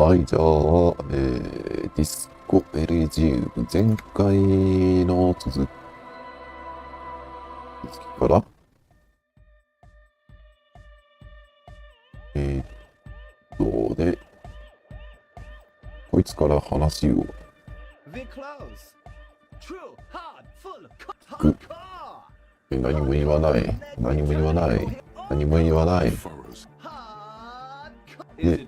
はい、じゃあ、ディスコ LG 前回の続きから、で、こいつから話をく、何も言わない、何も言わない、何も言わない。で、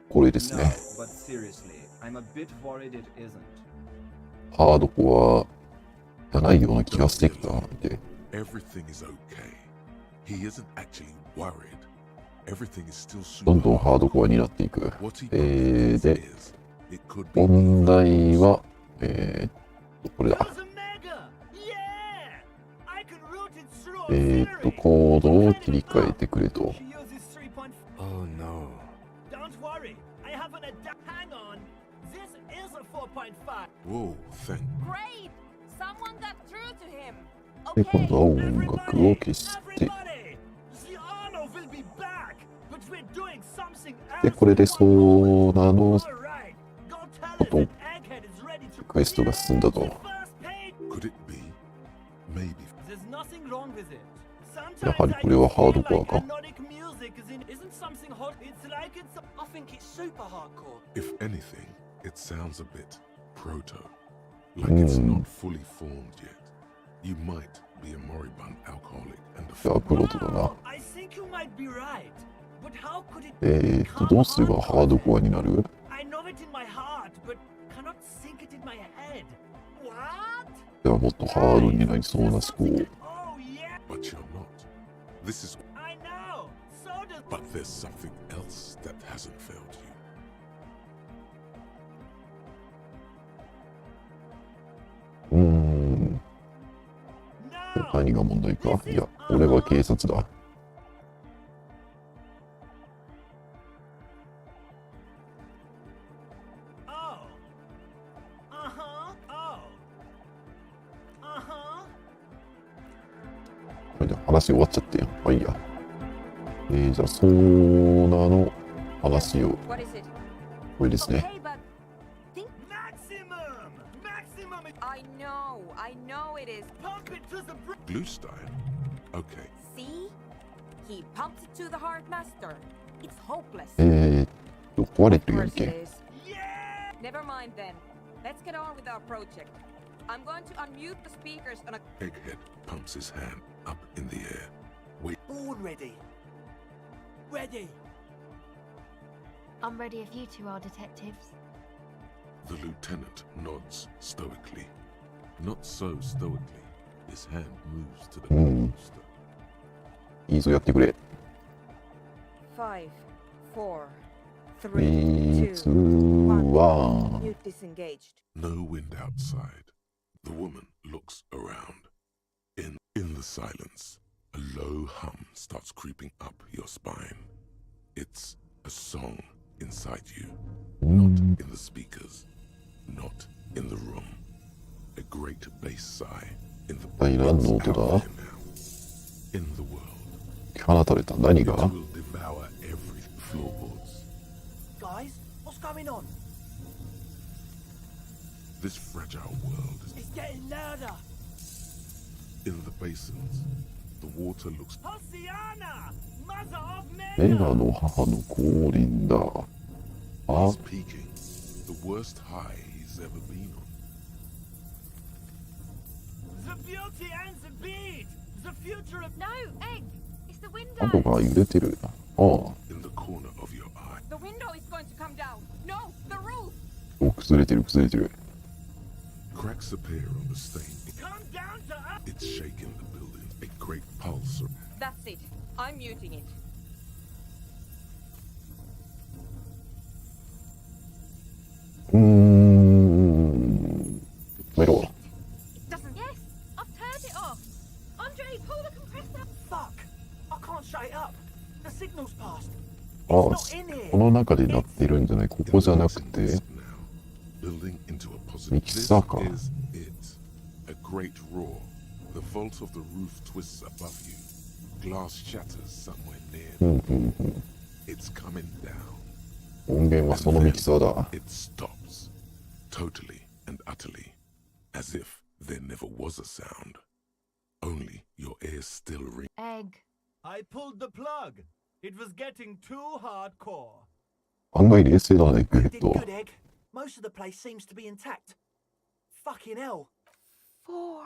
これですね。ハードコアじゃないような気がしてきたんで。どんどんハードコアになっていく。で、問題は、これだ。コードを切り替えてくれと。で、今度は音楽を消して、で、これでソーナのクエストが進んだと。やはりこれはハードコアか。じゃあプロトだな。どうすればハードコアになる？じゃあもっとハードになりそうな思考。何が問題か？いや、俺は警察だ。これで話終わっちゃってよ。まあいいや。じゃあソーナの話を。これですね。Blue style? Okay. See? He pumps it to the hard master. It's hopeless. 壊れてるやんけ。Never mind then. Let's get on with our project. I'm going to unmute the speakers on a Egghead pumps his hand up in the air. Wait. All ready. Ready. I'm ready if you two are detectives. The lieutenant nods stoically. Not so stoically. His hand moves to the holster. いいぞ、やってくれ。5, 4, 3, 2、 1. 1。 Mute disengaged. No wind outside. The woman looks around. In the silence, a low hum starts creeping up your spine. It's a song inside you. Not in the speakers. Not in the room. A great bass sigh. In the world. 放たれた何が？ will devour every floorboards. Guys, what's going on? This fragile world is It's getting louder. in the basins. The water looks Hosiana! Mother of メ men! ガの母の降臨だ。あ、 he's peaking. The worst high he's ever been on. The beauty and the beat! The future of... No, Egg! It's the window! 窓が揺れてる。ああ、 In the corner of your eye. The window is going to come down. No, the roof. お、崩れてる、崩れてる。 Cracks appear on the stain. Come down to us! It's shaking the building. A great pulse. That's it. I'm muting it. メロ。 It doesn't. Yes! I've turned it off! Andre, pull the compressor! Fuck! I can't shut it up! The signal's passed! ああ、この中で鳴ってるんじゃない。ここじゃなくて、 Building into a positive. ミキサーか。 This is it. A great roar. The The vault of the roof twists above you. Glass shatters somewhere near. うんうんうん。 It's coming down. 音源はそのミキサーだ。 It stops. Totally and utterly. As if there never was a sound. Only your ears still ring. Egg. I pulled the plug. It was getting too hardcore. 案外冷静だね、グ You レッ did ト。 good, Egg. Most of the place seems to be intact. Fucking hell. 4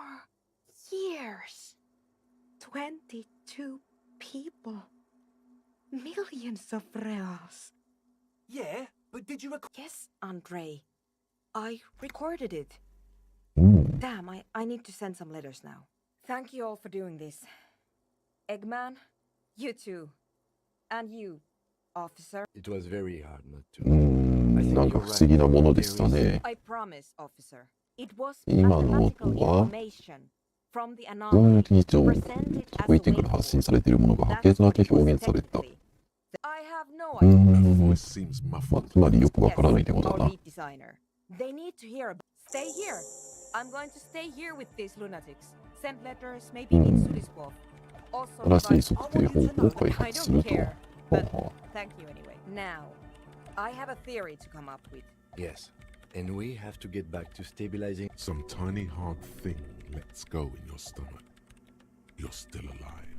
years. 22 people. Millions of reals. Yeah, but did you record? Yes, Andre. I recorded it. うん。 Damn, I need to send some letters now. Thank you all for doing this. Eggman, you too. And you, officer. It was very hard not う to. ん。なんか不思議なものでしたね。 I promise, officer. It was 今の音 mathematical は information from the 通 anomaly り上 presented 解いてくる as a 発信されているものが That's 波形だ what け it was 表現された。 technically. I have no うー idea.ん。 Voice seems まあ、 muffled. つまりよくわ Yes, からないってことだ our な。 lead designer. They need to hear about. Stay here. I'm going to stay here with these lunatics. Send letters, maybe in Sudispov. Also, 新しい advise- 測定方法を開 I 発する don't と。 care. は But あは thank you anyway. Now, I have a theory to come up with. Yes. And we have to get back to stabilizing. Some tiny hard thing lets go in your stomach. You're still alive.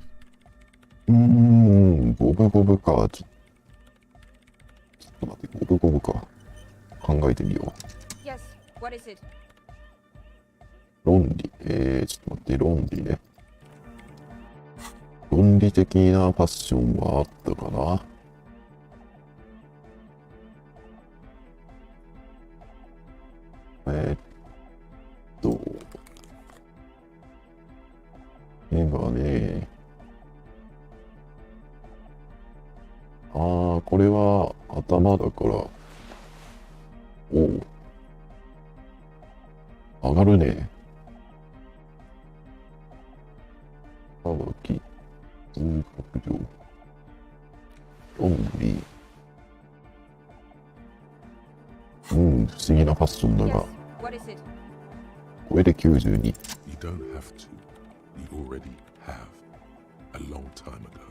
うーん。ゴブゴブか。ちょっと待って、ゴブゴブか。考えてみよう。 Yes, what is it? 論理。ちょっと待って、論理ね。論理的なパッションはあったかな。今ね。ああ、これは頭だから。おう。上がるね。乾き、通学量、論理。うん、不思議なファッションだ Yes, が、 what is it? これで92。You don't have to. You already have. A long time ago.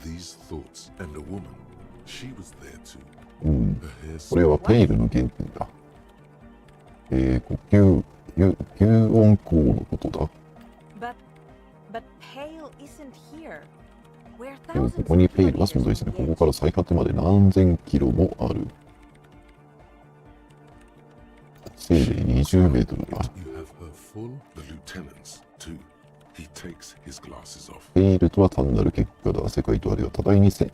These thoughts and a woman. She was there too. うん、 Her hair これはペイルの原点だ。呼吸、吸音孔のことだ。 But Pale isn't here. We're でも thousands ここに of ペイルは存在している。ここから最果てまで何千キロもある。せいぜい20メートルだ。 You have her full. The lieutenant's too. He takes his glasses off. ペイルとは単なる結果だ。世界とあれは互いに戦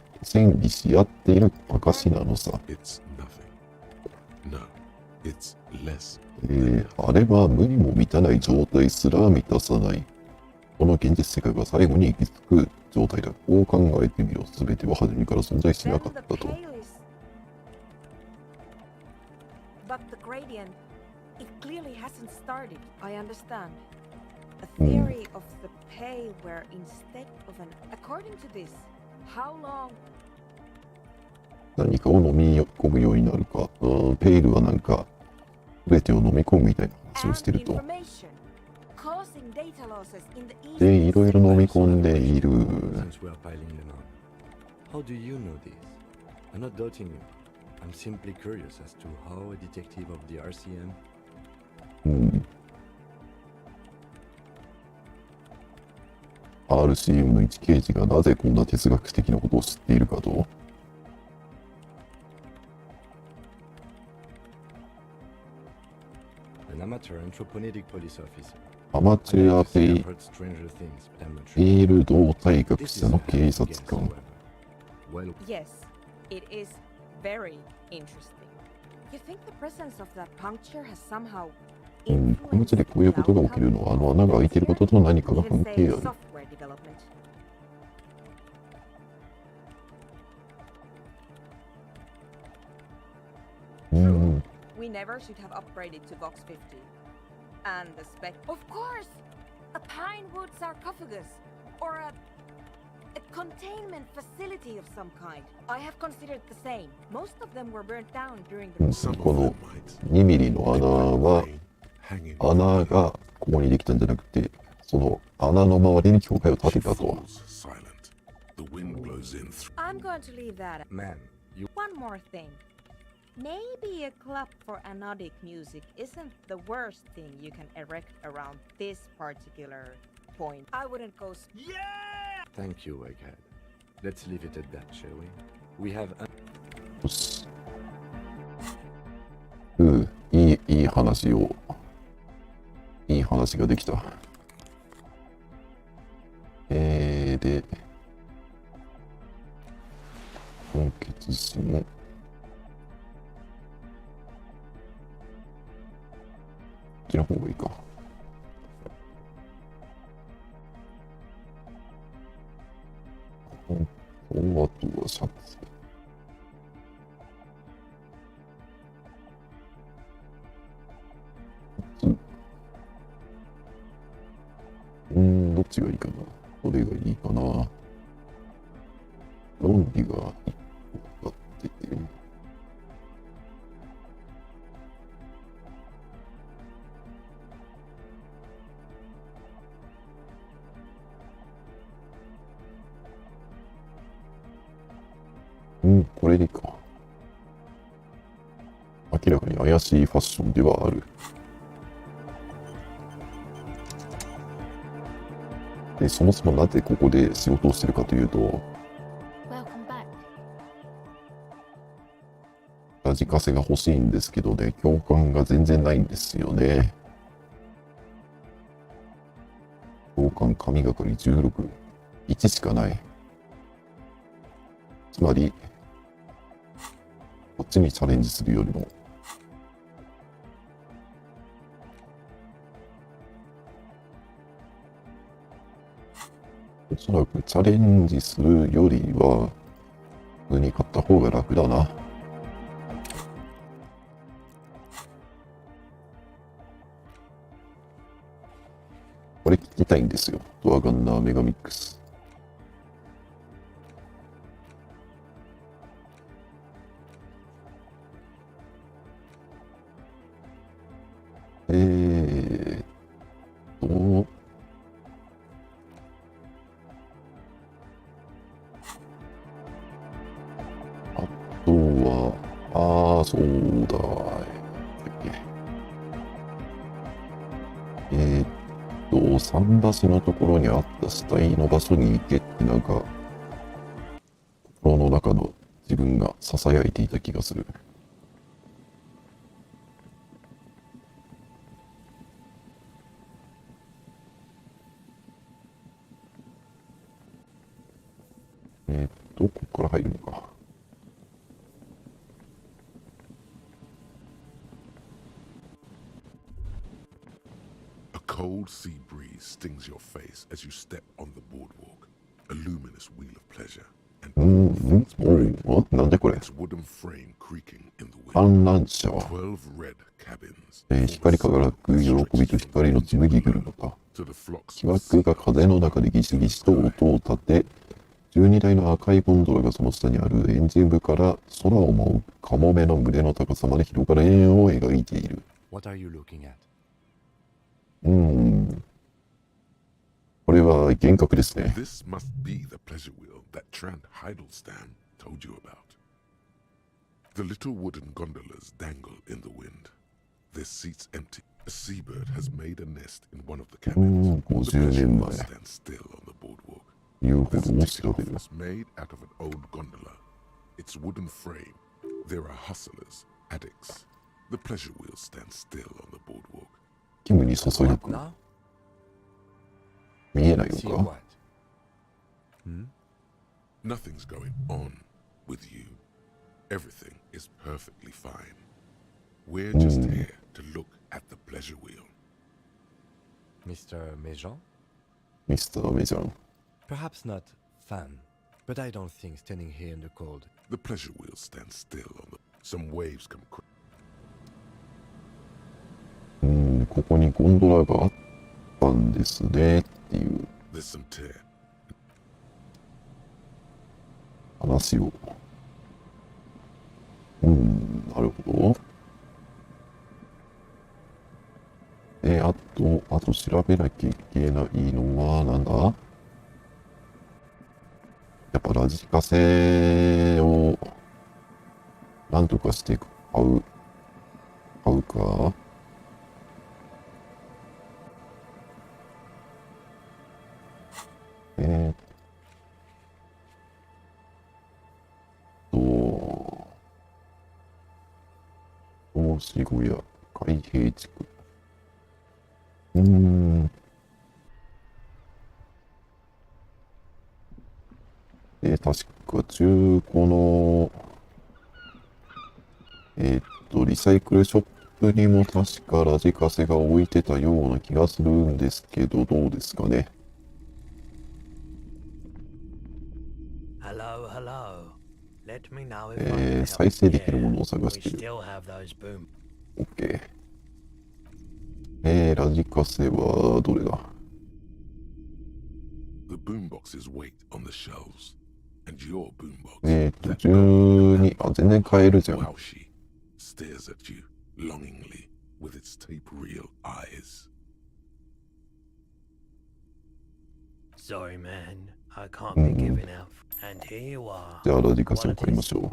利し合っている証なのさ。 It's nothing. No, it's less. あれは無にも満たない状態すら満たさない。この現実世界が最後に行き着く状態だ。こう考えてみろ。すべては初めから存在しなか Then っ the たと。 Pale is. But the gradient, it clearly hasn't started. I understand. A theory of the Pale where instead of an. According to this, how long? 何かを飲み込むようになるか。ペイルはなんか、すべてを飲み込むみたいな話をしてる And と。 information, causing data losses in the で、 east いろいろ飲み込んでいる。 Since we are piling them on. How do you know this? I'm not doubting you. I'm simply curious as to how a detective of the RCM. うん。RCM の一刑事がなぜこんな哲学的なことを知っているかと。 An amateur anthropomedic police officer. アマチュア I ペ have イ heard stranger things, but I'm not ペ sure. イル動体学 This is 者 a の警 guess, 察官。 however. Well, Yes, it is very interesting. You think the presence of that puncture has somehow うん、この地でこういうことが起きるのは、あの穴が開いていることと何かが関係ある。 software development. うん、 We never should have upgraded to Vox 50. And the spec. Of course! A pine wood sarcophagus! Or a containment facility of some kind. I have considered the same. Most of them were burnt down during the うん Some こ of の them might. 2ミリの穴は Hanging 穴がここにできたんじゃなくて、その穴の周りに教会を建てたとは。I'm going to leave that. Man, you One more thing. Maybe a club for anodic music isn't the worst thing you can erect around this particular point. I wouldn't go. Yeah! thank you, Egghead. Let's leave it at that, shall we? We have よし。いい話ができた。で、混血師も、こっちの方がいいか。あとはシャツ。どっちがいいかな。どれがいいかな。論理が一個あってて。これでいいか。明らかに怪しいファッションではある。で、そもそもなぜここで仕事をしてるかというと、Welcome back. ラジカセが欲しいんですけどね、共感が全然ないんですよね。共感神がかり16、1しかない。つまり、こっちにチャレンジするよりも、おそらくチャレンジするよりは、普通に買った方が楽だな。これ聞きたいんですよ。ドアガンナーメガミックス。と、あとは、そうだ。桟橋のところにあった死体の場所に行けってなんか、心の中の自分が囁いていた気がする。ここから入るのか。A cold sea breeze stings your face as you step on the boardwalk, a luminous wheel of pleasure. And なんでこれ its wooden frame creaking in the wind. 観覧車。 12 red cabins. 光輝く喜びと光の紡ぎぐるのか。 To the flocks 木枠が風の中でギシギシと音を立て、12台の赤いゴンドラがその下にあるエンジン部から空を舞うカモメの群れの高さまで広がる円を描いている。What are you looking at? これは幻覚ですね。 This must be the pleasure wheel that Trent Heidelstein told you about. The little wooden gondolas dangle in the wind. Their seats empty. A seabird has made a nest in one of the cabins. The 50 pleasure 年 wheel 前。 stands still on the boardwalk. いうほ There's ど a を調べ ticket る。 office made out of an old gondola. Its wooden frame. There are hustlers, addicts. The pleasure wheel stands still on the boardwalk. キムに注 What く。 now? 見えない See のか what? Nothing's going on with you. Everything is perfectly fine. We're just here to look at the pleasure wheel. Mr. Mejean? ミスターメジャー。 Perhaps not fun, but I don't think standing here in the cold. The pleasure wheel stands still on the... Some waves come... ここにゴンドラがあったんですねっていう There's some tear. 話を。なるほど。あと調べなきゃいけないのは、なんだ？やっぱラジカセを、なんとかして買うか？えーっと、投資小屋、海兵地区。確か中古の、リサイクルショップにも確かラジカセが置いてたような気がするんですけど、どうですかね。Hello, hello. Let me know if I can help. 再生できるものを探 We してる。 still have those boom. OK。ラジカセはどれだ？ The boomboxes wait on the shelves, and your boombox, 12、全然買えるじゃん。 Wow, she stares at you longingly with its tape reel eyes. Sorry, man. I can't be giving out. And here you are. じゃあラジカセを買いましょう。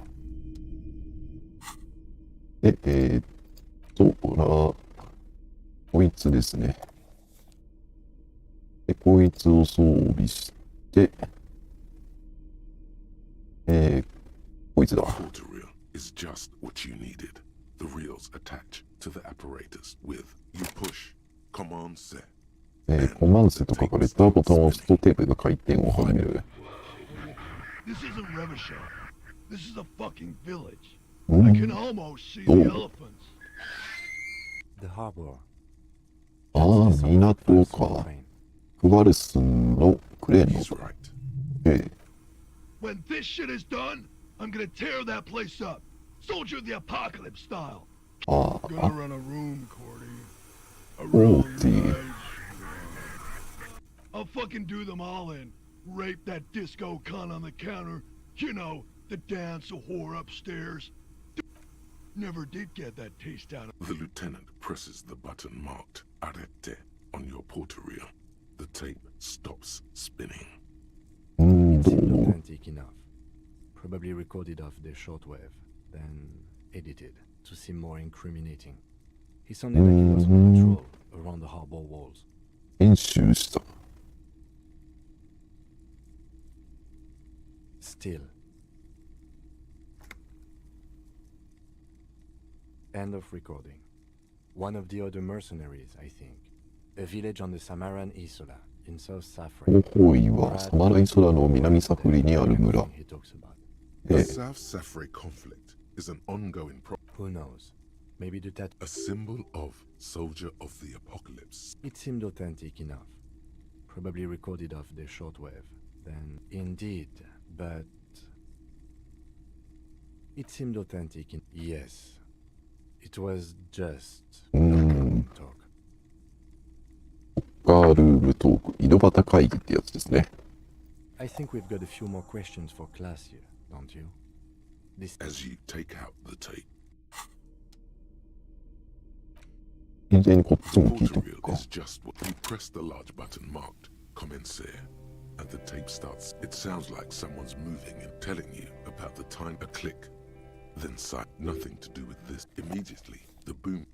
こいつですね。こいつを装備して、こいつだ。Quarter reel is just what you needed. The reels attach to the apparatus with you push, command set. コマンセと書かれたボタンを押すとテープが回転を始める。This isn't Revachon. This is a fucking village. I can almost see the elephants. The harbor. ああ、港か。クバルスンのクレーンの He's right. When this shit is done, I'm gonna tear that place up. Soldier of the apocalypse style. あ Gonna あ、 run a room, Cordy. A Oh, really dear. nice room. I'll fucking do them all in. Rape that disco cunt on the counter. You know, the dance a whore upstairs. Never did get that taste out of. The lieutenant presses the button marked Arete on your porter reel. The tape stops spinning. ど It う seemed 思う？ authentic enough. Probably recorded off the shortwave, then edited to seem more incriminating. He sounded like he was on patrol around the harbor walls. 編集した。Still. End of recording. One of the other mercenaries, I think. A village on the Samaran Isola in South 後 Safran. 方位はサマライソラの南サフリにある村。 He talks about. The South Safre conflict is an ongoing Who knows? Maybe the tat. a symbol of soldier of the apocalypse. It seemed authentic enough. Probably recorded off the shortwave. Then, indeed, but it seemed authentic. Yes, it was just talk. カールームトーク、井戸端会議ってやつですね。 I think we've got a few more questions for class here, don't you? This As you take out the tape, 全然こっち the も聞い porter とく reel か。 is just what you press the large button marked Commencer, and the tape starts. It sounds like someone's moving and telling you about the time. A click, then sight. Nothing to do with this. Immediately, the boom.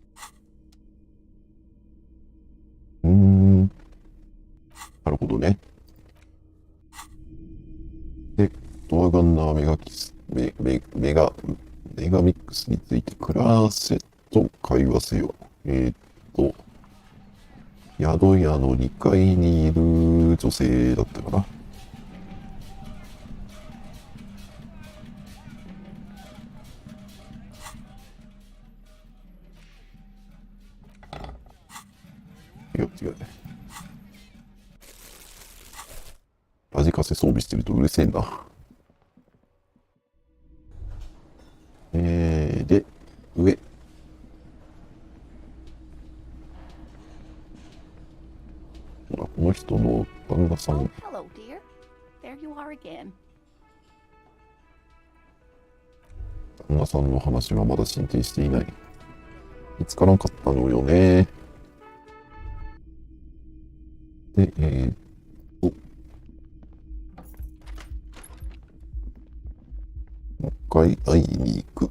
なるほどね。で、ドアガンナーメガキス、メガミックスについてクラセット会話せよ。宿屋の2階にいる女性だったかな。違うね。ラジカセ装備してるとうるせえな。で、上。ほら、この人の旦那さ Oh, ん。 hello, dear. There you are again. 旦那さんの話はまだ進展していない。見つからなかったのよね。で、もう一回会いに行く。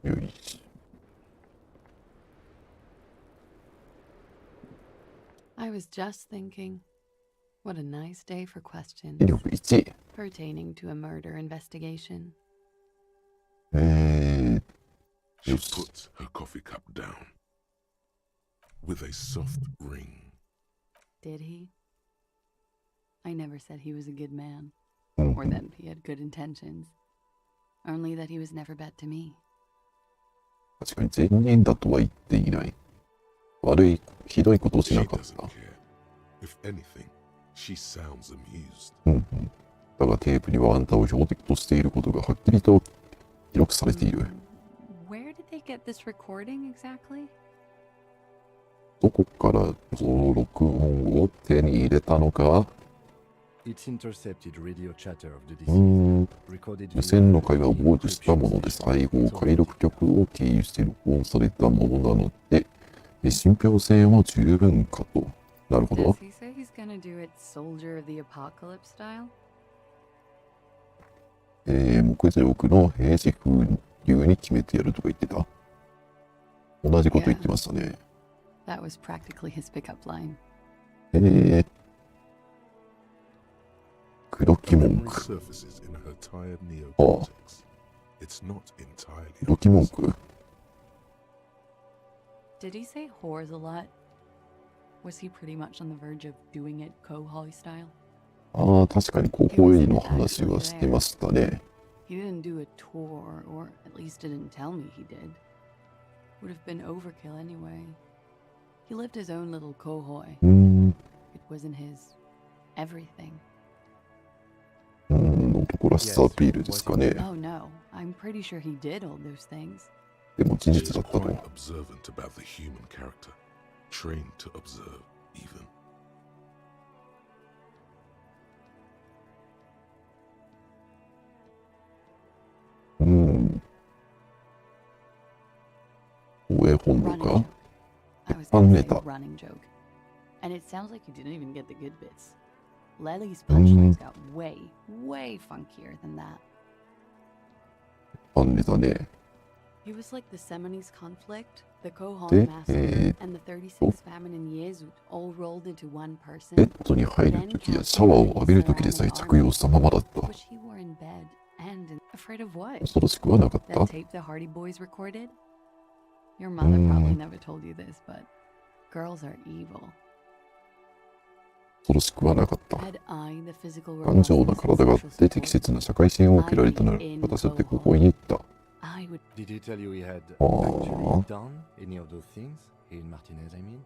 よいし I was just thinking, what a nice day for ょ。 questions 威力1。 pertaining to a murder investigation. She Yes. puts her coffee cup down with a soft ring. Did he? I never said he was a good man, うん or that he had good intentions. Only that he was never bad to me. 確かに善人だとは言っていない。悪い、ひどいことをし She なかっ doesn't た。 care. If anything, she sounds amused. うんうん。だがテープにはあんたを標的としていることがはっきりと記録されている。 Where did they get this recording exactly? どこからその録音を手に入れたのか。 It's intercepted radio chatter of the うー deceased, ん。 recorded 無 via 線の会話を the 傍受したものです。愛語、解読局を経由して録音されたものなので、信憑性も十分かと。なるほど Does。he say he's gonna do it Soldier of the Apocalypse style? 目次録の平時風流に決めてやるとか言ってた。同じこと言ってましたね。 That was practically his pickup line. 黒木 A 文 memory 句。 surfaces in her tired Oh. neocortex. It's not entirely 黒木文 honest. 句 Did he say whores a lot? Was he pretty much on the verge of doing it Kohoi style? ああ、確かに高校医の話はしてましたね。 He didn't do a tour, or at least didn't tell me he did. Would have been overkill anyway. He lived his own little Kohoi. うーん。 It wasn't his everything. 男らしさアピールですかね。 Oh no, I'm pretty sure he did all those things. でも事 She's 実だったと。 quite observant about the human character, trained to observe, even. 応援本能 Running か joke. I was ファン gonna ネ say タ。 running joke. And it sounds like you didn't even get the good bits. Lely's Mm. punchlines got way funkier than that. ファンネタね。 He was like the Seminoles conflict, the Kohoi で、 massacre, and the 36th famine in Yezut all rolled into one ベ person, ッドに入るときやシャワーを浴びるときでさえ着用したままだった。 which he wore in bed and afraid of what? 恐ろしくはなかっ That た。 tape the Hardy Boys recorded? Your mother probably never told you this, but girls are evil. 恐ろしくはなかった。 Had I the physical 頑丈な robustness 体があっ and social て適 support, 切な社会支援を受けられたなら、私だってここに行った。 I would. Did he tell you he had Oh. actually done any of those things? In Martinez, I mean?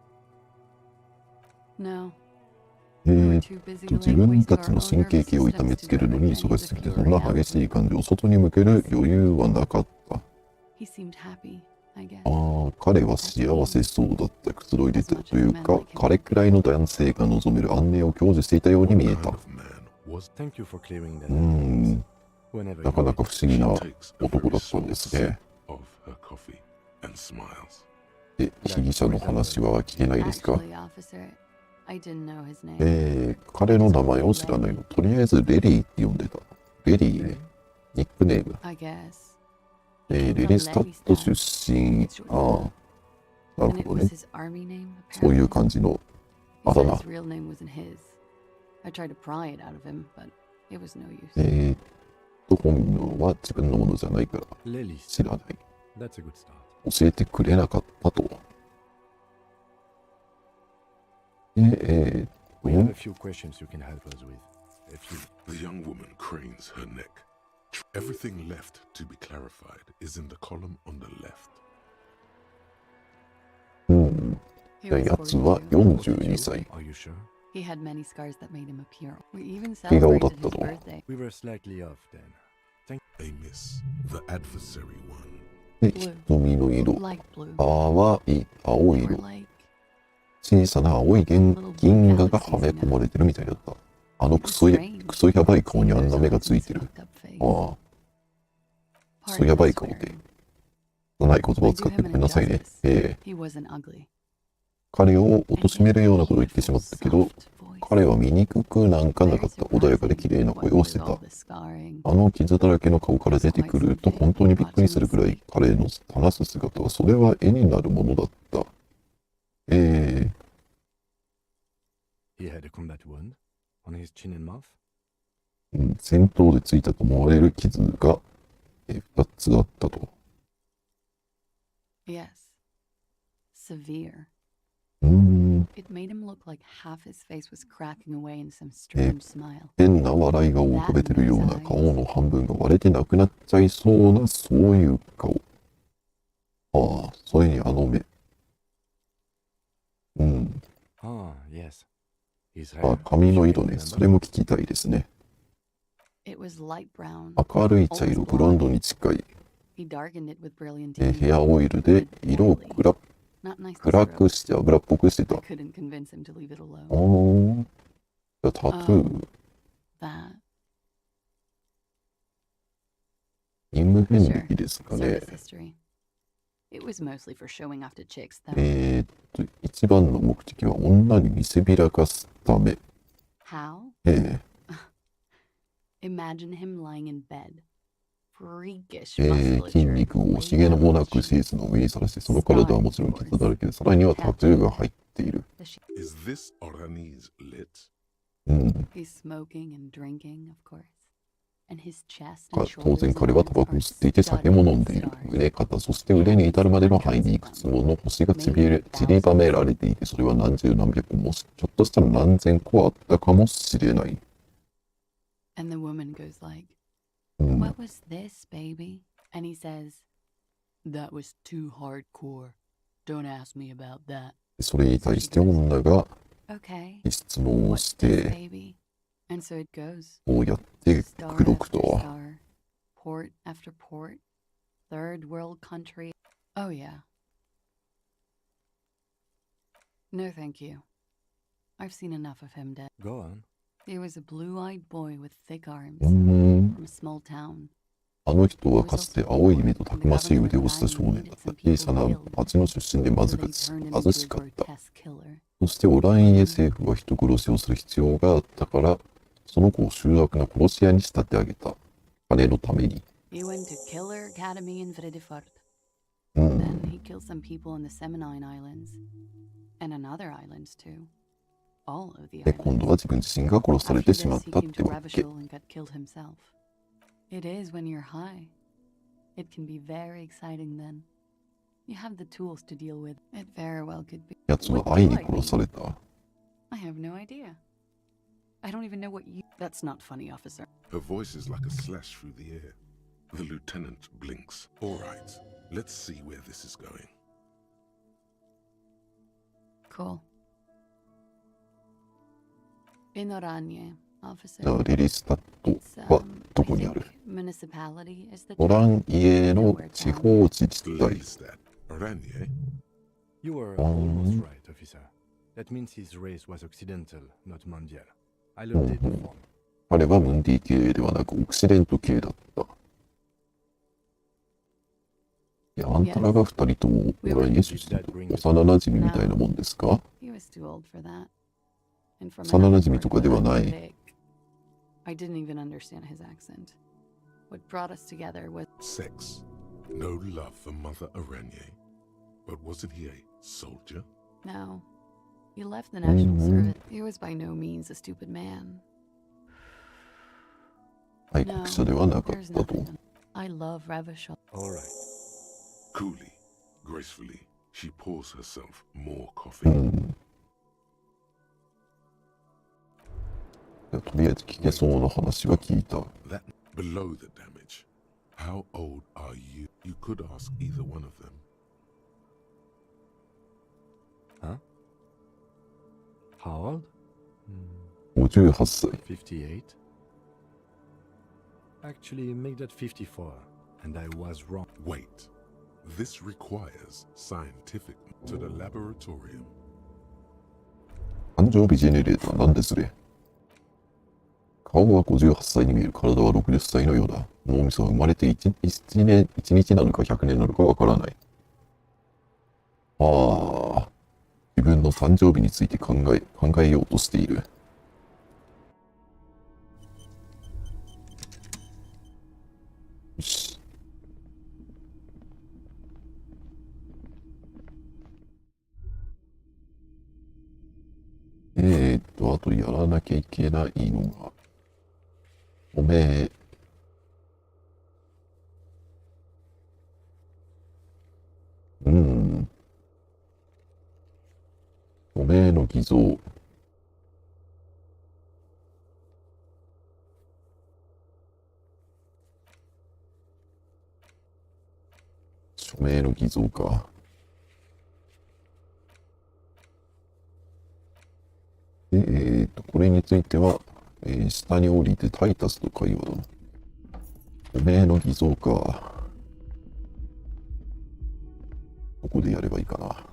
No. We were too busy 自 laying 分 waste た to ち our の own 神経 nervous 系を痛め systems つ to けるの guard に against 忙しすぎて、 the そんな pure 激しい reality. 感情を外に向ける余裕はなかった。 He seemed happy, I guess. ああ、彼は幸せそうだった。くつろいでたというか、彼くらいの男性が望める安寧を享受していたように見え What た。 kind of man was Thank you for clearing that. うーん、 Whenever なか you なか need. 不思議 She な takes a 男 very だったん short です sip ね。 of her coffee and smiles. で、被疑者の話は聞けないですか？ Actually, officer, I didn't know his name. 彼の名前を知らないの。とりあえずレリーって呼んでた。レリーね。ニックネーム。 I guess. レリスタット出身。ああ、な And る it ほど was ね。 his army name, そういう apparently. 感じの。 He あだ said 名。 his real name wasn't his. I tried to pry it out of him, but it was no use. 本名は自分のものじゃないから Lely, 知らない。 that's a good start. 教えてくれなかったと。で、We have a few questions you can help us with. A few. The young woman cranes her neck. Everything left to be clarified is in the column on the left. He じゃあ was やつは 42. 42歳。 Are you sure? He had many scars that made him appear. We even 笑顔だ celebrated っ his たと。 birthday. We were slightly off then. A miss. The adversary one. で、瞳の色。 Light blue. 淡い青 Or 色。 like 小さな青い銀河がはめ込まれてるみたいだった。クソやばい顔にあんな目がついてる。ああ。クソやばい顔で。ない言葉を使ってごめんなさいね。彼を貶めるようなことを言ってしまったけど、彼は醜くなんかなかった。穏やかで綺麗な声をしてた。傷だらけの顔から出てくると本当にびっくりするくらい、彼の話す姿は、それは絵になるものだった。戦闘でついたと思われる傷が2つあったと。Yes. Severe. It made him look like half his face was cracking away in some strange smile. 変な笑い顔を浮かべてるような顔の半分が割れてなくなっちゃいそうな、そういう顔。ああ、それにあの目。髪の色ね、それも聞きたいですね。明るい茶色、ブロンドに近い。ヘアオイルで色を暗くして油っぽくしてた。タトゥー。イム遍歴ですかね。一番の目的は女に見せびらかすため。筋肉を惜しげもなくシーツの上にさらして、その体はもちろん傷だらけで、さらにはタトゥーが入っている。当然彼はタバコを吸っていて酒も飲んでいる。胸、肩、そして腕に至るまでの肺にいくつもの星が散りばめられていて、それは何十何百も、ちょっとしたら何千個あったかもしれない。What was this, baby? And he says, That was too hardcore. Don't ask me about that. それに対して女が質問をして、こうやって口説くとは。Port after port, third world country. Oh yeah. No, thank you. I've seen enough of him dead. Go on. He was a blue-eyed boy with thick arms from a small town. あの人はかつて青い目とたくましい腕をした少年だった。小さな町の出身で貧しかった。そしてオランイエ政府は人殺しをする必要があったから、その子を醜悪な殺し屋に仕立て上げた。金のために。He went to Killer Academy in Vredefort. Then he killed some people in the Seminine Islands. And on other islands too. で、今度は自分自身が殺されてしまったってわけ。It is when you're high. It can be very exciting then. You have the tools to deal with. It very well could be. やつは愛に殺された。I have no idea. I don't even know what you. That's not funny, officer. Her voice is like a slash through the air. The lieutenant blinks. All right, let's see where this is going. Cool. In Oranje, officer. リリスタットはどこにある？オランイエの地方自治体。You were almost right, officer. That means his race was occidental, not mondial. I looked it before. 彼はムンディ系ではなくオクシデント系だった。いや、あんたらが二人ともオランイエ出身と幼馴染みたいなもんですか？幼馴染とかではない。I didn't even understand his accent. What brought us together was sex. No love for Mother Aranye. But wasn't he a soldier? No. He left the national service. He was by no means a stupid man. 愛国者ではなかったと。I love Ravishal. All right. Coolly, gracefully, she pours herself more coffee. とりあえず聞けそうな話は聞いた。Below the damage. How old are you? You could ask either one of them. Huh? How old? 58歳。58? Actually, make that 54. And I was wrong. Wait. This requires scientific to the laboratorium. 誕生日ジェネレーターなんですね。顔は58歳に見える。体は60歳のようだ。脳みそは生まれて1日なのか100年なのかわからない。ああ、自分の誕生日について考えようとしている。よし。あとやらなきゃいけないのが、おめえ、おめえの偽造。署名の偽造か。で、これについては、下に降りてタイタスと会話だな。おめえの偽造か。ここでやればいいかな。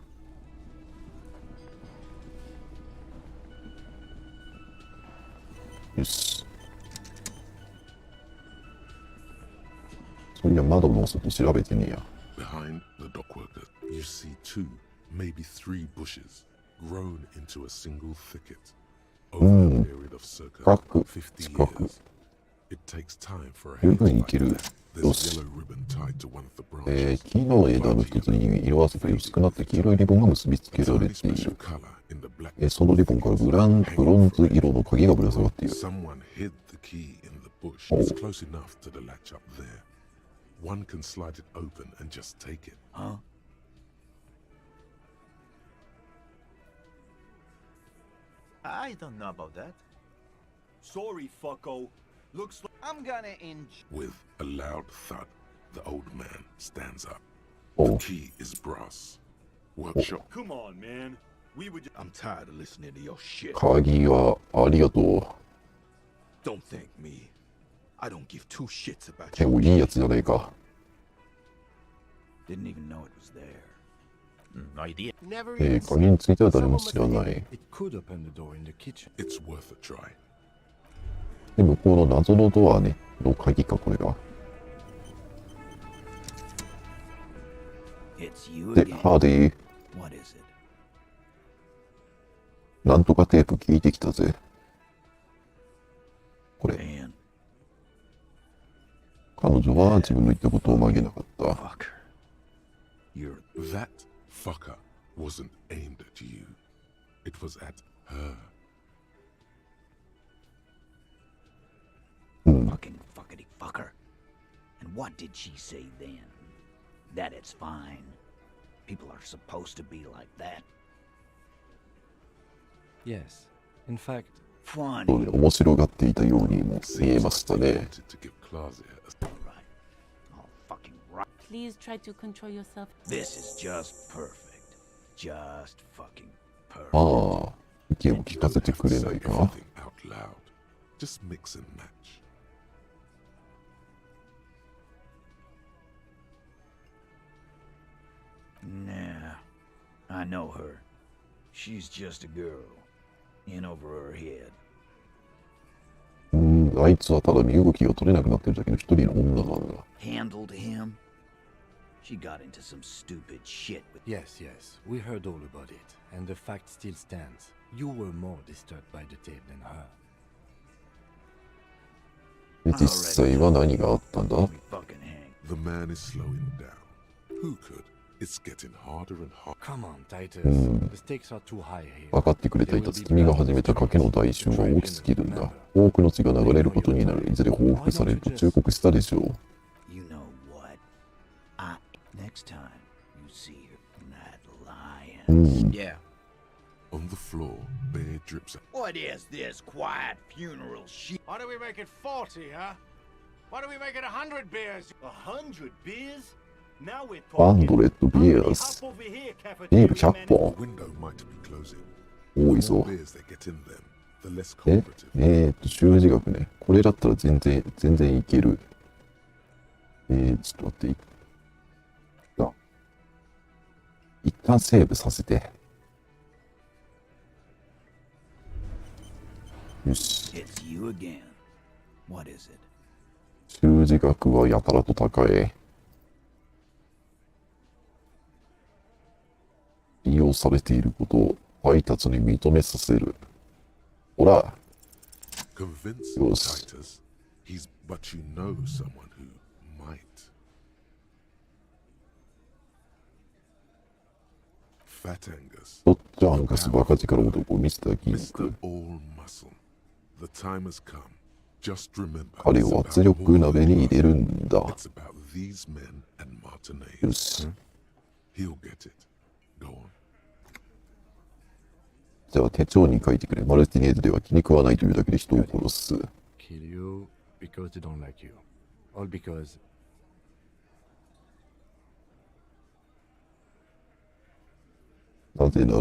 よし。そりゃ窓の外調べてねえや。Behind the dockworker, you see 2, maybe 3 bushes grown into a single thicket over a period of circa 50 years. It takes time for a hay to light there. There's a yellow ribbon tied to one of the branches. 木の枝の一つに色あせが薄くなった黄色いリボンが結びつけられている。そのリボンからブロンズ色の鍵がぶら下がっている。Someone hid the key in the bush. It's close enough to the latch up there. One can slide it open and just take it. Huh? I don't know about that. Sorry, fucko. Looks like I'm gonna With a loud thud, the old man stands up. The key is brass. Workshop. Come on, man. We would. I'm tired of listening to your shit. 鍵はありがとう。Don't thank me. I don't give 2 shits about 結構いいやつじゃないか。Didn't even know it was there. No idea. 鍵については誰も知らない。 It could open the door in the kitchen. It's worth a try. で、向こうの謎のドアね、の鍵か、これが。It's you で、 again. ハーディー、 What is it? なんとかテープ聞いてきたぜ。これ。 Man, 彼女は自分の言ったことを曲げなかった。 fucker. You're That fucker wasn't aimed at you. It was at her. fucking fuckity fucker. And what did she say then? That it's fine. People are supposed to be like that. Yes. In fact, そうね、 Funny. 面白がっていたようにも見えました They ね。 wanted to give Claudia a Right. All fucking right. Please try to control yourself. This is just perfect. Just fucking perfect. ああ、意見を聞かせてくれない say か。 everything out loud. Just mix and match. Nah. I know her. She's just a girl. In over her head. あいつはただ身動きが取れなくなってるだけの一人の女なんだ。 Handled him. She got into some stupid shit with yes, yes. We heard all about it. And the fact still stands. You were more disturbed by the tape than her. で、実際は何があったんだ？ we fucking hang. The man is slowing down. Who could? It's getting harder and harder. Come on, Titus. The stakes are too high here. 分かってくれたいたつ君が始めた賭けの代償は大きすぎるんだ。多くの血が流れることになる。いずれ報復されると忠告したでしょう。You know what? Next time you see her, that lion. Yeah. On the floor, beer drips out. What is this quiet funeral shit? Why do we make it 40, huh? Why do we make it 100 beers? 100 beers? Now we're 100 beers。ビール100 The 本。 window might be closing. 多い The ぞ more。beers they get in them, the less cooperative. 習字学ね。これだったら全然いける。ちょっと待って。一旦セーブさせて。よし。 It's you again. What is it? 習字額はやたらと高い。利用されていることを配達に認めさせる。ほら。Convince Yes. Titus but you know someone who might. Fat Angus. ドッジャーアンガスバカ力男ミスターキン Mr. グ。 All Muscle. The time has come. Just remember. 彼を圧力鍋に入れるんだ。 It's about these men and よ Martinez. し。 He'll get it. Go on. じゃあ手帳に書いてくれ。マルティネーズでは気に食わないというだけで人を殺す。Kill you because they don't like you. All because なぜなら、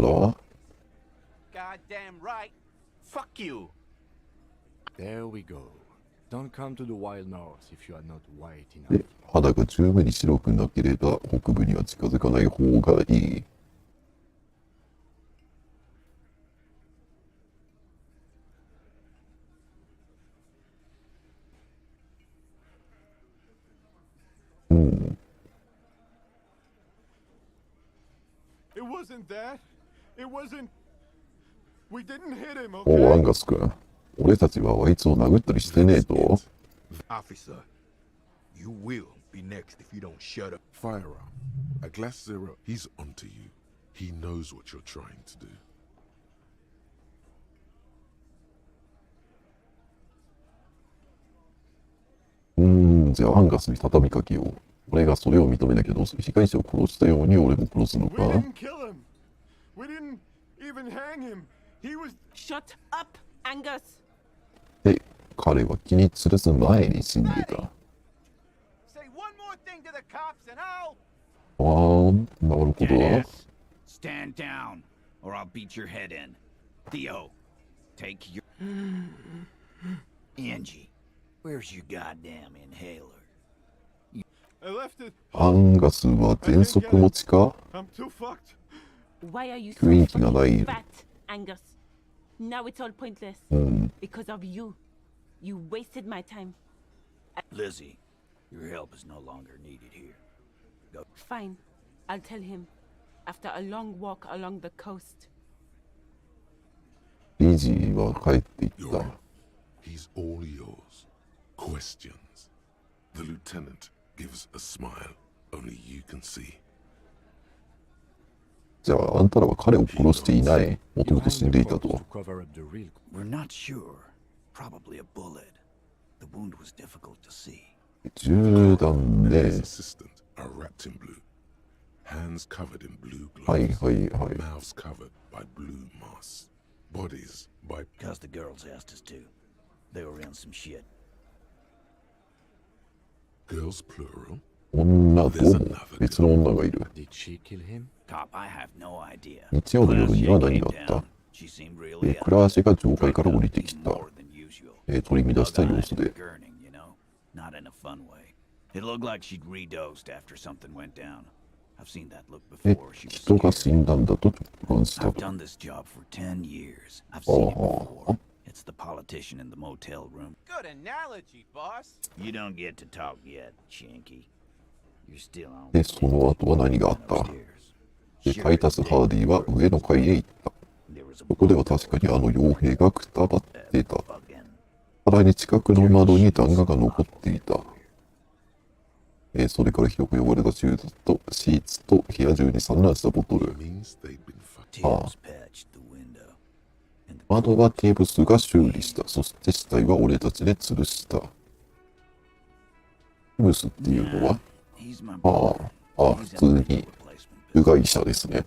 Goddamn right. Fuck you. there we go. Don't come to the wild north if you are not white enough. で、肌が十分に白くなければ北部には近づかない方がいい。うん。 It wasn't that. It wasn't. We didn't hit him, おう、ア okay? ンガス君。俺たちはあいつを殴ったりしてねえと。 Officer, you will be next if you don't shut up. Firearm. A glass zero. He's onto you. He knows what you're trying to do. じゃあアンガスに畳みかけよう。俺がそれを認めなきゃどうする。被害者を殺したように俺も殺すの We か。 didn't kill him. We didn't even hang him. He was. Shut up, Angus! で、彼は気に吊るす前に死んでた。 Say one more thing to the cops and I'll. あー、なるほど。 Dennis, stand down, or I'll beat your head in. Theo, take your. Angie, where's your goddamn inhaler? I left it. アンガスは喘息持ちか。 I'm too fucked. Why are you so 雰囲気がない。 fucking fat, Angus? Now it's all pointless. うん。 Because of you. You wasted my time. Lizzie, your help is no longer needed here. Fine. I'll tell him. After a long walk along the coast. リジーは帰っていっ You're た。 right. He's all yours. Questions. The lieutenant gives a smile only you can see. じゃあ、あんたらは彼を殺していない。もともと死んでいた To と。 cover up the real. We're not sure. Probably a bullet. The wound was difficult to see. 銃弾 And ね his。assistant are wrapped in blue. Hands covered in blue はい gloves. はいはい。 Mouths covered by blue masks. Bodies by Cause the girls asked us to. They were in some shit. girls plural. 女と別の女がいる。 Did she kill him? Cop, I have no idea. 日曜の夜には何があっ Came た down. She seemed really クラーシェが上階から降りてきた。 more than usual. 取り乱した様子で。 Gurning, you know? Not in a fun way. It looked like she'd redosed after something went down. I've seen that look で before. She was 人が scared. 死んだんだと直感した I've と。 done this job for 10 years. I've seen it Oh. before. It's the politician in the motel room. Good analogy, boss. You don't get to talk yet, Shanky. You're still on で、その後は何があった upstairs. で、タイタス・ハーディは上の階へ行った。 There was a そこでは確かにあの傭兵がくたばってた。 fucking さらに近くの窓に弾丸が残っていた。それからひどく汚れたシーツと部屋中に散乱したボトル。 Means they'd been fucked. Tibbs patched the window. And the 窓はテーブスが修理した。そして死体は俺たちで吊るした。テーブスっていうのは he's my 普通に部外者ですね。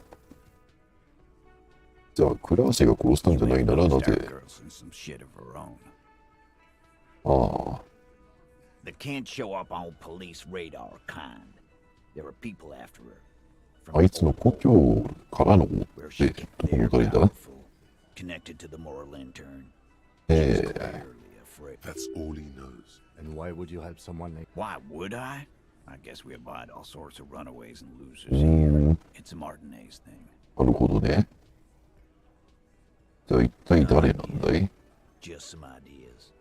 じゃあ、クラーシェが殺したんじゃないならなぜ girls and some shit of her own. ああ、 That can't show up on police radar kind. There are people after her. あいつの故郷からの追 Where っ she て、 can どこの they're 誰だ powerful, connected to the moral intern. She's clearly afraid. That's all he knows. And why would you help someone like Why would I? I guess we abide all sorts of runaways and losers うー here. ん、 It's a Martinez thing. なるほどね。じゃあ一体誰なんだい Just some ideas.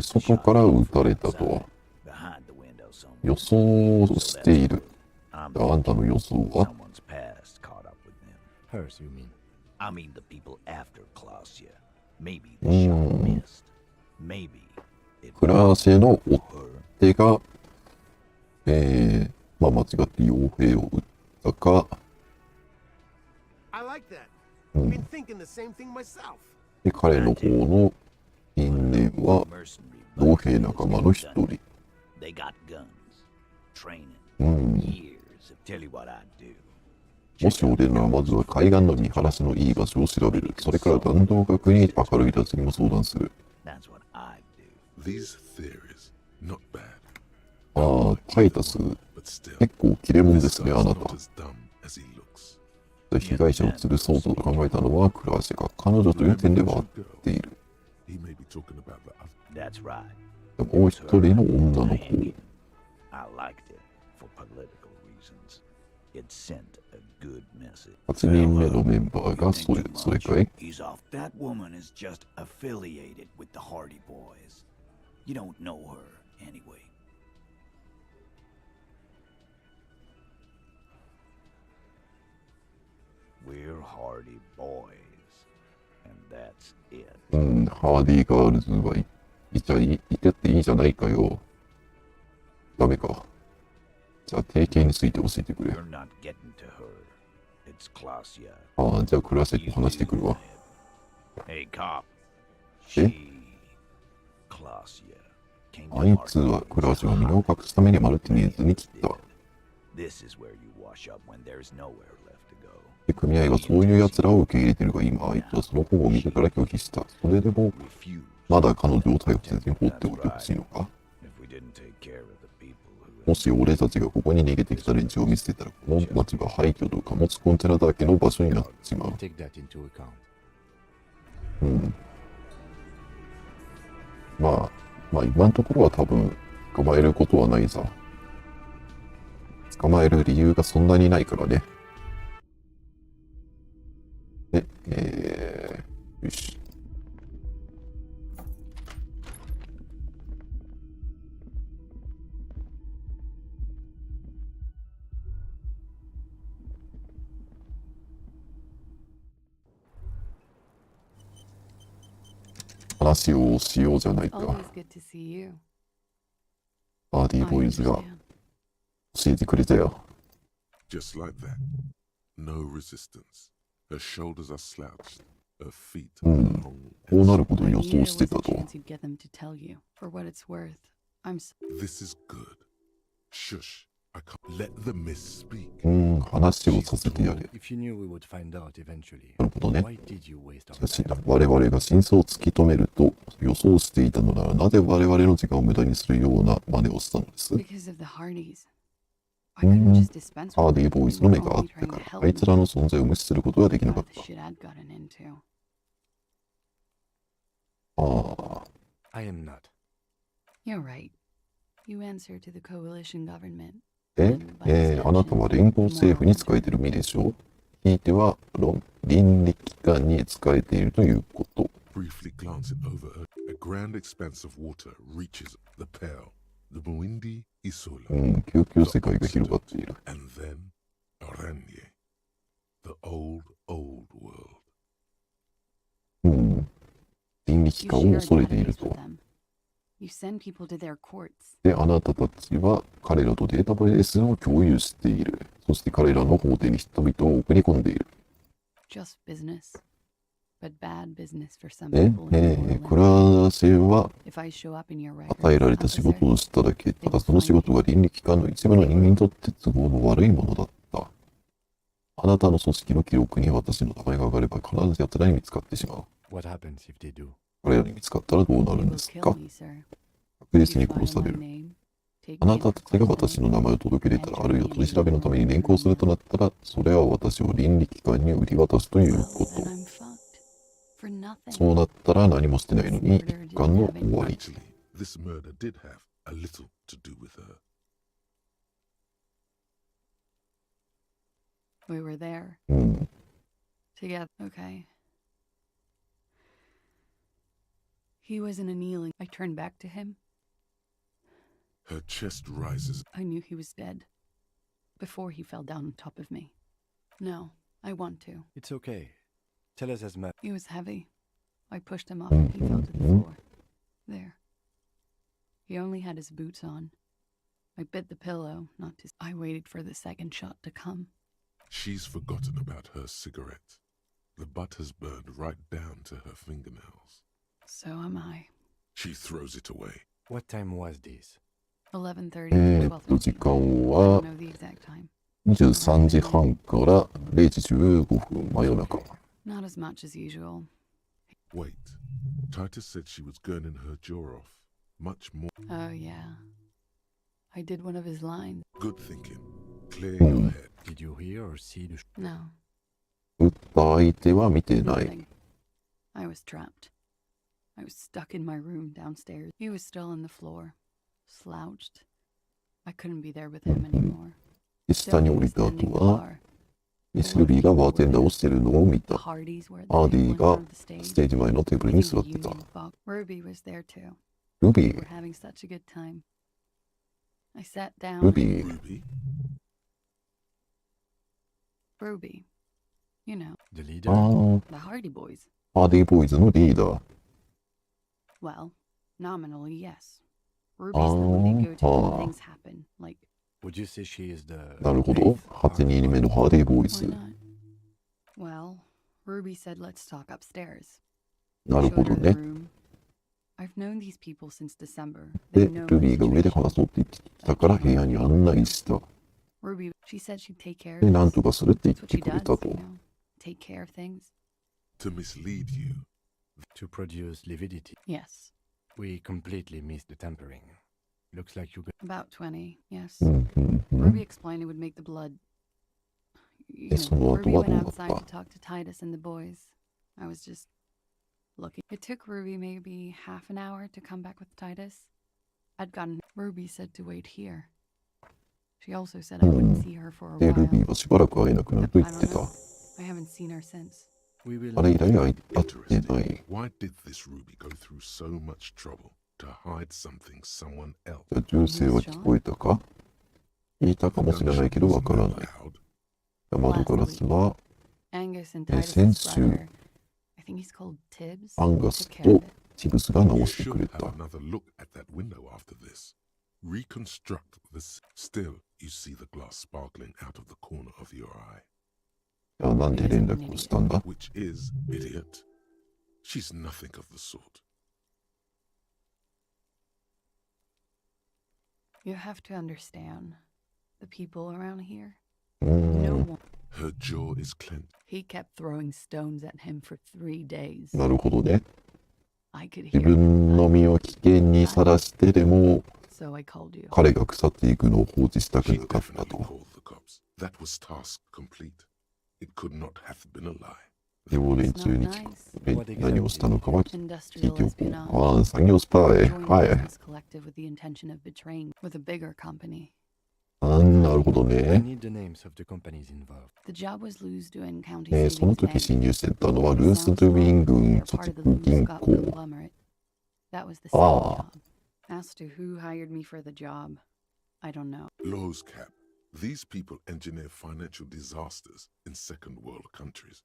外から撃たれたと Behind the window somewhere. 予想している。 I'm あんたの予想は someone's past caught up with them. Hers, you mean? I mean the people after Klausya. Maybe the shot missed. Maybe it クラーシェの追っ her. 手が、まあ間違って傭兵を撃ったか、 I like that. うん Been thinking the same thing myself. で彼の方の因縁は Mercenary 傭 buddies 兵仲間の一人。 They got guns, training, うん、 years of tell you what I do. もし俺らはまずは海岸の見晴らしのいい場所を調べる。それから弾道学に明るいたちにも相談する。 That's what I do. These theories, not bad. ああ、タイタス、 But still, 結構切れ者で this すね、あ guy's な not た。 as dumb as he looks. 被害者を吊るそうと考えたのはクラーシェが彼女という点では合っている。 He may be talking about the other. That's right. もう一人の女の子。 I liked it for political reasons. It sent a good message. 8人目のメンバーがそれかい He's off. That woman is just affiliated with the Hardy Boys. You don't know her anyway. We're Hardy Boys, and that's it. うん、ハーディーガールズいてっていいじゃないかよ。ダメか。じゃあ提携について教えてくれ。 You're not getting to her. It's Klausya. ああ、じゃあクラーシェと話してくるわ。 Hey, cop. え She, Klausya, came あ to いつ Hardy は Boys クラーシェが身を隠すためにマルティネーズに来た。 This is where you wash up when there's nowhere left to go. で、組合がそういう奴らを受け入れてるが今、あいつはその方を見てから拒否した。それでも、 Refuse. まだ彼女を逮捕せずに放っておいてほしいのか。 If we didn't take care of the people who もし俺たちがここに逃げてきた連中を見捨てたら、この町は廃墟と貨物コンテナだけの場所になってしまう。 Take that into account. うん。まあ今のところは多分、捕まえることはないさ。捕まえる理由がそんなにないからね。で、よし。話をしようじゃないか。 Always good to see you. バーディー I ボーイズが understand. 教えてくれたよ。 Just like that. No resistance. Her shoulders are slouched. Her feet are うん。 long こうなることを I 予 knew there 想して was た a と。 chance you'd get them to tell you. For what it's worth, I'm This is good. Shush. I can't let the mist speak. 話をさせてやれ。 If you knew we would find out eventually, なるほどね。 why did you waste し our かし time? 我々が真相を突き止めると予想していたのなら、なぜ我々の時間を無駄にするような真似をしたのです。 because of the Hardys. I couldn't just dispense ハー with ディー them. ボーイズ They の were 目があっ only た trying か to ら、 help あいつらの存在を無視することはできなかっ about the shit I'd gotten into. た。ああ、 I am not. You're right. You answer to the coalition government. あなたは連邦政府に仕えている身でしょう。ひいては倫理機関に仕えているということ。 Briefly glancing over a grand expanse of water reaches the Pale, the Muindi Isola, 救急世界が広がっている。 and then Aranye, the old world. 倫理機 You 関を share 恐れている database と with。them. You send people to their courts. で、あなたたちは彼らとデータベースを共有している。そして彼らの法廷に人々を送り込んでいる。 Just business. But bad business for some ね people in New ク Orleans. ラシェは If I show up in your 与えられ records, た仕事 officer, をしただけ。ただその仕事が倫理機関の一部の人間にとって都合の悪いものだった。あなたの組織の記録に私の名前が上がれば必ず奴らに見つかってしまう。 What happens if they do? 彼らに見つかったらどうなる you ん will ですか kill me, sir. 確 You 実に file 殺され my る。 name, take あ me な up た to たちが私の名前を届け出たら、あるいは取り調べのために連行するとなったら、それは私を倫理機関に売り渡すというこ Then と。 I'm fucked. For nothing. そうなったら何もしてないのに、一巻の終わり。 Actually, this murder did have a little to do with her. We were there うん。 together. Okay. He was in a kneeling. I turned back to him. Her chest rises. I knew he was dead. Before he fell down on top of me. No, I want to. It's okay. Tell us as much. He was heavy. I pushed him up and he fell to the floor. There. He only had his boots on. I bit the pillow, not to... I waited for the second shot to come. She's forgotten about her cigarette. The butt has burned right down to her fingernails. So am I. She throws it away. What time was this? 11:30. 時間 I は don't know the exact time. 23時半から0時15分、真夜中。Not as much as usual. Wait. Titus said she was gurning her jaw off. Much more. Oh, yeah. I did one of his lines. Good thinking. Clear your head. Did you hear or see the... No. 撃った相手は見てない。 Nothing. I was trapped. I was stuck in my room downstairs. He was still on the floor, slouched. I couldn't be there with him anymore. で、下に降りた後 Standing in the は、 bar. シルビーがバーテンダーをしてるのを見た。 Parties were アーデ there ィ in が front of the ス stage. テージ前のテーブルに座って Even た。 Union Fox. Ruby was there too. ルビ We ー were having such a good time. I sat down. ルビー Ruby? Ruby. You know, The あ leader? ー the Hardy Boys. ハーディーボーイズのリーダー。 Well, nominally, yes. Ruby's the one they go to when things happen. Like, Would you say she is the... なるほど。 eighth 8人目のハーディーボーイ why ズ。 not? Well, Ruby said let's talk upstairs. なるほ Showed ど her the ね。 room. I've known these people since December. で、 They know ル my ビーが上で situation. 話そうって言ってきたから部屋に案内した。 Ruby, she said she'd take care で、 of なん this. とかするって言っ That's what て she くれ does, た you と。 know. Take care of things. To mislead you. To produce lividity. Yes. We completely missed the tampering. Looks like you got... About 20, yes. うんうんうん。 Ruby explained it would make the blood. You know, その後 Ruby は went どうだっ outside た to talk to Titus and the boys. I was just looking. It took Ruby maybe half an hour to come back with Titus. I'd gotten... Ruby said to wait here. She also said I wouldn't see her for a で、ル while. ビーはしばらく会えなくなると I 言っ don't てた。 know. I haven't seen her since. We will... あれ以来会ってな Interesting. い。 Why did this Ruby go through so much trouble to hide something someone else? じゃあ銃声は聞こえたか？聞いたかもしれないけどわからない。 Loud. 窓ガラスは Angus and 先 Titus' 週 brother. I think he's called Tibbs. アンガス Took care of と it. チブスが直 You してく should れ have た。 another look at that window after this. Reconstruct this. Still, you see the glass sparkling out of the corner of your eye. じゃあなんで連絡をしたんだ？ Which is, idiot. She's nothing of the sort. You have to understand. The people around here. うーん No one. Her jaw is clenched. He kept throwing stones at him for 3 days. なるほどね。 I could 自 hear him. 分の身を危険にさらしてでも So I called you. 彼が腐っていくのを放置したく She なかった definitely と。 called the cops. That was task complete. It could not have been a lie. でも連 It's 中 not に聞 nice. く何をしたのかは聞い Industrial ておこう。 espionage. ああ、産業スパイ。 Joined はい。 a business collective with the intention of betraying with a bigger company. なるほど I ね。 need the names of the companies involved. The job was Luz doing county その savings 時 bank. 侵入してたのはルース・ドゥ Sounds ウィン like 郡 they're 貯 part of the 蓄 Luz 銀 Scott 行。 conglomerate. That was the second Ah. job. As to who hired me for the job, I don't know. Laws cap. These people engineer financial disasters in second world countries.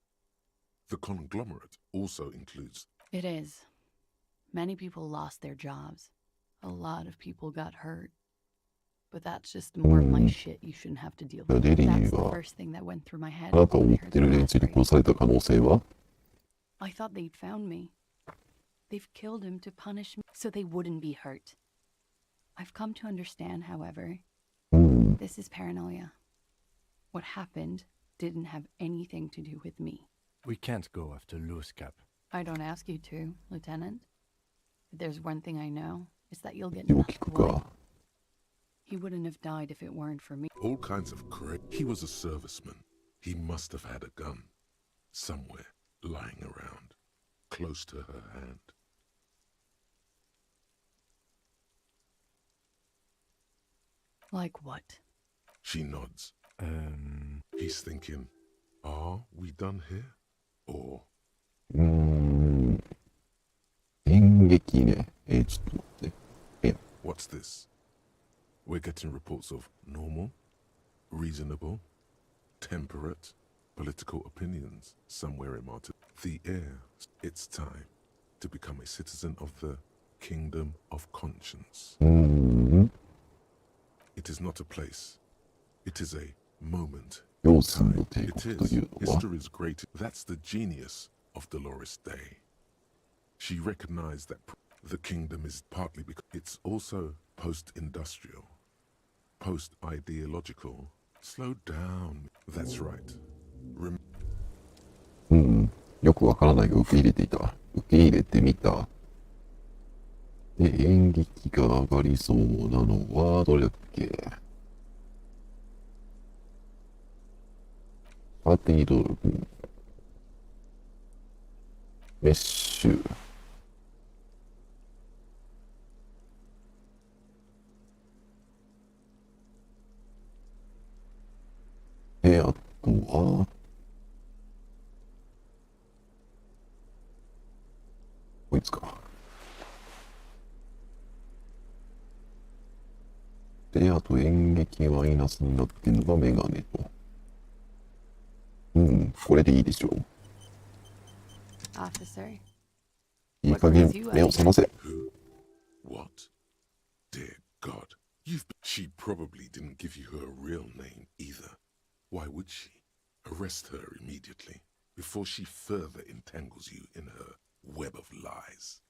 The conglomerate also includes It is. Many people lost their jobs. A lot of people got hurt. But that's just more of my shit you shouldn't have to deal with. デリ That's ー the は first thing that went through my head あなたを when 追 I っ heard て the る連 last 中に phrase. 殺された可能性は？ I thought they'd found me. They've killed him to punish me so they wouldn't be hurt. I've come to understand, however, うん。 this is paranoia. What happened didn't have anything to do with me. We can't go after loose cap. I don't ask you to, Lieutenant. If there's one thing I know, it's that you'll get 気を knocked 聞く away. か。 He wouldn't have died if it weren't for me. all kinds of He was a serviceman. He must have had a gun somewhere lying around, close to her hand. Like what? She nods. He's thinking, are we done here? Or 援劇ね。ちょっと待って。What's this? We're getting reports of normal, reasonable, temperate, political opinions somewhere in Martin. The air. It's time to become a citizen of the kingdom of conscience. It is not a place. It is a moment. 陽水の帝 It 国と is いうのは、 history's great. That's the genius of Dolores Day. She recognized that the kingdom is partly because it's also post-industrial, post-ideological. Slow down. That's right. よくわからないが受け入れていた。受け入れてみた。で、演劇が上がりそうなのは、どれだっけ？パーティードル、メッシュ。あとは、こいつか。で、あと演劇マイナスになってるのがメガネと。これでいいでしょう。Officer, いい加減目を覚ませ。Who? What? Dear God. She probably didn't give you her real name either. Why would she? Arrest her immediately before she further entangles you in her web of lies.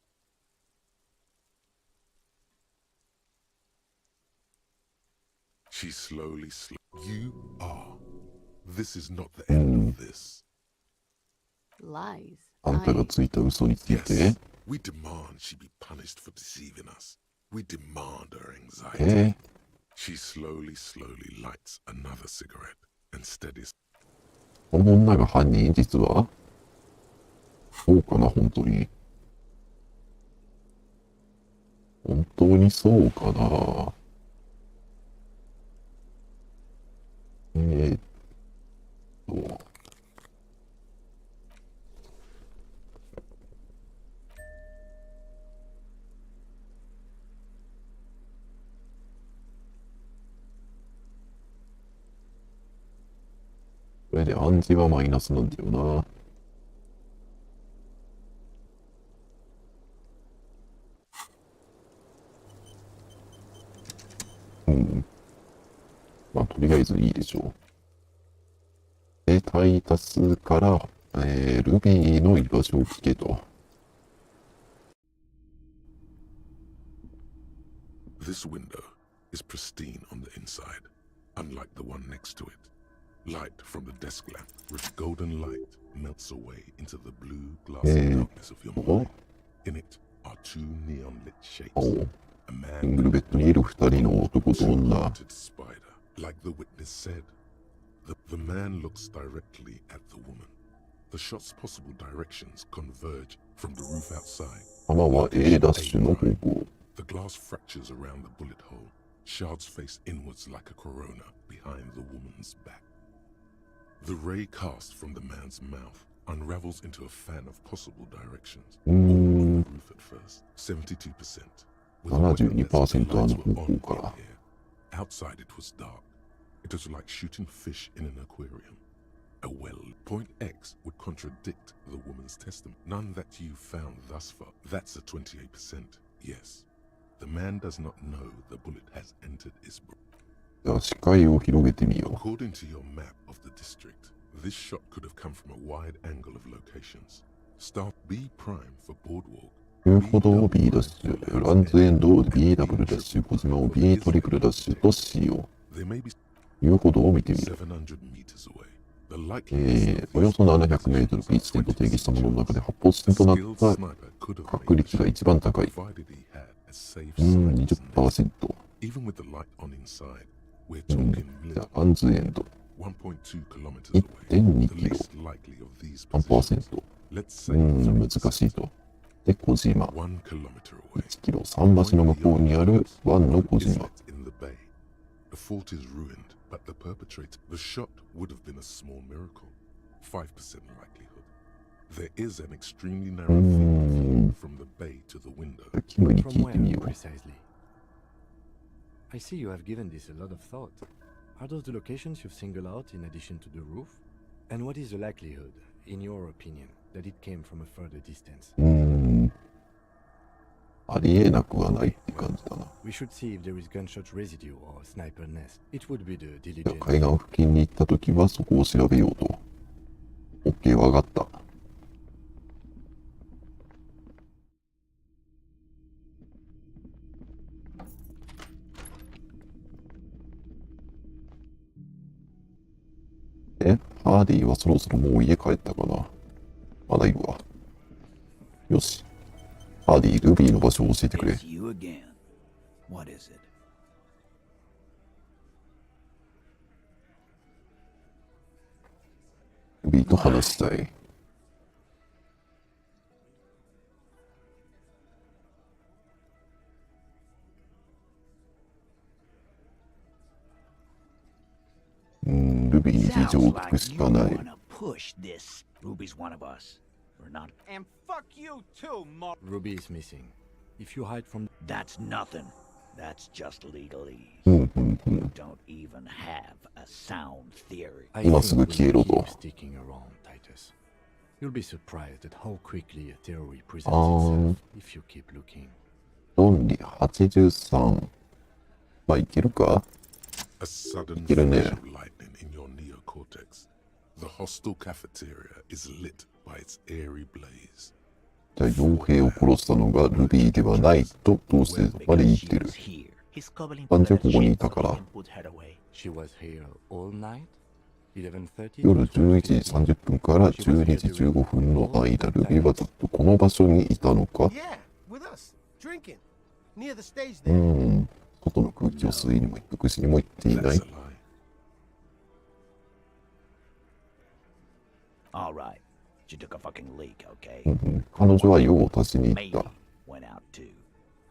She slowly You are. This is not the end of this. lies. あんたがついた嘘について、 Yes, we demand she be punished for deceiving us. We demand her anxiety. She slowly lights another cigarette and steadies. この女が犯人、実はそうかな、本当に。本当にそうかな。これで暗示はマイナスなんだよな。まあ、とりあえずいいでしょう。で、タイタスから、ルビーの居場所を聞けと。This window is pristine on the inside, unlike the one next to it. Light from the desk lamp with golden light melts away into the blue glassy darkness of your mind. In it are two neon lit shapes. シングルベッドにいる二人の男と女。 Two-hearted spider. Like the witness said, the man looks directly at the woman. The shot's possible directions converge from the roof outside. 弾は A ダッシュの方向。 The glass fractures around the bullet hole. Shards face inwards like a corona behind the woman's back. The ray cast from the man's mouth unravels into a fan of possible directions. All on the roof at first. 72%. With a weapon that's the lights were on in here. Outside it was dark. It was like shooting fish in an aquarium. A well. Point X would contradict the woman's testimony. None that you found thus far. That's a 28%. Yes. The man does not know the bullet has entered his brain. じゃあ視界を広げてみよう。 According to your map of the district, this shot could have come from a wide angle of locations. Start B prime for boardwalk. 遊歩道を B ダッシュ、ランズエンドを B ダブルダッシュ、小島を B トリプルダッシュとしよう。 They may be 遊歩道を見てみる。 700 meters away. The likelihood およそ700メートル B 地点と定義したものの中で発砲地点となった確率が一番高い。provided he had a safe 20%。 Even with the light on inside, we're talking じゃあ、ランズエンド。 1.2 kilometers away. 1.2 The キロ。 least likely of these 3%。 Let's say 難しいと。で、小島。 1 kilometer away. 1キロ、桟橋の向こうにある湾の小島。 In the bay. The fort is ruined, but the perpetrator, the shot would have been a small miracle. 5% likelihood. There is an extremely narrow field from the bay to the window. キムに From 聞いてみ where よう。 precisely? I see you have given this a lot of thought. Are those the locations you've singled out in addition to the roof? And what is the likelihood, in your opinion, that it came from a further distance? ありえなくはないって感じだな。 We should see if there is gunshot residue or sniper nest. It would be the じゃあ diligent. 海岸付近に行った時はそこを調べようと。OK、わかった。ハーディはそろそろもう家帰ったかな。まだいるわ。よし。ハーディ、ルビーの場所を教えてくれ。 It's you again. What is it? ルビーと話したい。ルビーに事情を聞くしかない。 Push this. Ruby's one of us. We're not. And fuck you too, Ruby is missing. If you hide from... That's nothing. That's just legalese. Don't even have a sound theory. I 今すぐ think 消えろ we'll と。 keep sticking around, Titus. You'll be surprised at how quickly a theory presents Um, itself if you keep looking. 論理83。まあ、いけるか A sudden Get in there. flash of lightning in your neocortex. The hostel cafeteria is lit by its airy blaze. じゃあ、傭兵を殺したのがルビーではないとどうしてまで言ってる。なんでここにいたから。 She was here all night? 11:30? 夜11時30分から12時15分の間、ルビーはずっとこの場所にいたのか Yeah, with us, drinking, near the stage there. 外の空気を吸いにも一服しにも行っていない。 That's a lie. All right. She took a fucking leak, okay? 彼女は用を足しに行っ Maybe た。 went out too.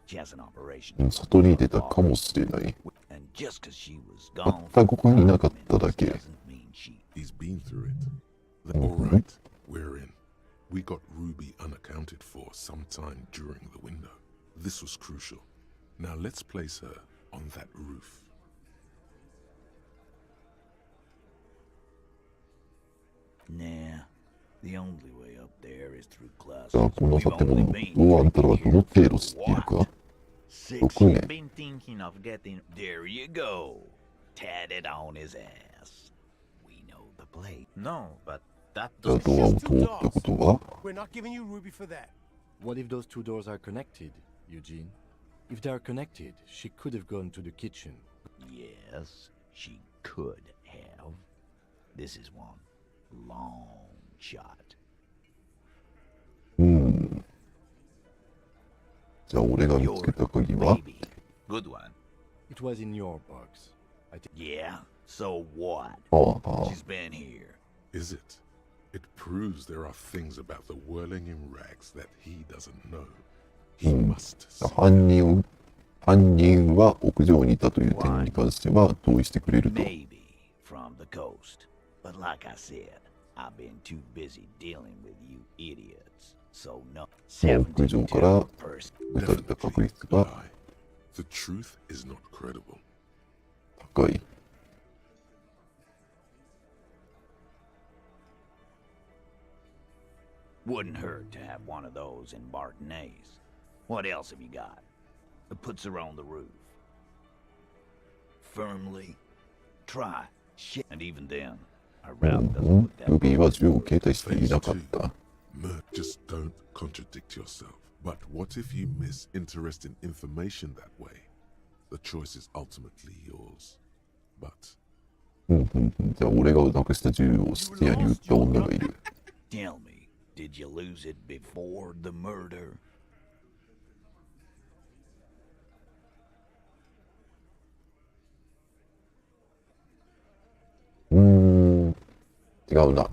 She has an operation. 外に出たかもしれない。 And just 'cause she was た gone ったここにいなかっただけ。 doesn't mean she. He's been through it. All right, we're in. We got Ruby unaccounted for sometime during the window. This was crucial. Now let's place her on that roof. Nah. The only way up there is through classes. じゃあ、この We've 建 only 物 been をあんたらはどの程度知っているか Six, 6 you've 年。 been thinking of getting. There you go. Tatted on his ass. We know the place. No, but that じゃあ、 doesn't. ドアを通ったことは We're not giving you Ruby for that. What if those two doors are connected, Eugene? If they are connected, she could have gone to the kitchen. Yes, she could have. This is one long shot. じゃあ、俺が見つけた鍵は Maybe. Good one. It was in your box. I think. Yeah, so what? ああ、 She's been here. Is it? It proves there are things about the whirling in rags that he doesn't know. He must. 犯人は屋上にいたという点に関しては同意してくれると。 Maybe from the coast. But like I said, I've been too busy dealing with you idiots. So no. 屋上からperson. 撃たれた確 Definitely 率 a が lie. The truth is not credible. 高い。 Wouldn't hurt to have one of those in Martinez. What else have you got? That puts her on the roof. Firmly. Try. Shit. And even then, her route doesn't look that ルビー good. は銃を携帯していなかった。 Just don't contradict yourself. But what if you miss interesting information that way? The choice is ultimately yours. But じゃあ、俺がなくした銃を質屋に撃った女がいる。 Tell me, did you lose it before the murder? 違うな。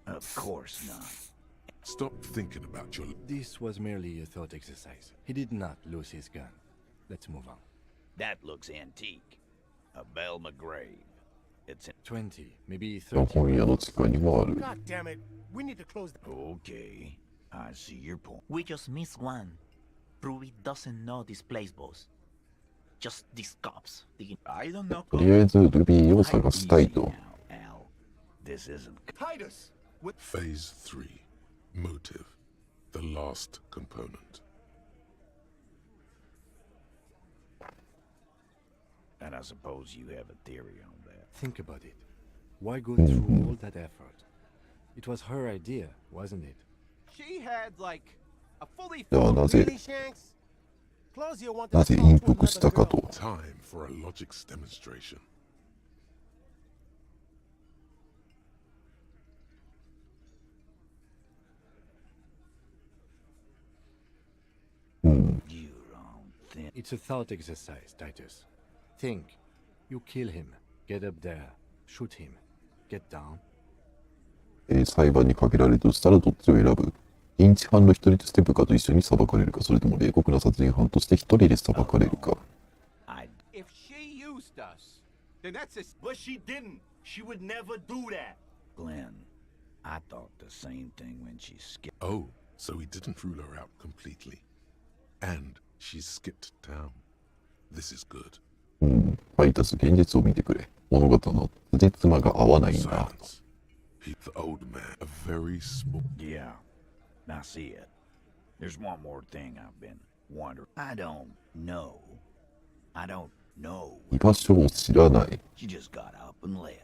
Of course not. stop thinking about your. This was merely a thought exercise. He did not lose his gun. Let's move on. That looks antique. A Belma grave. It's in 20, maybe 今 30. 夜の地下にもある。 God damn it. We need to close the... Okay, I see your point. We just missed one. Ruby doesn't know this place, boss. Just these cops. I don't know. とりあえずルビーを探したい Easy と。 now, Al. This isn't... Titus! What? Phase 3. Motive. The last component. And I suppose you have a theory on that. Think about it. Why go through all that effort? It was her idea, wasn't it? She had, like, a fully では formed なぜ Greedy Shanks. Claudia wanted な to ぜ talk 隠 to 伏した another か girl. と。 Time for a logics demonstration. You don't think... It's a thought exercise, Titus. Think. You kill him. Get up there. Shoot him. Get down. 裁判にかけられるとしたらどっちを選ぶ？認知犯の一人として部下と一緒に裁かれるか、それとも冷酷な殺人犯として一人で裁かれるか。I... If she used us, then that's it. But she didn't. She would never do that. Glenn, I thought the same thing when she skipped... Oh, so he didn't rule her out completely. And she skipped town. This is good. タイタス、現実を見てくれ。物語の辻褄が合わないんだ。 Silence. He's the old man, a very small... Yeah, I see it. There's one more thing I've been wondering. I don't know. I don't know. 居場所を知らない。 She just got up and left.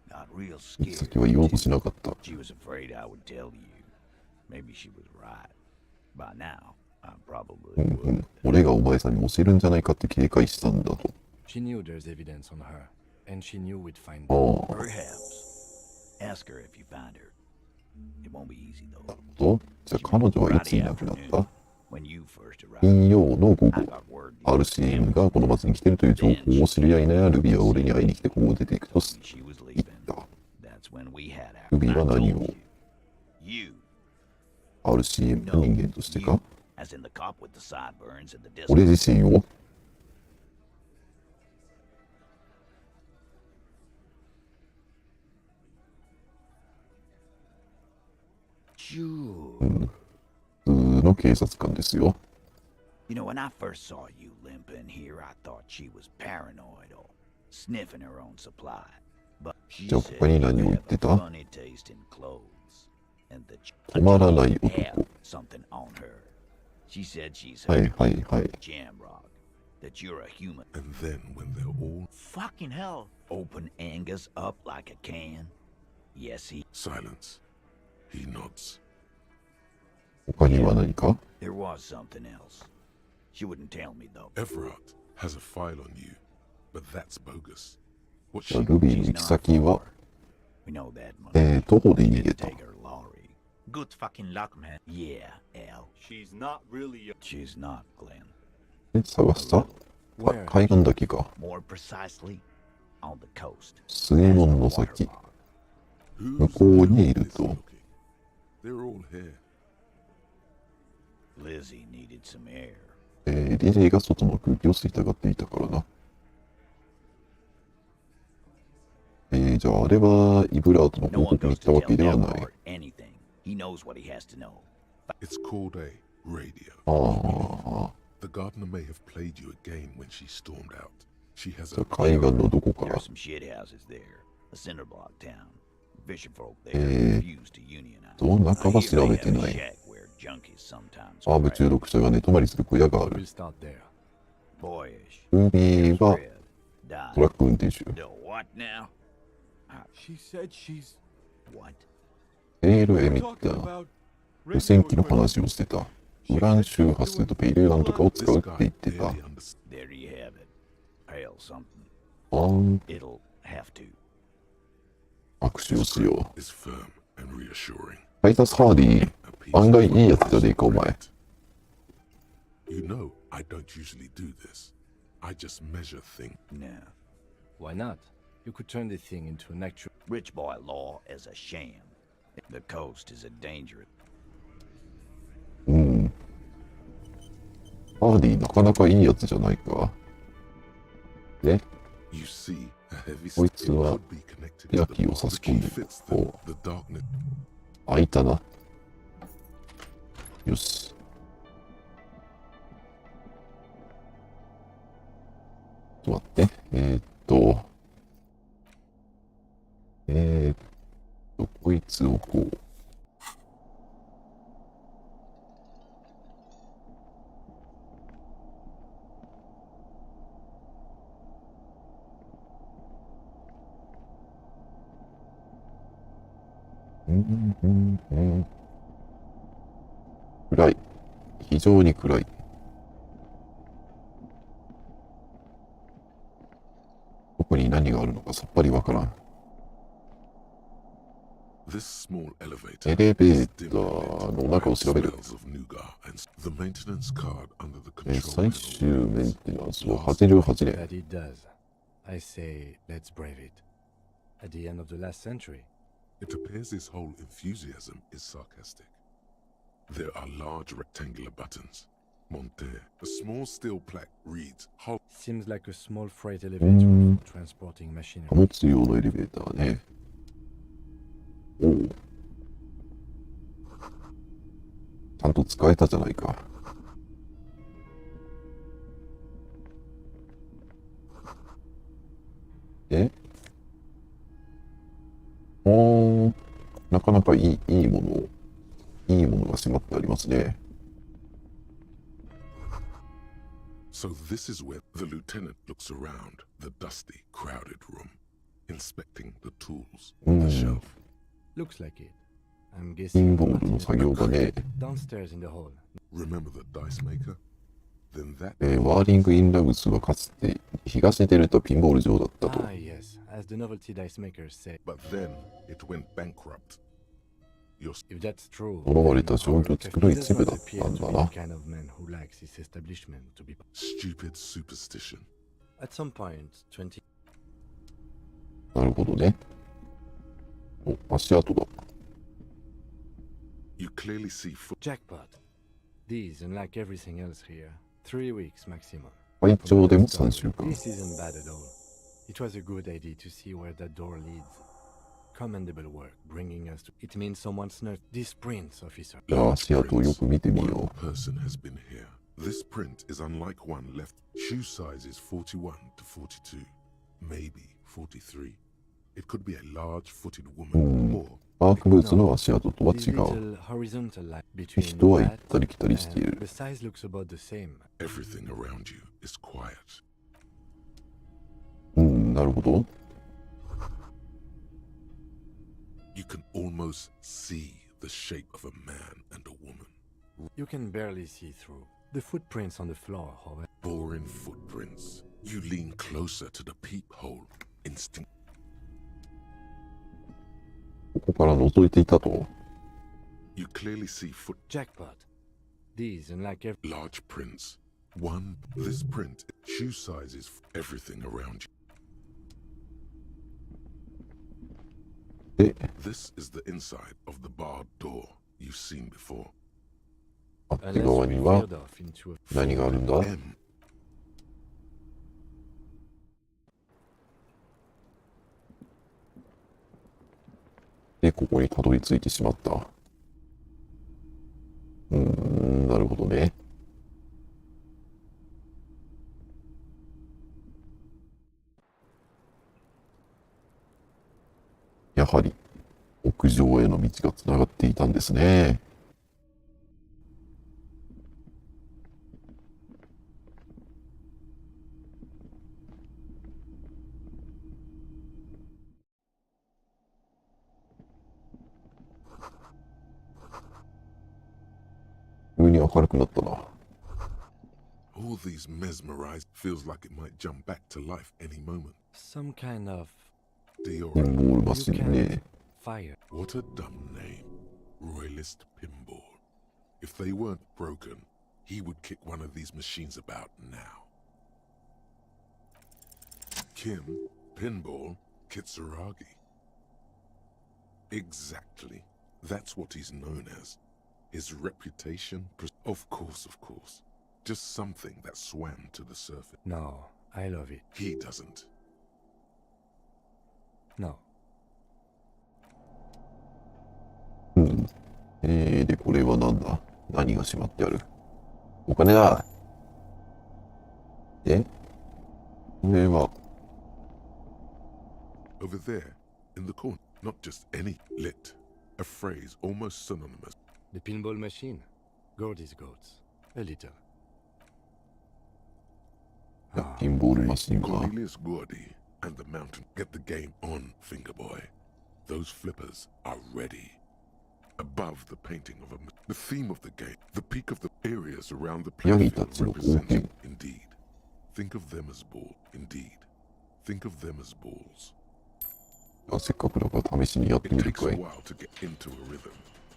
Got real 行 scared. き先は言おうとしなかった。 She was afraid I would tell you. Maybe she was right. By now, I probably would. 俺がお前さんに教えるんじゃないかって警戒したんだと。 She knew there's evidence on her, and she knew we'd find あ them. あ。 Perhaps. Ask her if you find her. It won't be easy though. と、じゃあ彼女はいついなくなった？ When you first arrived, 金曜の午 I 後、 got word RCM がこの町に来てるという情報を知り合いなやルビーは俺に会いに来てここを出ていくと she was 言 leaving. った。 That's when we had our... ルビーは何を You, RCM の人間としてか？ as in the cop with the sideburns and the disc. 俺自身を？ Sure. 普通の警察官ですよ。 You know, when I first saw you limping here, I thought she was paranoid or sniffing her own supply. But she じゃあ said 他に you 何を言 have って a た？ funny taste in clothes. And that you 止まらない have 男。 something on her. She said she's はい heard はいはい。 Jamrock, that you're a human. And then when they're all... Fucking hell. Open Angus up like a can. Yes, he... Silence. He nods. 他には何か？ There was something else. She wouldn't tell me though. Everard has a file on you, but that's bogus. What じゃあ she... ルビーの She's 行 not き先は、 We know that much. 徒歩で逃 Didn't げた。 take her lorry. Good fucking luck, man. Yeah, Al. She's not really a... She's not, Glenn. 探した？海岸だけか。 More precisely, on the coast. 水門の先。 Who's 向こうにい the る hell is と。 looking? They're all here. Lizzie needed some air. リレーが外の空気を吸いたがっていたからな。じゃああれはイブラートの No 報 one 告に行 goes ったわ to け tell ではない Elmore。anything. He knows what he has to know. It's called a radio. ああ。 The gardener may have played you a game when she stormed out. She has じゃ a... あ海岸のどこか There ら are some shit houses there. A cinder block town. Fisherfolk there refuse to unionize. と中は I hear 調 they べて have な a い。 shack where junkies sometimes ハーブ crash. 中毒者が寝泊まりする小屋がある。 We'll start there. Boyish. ルビーは Fred died. トラック運転手。 The what now? She said she's... What? エールエミッ talking ター。 about... 無線機の話をしてた。ウラン周波数とペイレーなんとかを使 This うって言 guy ってた。 barely understands. There you have it. Hail something. あー It'll have to. 握手をしよう。 Is firm and reassuring. タイタス・ハーディ、 A piece 案外 of いいやつじゃねえか、お前。 You know, I don't usually do this. I just measure things. No. Why not? You could turn the thing into an actual... Rich boy law is a sham. The coast is a dangerous. ハーディ、なかなかいいやつじゃないか。で、 You see, a heavy こい stick つは could be connected to ヤキ the を差 box. し The 込ん key で fits こ the darkness. 開いたな。よし。ちょっと待って。こいつをこう。暗い。非常に暗い。どこに何があるのかさっぱりわからん。エレベーターの中を調べる。最終メンテナンスは88年。That it does. I say, let's brave it. At the end of the last century. It appears this whole enthusiasm is sarcastic. There are large rectangular buttons. Monte. A small steel plaque reads, "Halt." Seems like a small freight elevator for transporting 貨 machinery. 物用のエレベーターね。おう。ちゃんと使えたじゃないか。なかなかいいものが迫ってありますね。So this is where the lieutenant looks around the dusty, crowded room, inspecting the tools on the shelf. Looks like it. I'm ピ guessing ンボールの作業場ね。downstairs in the hall. Remember the dice maker? Then that ワーリング・イン・ラブスはかつて東デルタピンボール場だったと。Ah, yes, as the novelty dice makers say. But then it went bankrupt. If that's true, 呪われた商業地区の一部だったんだな。 kind of man who likes his establishment to be stupid superstition. At some point, 20. なるほどね。お、足跡だ。You clearly see Jackpot. These, unlike everything else here, 3 weeks maximum. 会長でも3週間。This isn't bad at all. It was a good idea to see where that door leads. Commendable work bringing us to. It means someone snuck this prince, officer. じゃあ足跡をよく見てみよ One person has been here. This print is unlike one left. Shoe size is 41 to 42, maybe 43. It could be a large-footed woman or う。パークブーツの足跡とは This 違う。 little horizontal line between 人は行っ that たり来たりしてい and る the。size looks about the same. everything around you is quiet. なるほど。You can almost see the shape of a man and a woman. You can barely see through. The footprints on the floor, however. Boring footprints. You lean closer to the peephole. Instinct. ここから覗いていたと。 You clearly see Jackpot. These, unlike every. large prints. One. This print. Shoe sizes. Everything around you. で、 This is the inside of the barred door you've seen before. あっち側には veered off into a 何があるんだ？ M. で、ここにたどり着いてしまった。なるほどね。やはり、屋上への道がつながっていたんですね。急に明るくなったな。All these mesmerized feels like it might jump back to life any moment. some kind of ピンボールマシンね。 fire. What a dumb name. Royalist Pinball. If they weren't broken, he would kick one of these machines about now. Kim, Pinball, Kitsuragi. Exactly. That's what he's known as. His reputation? Of course. Just something that swam to the surface. No, I love it. He doesn't. No. で、これはなんだ？何がしまってある？お金だ。で、これは、Over there, in the corner, not just any lit, a phrase almost synonymous. The pinball machine. Gordy's goats. A little. ピンボールマシンが、Cornelius Gordy and the mountain. Get the game on, finger boy. Those flippers are ready. Above the painting of the theme of the game, the peak of the areas around the playfield represented, indeed. Think of them as balls. Indeed. Think of them as balls. せっかくだから試しにやってみ It る takes か a い。 while to get into a rhythm,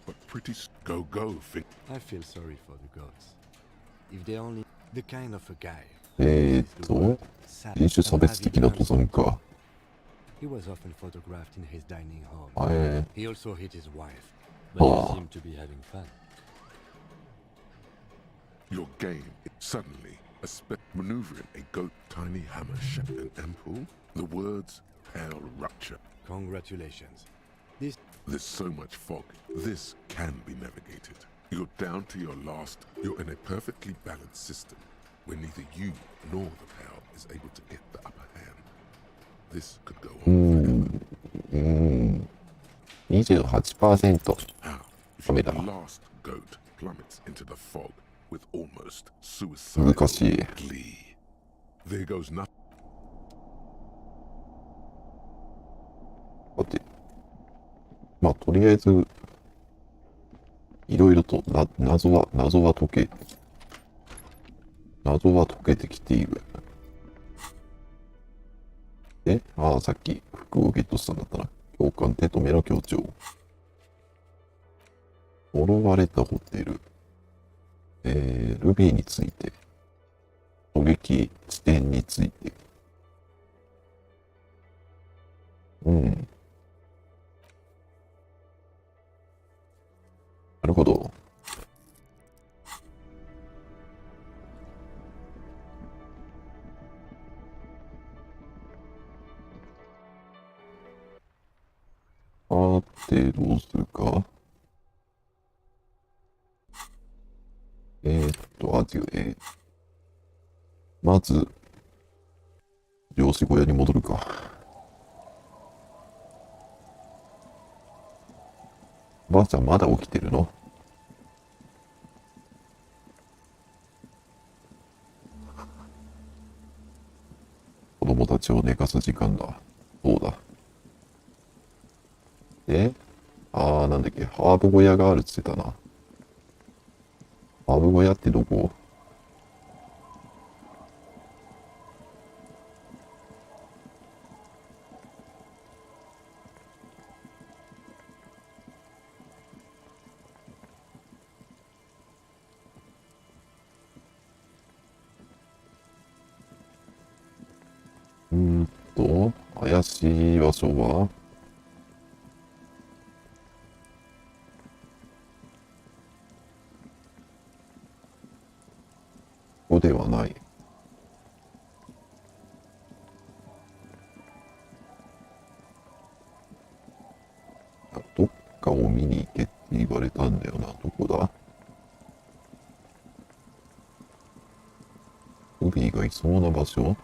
but pretty go go. I feel sorry for the goats. If they only the kind of a guy. 人種差別的な登山か。He was often photographed in his dining hall. He also hit his wife, but he seemed to be having fun. Your game suddenly maneuvering a goat tiny hammer shaped an ampoule. The words pale rupture. Congratulations. There's so much fog. This can be navigated. You're down to your last. You're in a perfectly balanced system where neither you nor the pal is able to get the upper hand. This could go on. 28%。 How? ダメだ。 The last goat plummets into the fog with almost suicidal 難しい。 glee. There goes nothing. だって、まあ、とりあえず、いろいろと謎は解けてきている。で、さっき服をゲットしたんだったな。教官手止めの協調。呪われたホテル。ルビーについて。狙撃地点について。なるほど。どうするか。まず、漁師小屋に戻るか。ばあちゃんまだ起きてるの？子供たちを寝かす時間だ。そうだ。で、なんだっけ、ハーブ小屋があるって言ってたな。ハーブ小屋ってどこ？怪しい場所はここではない。どっかを見に行けって言われたんだよな。どこだ？ルビーがいそうな場所？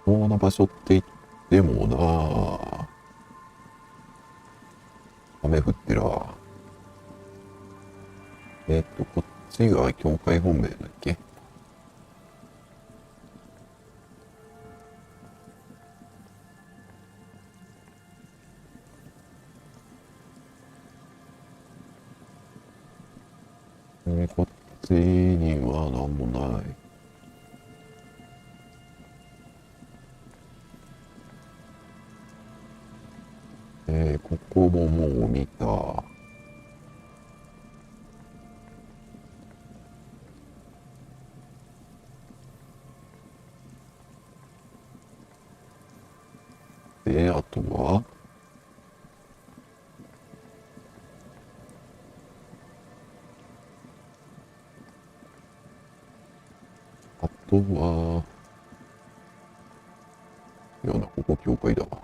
そうな場所って言ってもな、雨降ってら。こっちが教会本命だっけ？こっちには何もない。ここももう見た。で、あとはいやな、ここ教会だわ。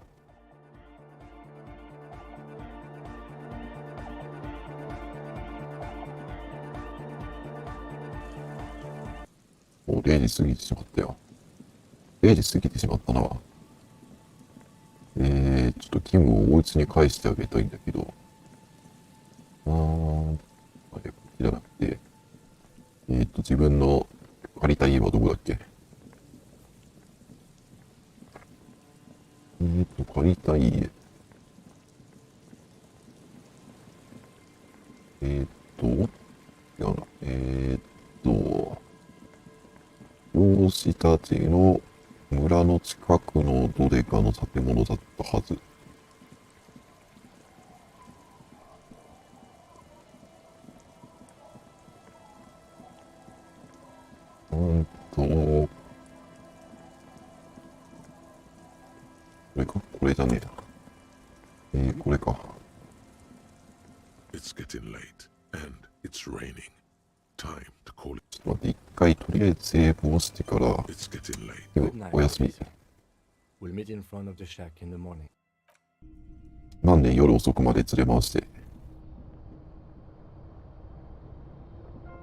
もう0時過ぎてしまったよ。0時過ぎてしまったな。ちょっとキムをお家に返してあげたいんだけど。こっちじゃなくて、自分の借りた家はどこだっけ？借りた家。違うな。漁師たちの村の近くのどれかの建物だったはず。これか？これじゃねえな。これか。It's getting late, and it's raining. Time to call it. ちょっと待って、一回とりあえずセーブをしてから、It's getting late. おやすみ。We'll meet in front of the shack in the morning. なんで夜遅くまで連れ回して。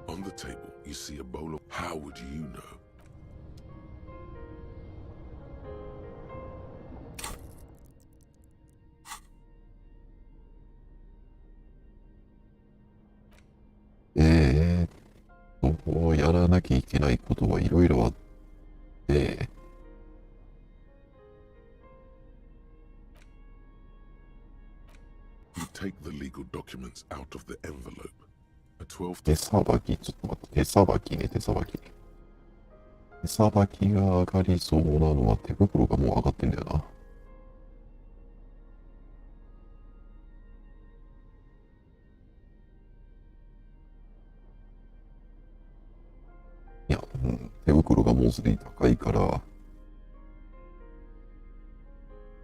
On the table, you see a bowl of. How would you know? やらなきゃいけないことはいろいろあって、You take the legal documents out of the envelope. A 12. 手さばき、ちょっと待って、手さばきね、手さばき。手さばきが上がりそうなのは手袋がもう上がってんだよな。いや、手袋がもうすでに高いから、こ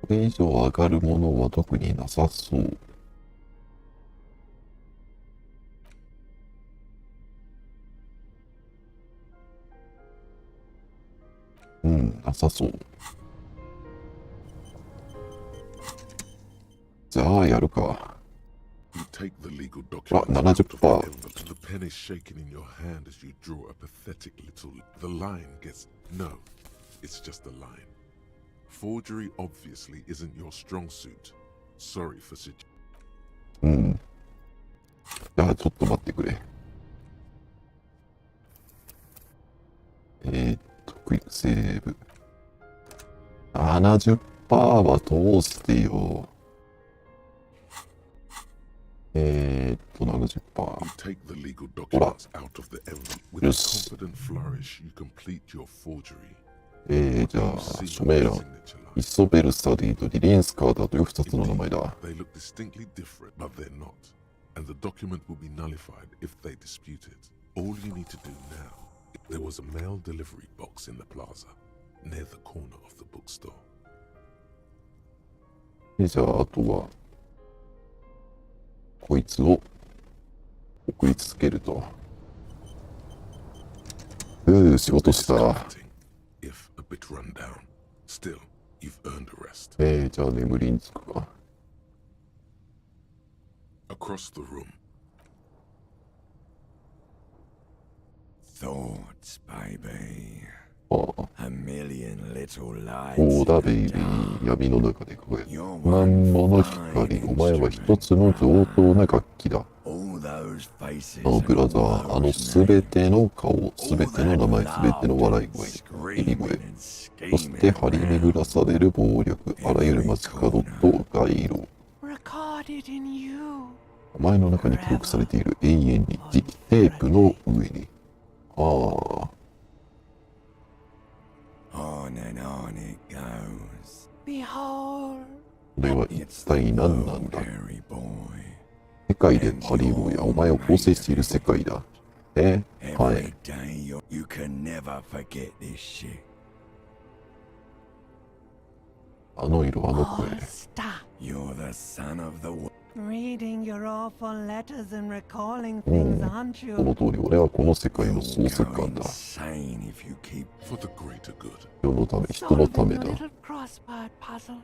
れ以上上がるものは特になさそう。なさそう。じゃあ、やるか。You take the legal あ、 documents out of the 70%。 envelope. The pen is shaking in your hand as you draw a pathetic little. The line gets no. It's just a line. Forgery obviously isn't your strong suit. Sorry for such. じゃあ、ちょっと待ってくれ。クイックセーブ。70% は通してよ。70%。You take the legal documents out of the envelope. With a よし。 confident flourish, you complete your forgery. じゃあ、署名欄。イソベル・スタディとリリンスカーターという2つの名前だ。 They look distinctly different, but they're not. And the document will be nullified if they dispute it. All you need to do now, there was a mail delivery box in the plaza, near the corner of the bookstore. じゃあ、あとは、こいつを送り続けると。仕事した。If a bit run down, still, you've earned a rest. じゃあ眠りにつくか。Across the room. Thoughts, baby. ああ。 A million little lights. そうだ、ベイビー。闇の中で輝く。何もの光。お前は一つの上等な楽器だ。All those faces. ブラザー、すべての顔、すべての名前、すべての笑い声、入り声。そして張り巡らされる暴力、あらゆる街角と街路。Recorded in you. お前の中に記録されている永遠に磁気テープの上に。ああ。On and on it goes. Behold. これは一体何なんだ。 Hairy boy. 世界でパリボーやお前を構成している世界だ。はい。 Every day you can never forget this shit. あの色、あの声。 Stop. You're the son of the Reading your awful letters and recalling things, aren't そ you? の通り、俺はこの世界の創世官だ。 insane if you keep For the greater good. 世のため、人のため Solving だ。 your little crossword puzzles.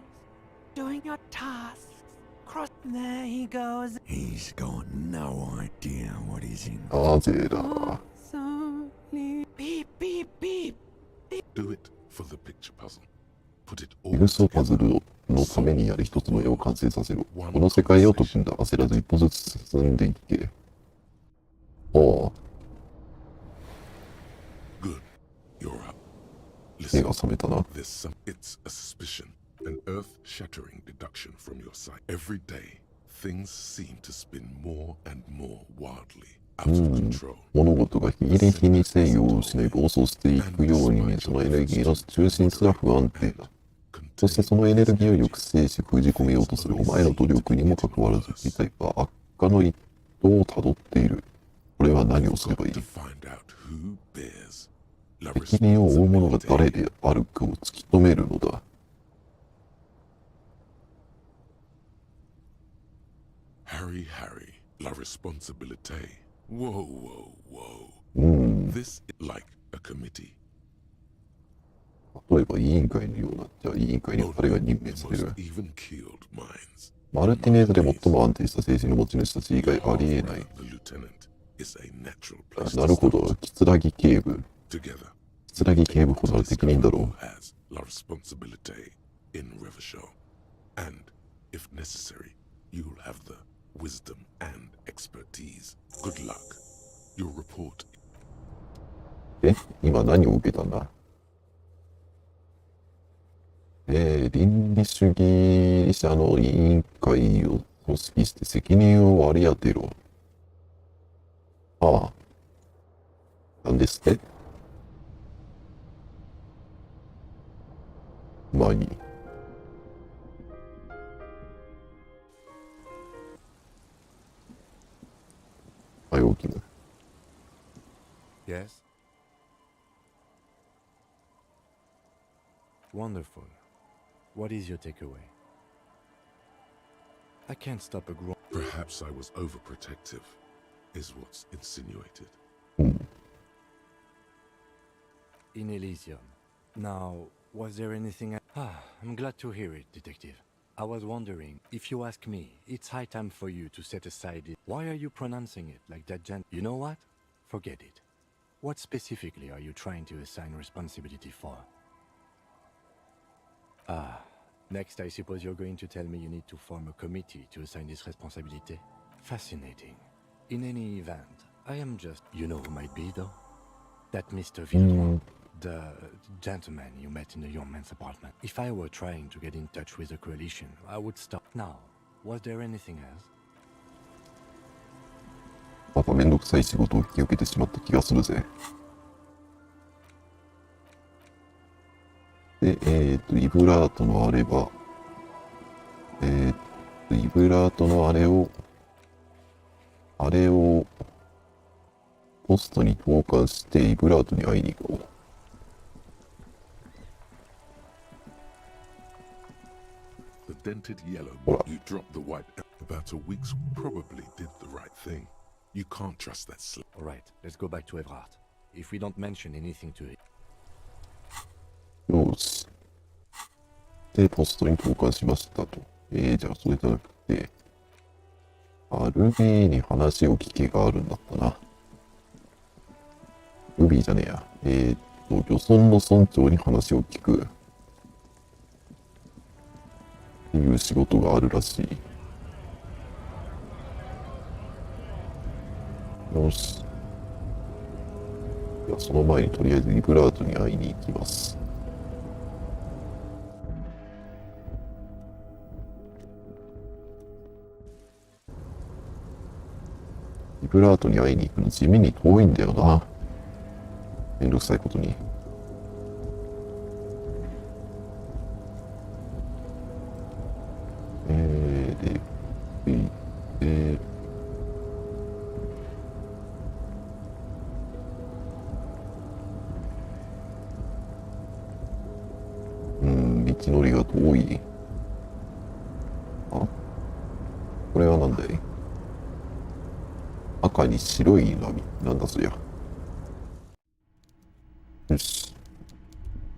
Doing your tasks. Cross. There he goes. He's got no idea what he's in. なぜだ。 Slowly. Beep, beep, beep. for the picture puzzle. Put it ジ all グソーパ together. ズルのためにやる一つの絵を完成させろ。この世界を解くんだ。焦らず一歩ずつ進んでいけ。ああ、 Good. You're up. 目 Listen, が覚めたな。 it's a suspicion, an earth-shattering deduction from your sight. Every day, things seem to spin more and more wildly, out of control. 物事が日に日に制御を失い暴走していくように見え、そのエネルギーの中心すら不安定だ。そしてそのエネルギーを抑制し封じ込めようとするお前の努力にもかかわらず、事態は悪化の一途をたどっている。これは何をすればいい？ To find out who bears la 責任を負う者が誰 responsibility. であるかを突き止めるのだ。 Harry, la responsabilité. Whoa, whoa, whoa. 例 This is like a committee. えば委員会のような、じゃあ委員会に彼が任命され The る。 most even-keeled minds. マルティネーズで最も安定した精神の持ち主たち以外ありえない。 The lieutenant is a natural place な to るほど、 start. キツラギ警部。 Together, キツラギ警部ほどの責任だろ who う。 has la responsabilité in Revachol. And, if necessary, you'll have the wisdom and expertise. Good luck. Your report. え、今何を受けたんだ？倫理主義者の委員会を組織して責任を割り当てろ。ああ。なんですって？まあいい。はい、大きな。 Yes? Wonderful. What is your takeaway? I can't stop a groan. Perhaps I was overprotective, is what's insinuated. In Elysium. Now, was there anything... I'm glad to hear it, Detective. I was wondering, if you ask me, it's high time for you to set aside it. Why are you pronouncing it like that, You know what? Forget it. What specifically are you trying to assign responsibility for? Next I suppose you're going to tell me you need to form a committee to assign this responsibility? Fascinating. In any event, I am just... You know who might be, though? That Mr. Villeroy. The gentleman you met in the young man's apartment. If I were trying to get in touch with the coalition, I would stop. Now, was there anything else? まためんどくさい仕事を引き受けてしまった気がするぜ。で、イブラートのあれば、イブラートのあれをポストに投函してイブラートに会いに行こう。 The dented yellow, Hola. you dropped the white. About a week's probably did the right thing. You can't trust that slip. Alright, let's go back to Evrard. If we don't mention anything to it. よし。で、ポストに投函しましたと。じゃあそれじゃなくて、ルビーに話を聞けがあるんだったな。ルビーじゃねえや。漁村の村長に話を聞く。っていう仕事があるらしい。よし。いや、その前にとりあえずイブラートに会いに行きます。イブラートに会いに行くの地味に遠いんだよな。めんどくさいことに。で、道のりが遠い。あ、これはなんだい？赤に白い波。なんだそりゃ。よし。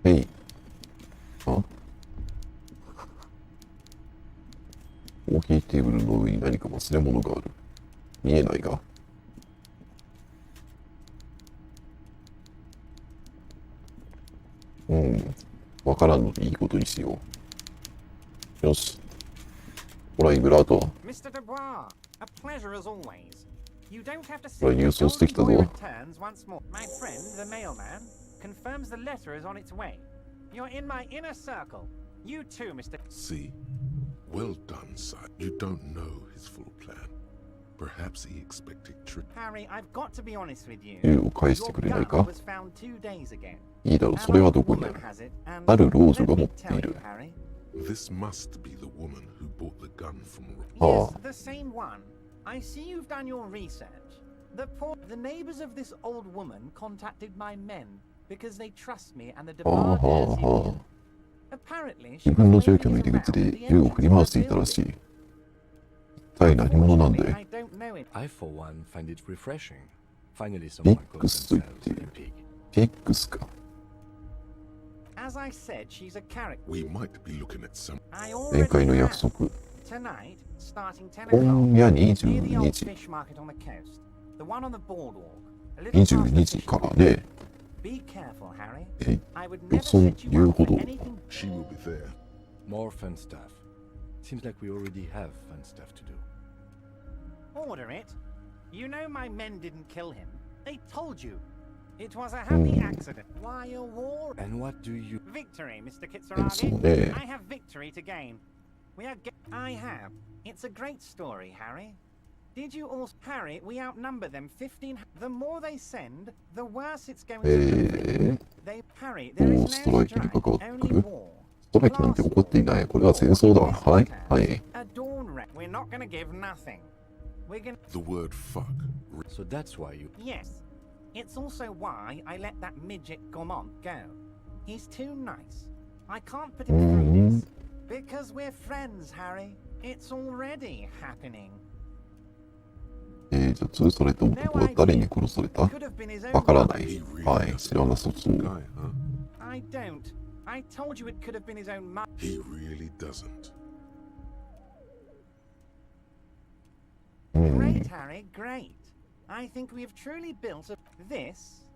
へい。あ？コーヒーテーブルの上に何か忘れ物がある。見えないが。わからんのでいいことにしよう。よし。ほら、イブラート。ほら、郵送してきたぞ。See? Well done, son. You don't know his full plan. Perhaps he expected trick. Harry, I've got to be honest with you. 銃を返してくれない Your か gun was found 2 days ago. いいだろう、それはどこにあ Woman る has it, and ある老女 let が me 持ってい tell you, る。 Harry. This must be the woman who bought the gun from Ah. Yes, the same one. I see you've done your research. The neighbors of this old woman contacted my men because they trust me and the はあ demand は is あはあ。 Apparently, 自 she 分の was 住居の waving 入り it 口 around で the 銃を振り entrance 回 of し the ていたらしい。 building. 一体何者なんだ Unfortunately, い I don't know it. I, for one, find it refreshing. Finally, ピ someone ッ calls クスと言っ themselves てい a る。 pig. ピックスか。 As I said, she's a character. We might be looking at some. I 前 already 回の have. 約束。 Tonight, starting 10 o'clock, 今夜 near the old 22時。 fish market on the coast. The one on the boardwalk. A little past the 22時 fish から market. ね。 Be careful, Harry. え、 I would 予 never 算 set you 言う up ほ for ど。 anything. She will be there. More fun stuff. Seems like we already have fun stuff to do. Order it. You know my men didn't kill him. They told you. It was a happy accident. Why a war? And what do you... Victory, Mr. そう Kitsuragi. ね。 I have victory to gain. I have. It's a great story, Harry. Did you also... Harry, we outnumber them 15... The more they send, the worse it's going to be. They... Harry, there もう is スト no ライキに strike, 関わってく only る。 war. ストライキなんて起こっていない。これは戦争だ。はい。はい。 A dawn wreck. We're not going to give nothing. We're going to... The word fuck. So that's why you... Yes. It's also why I let that midget Gaumont go. He's too nice. I can't put him through this. Because we're friends, Harry. It's already happening. じゃあ、通された男は誰に殺された？わからない。はい。知らなさそう。 Guy, huh? I don't. I told you it could have been his own mother. He really doesn't. Great, Harry, great. I think we have truly built a... This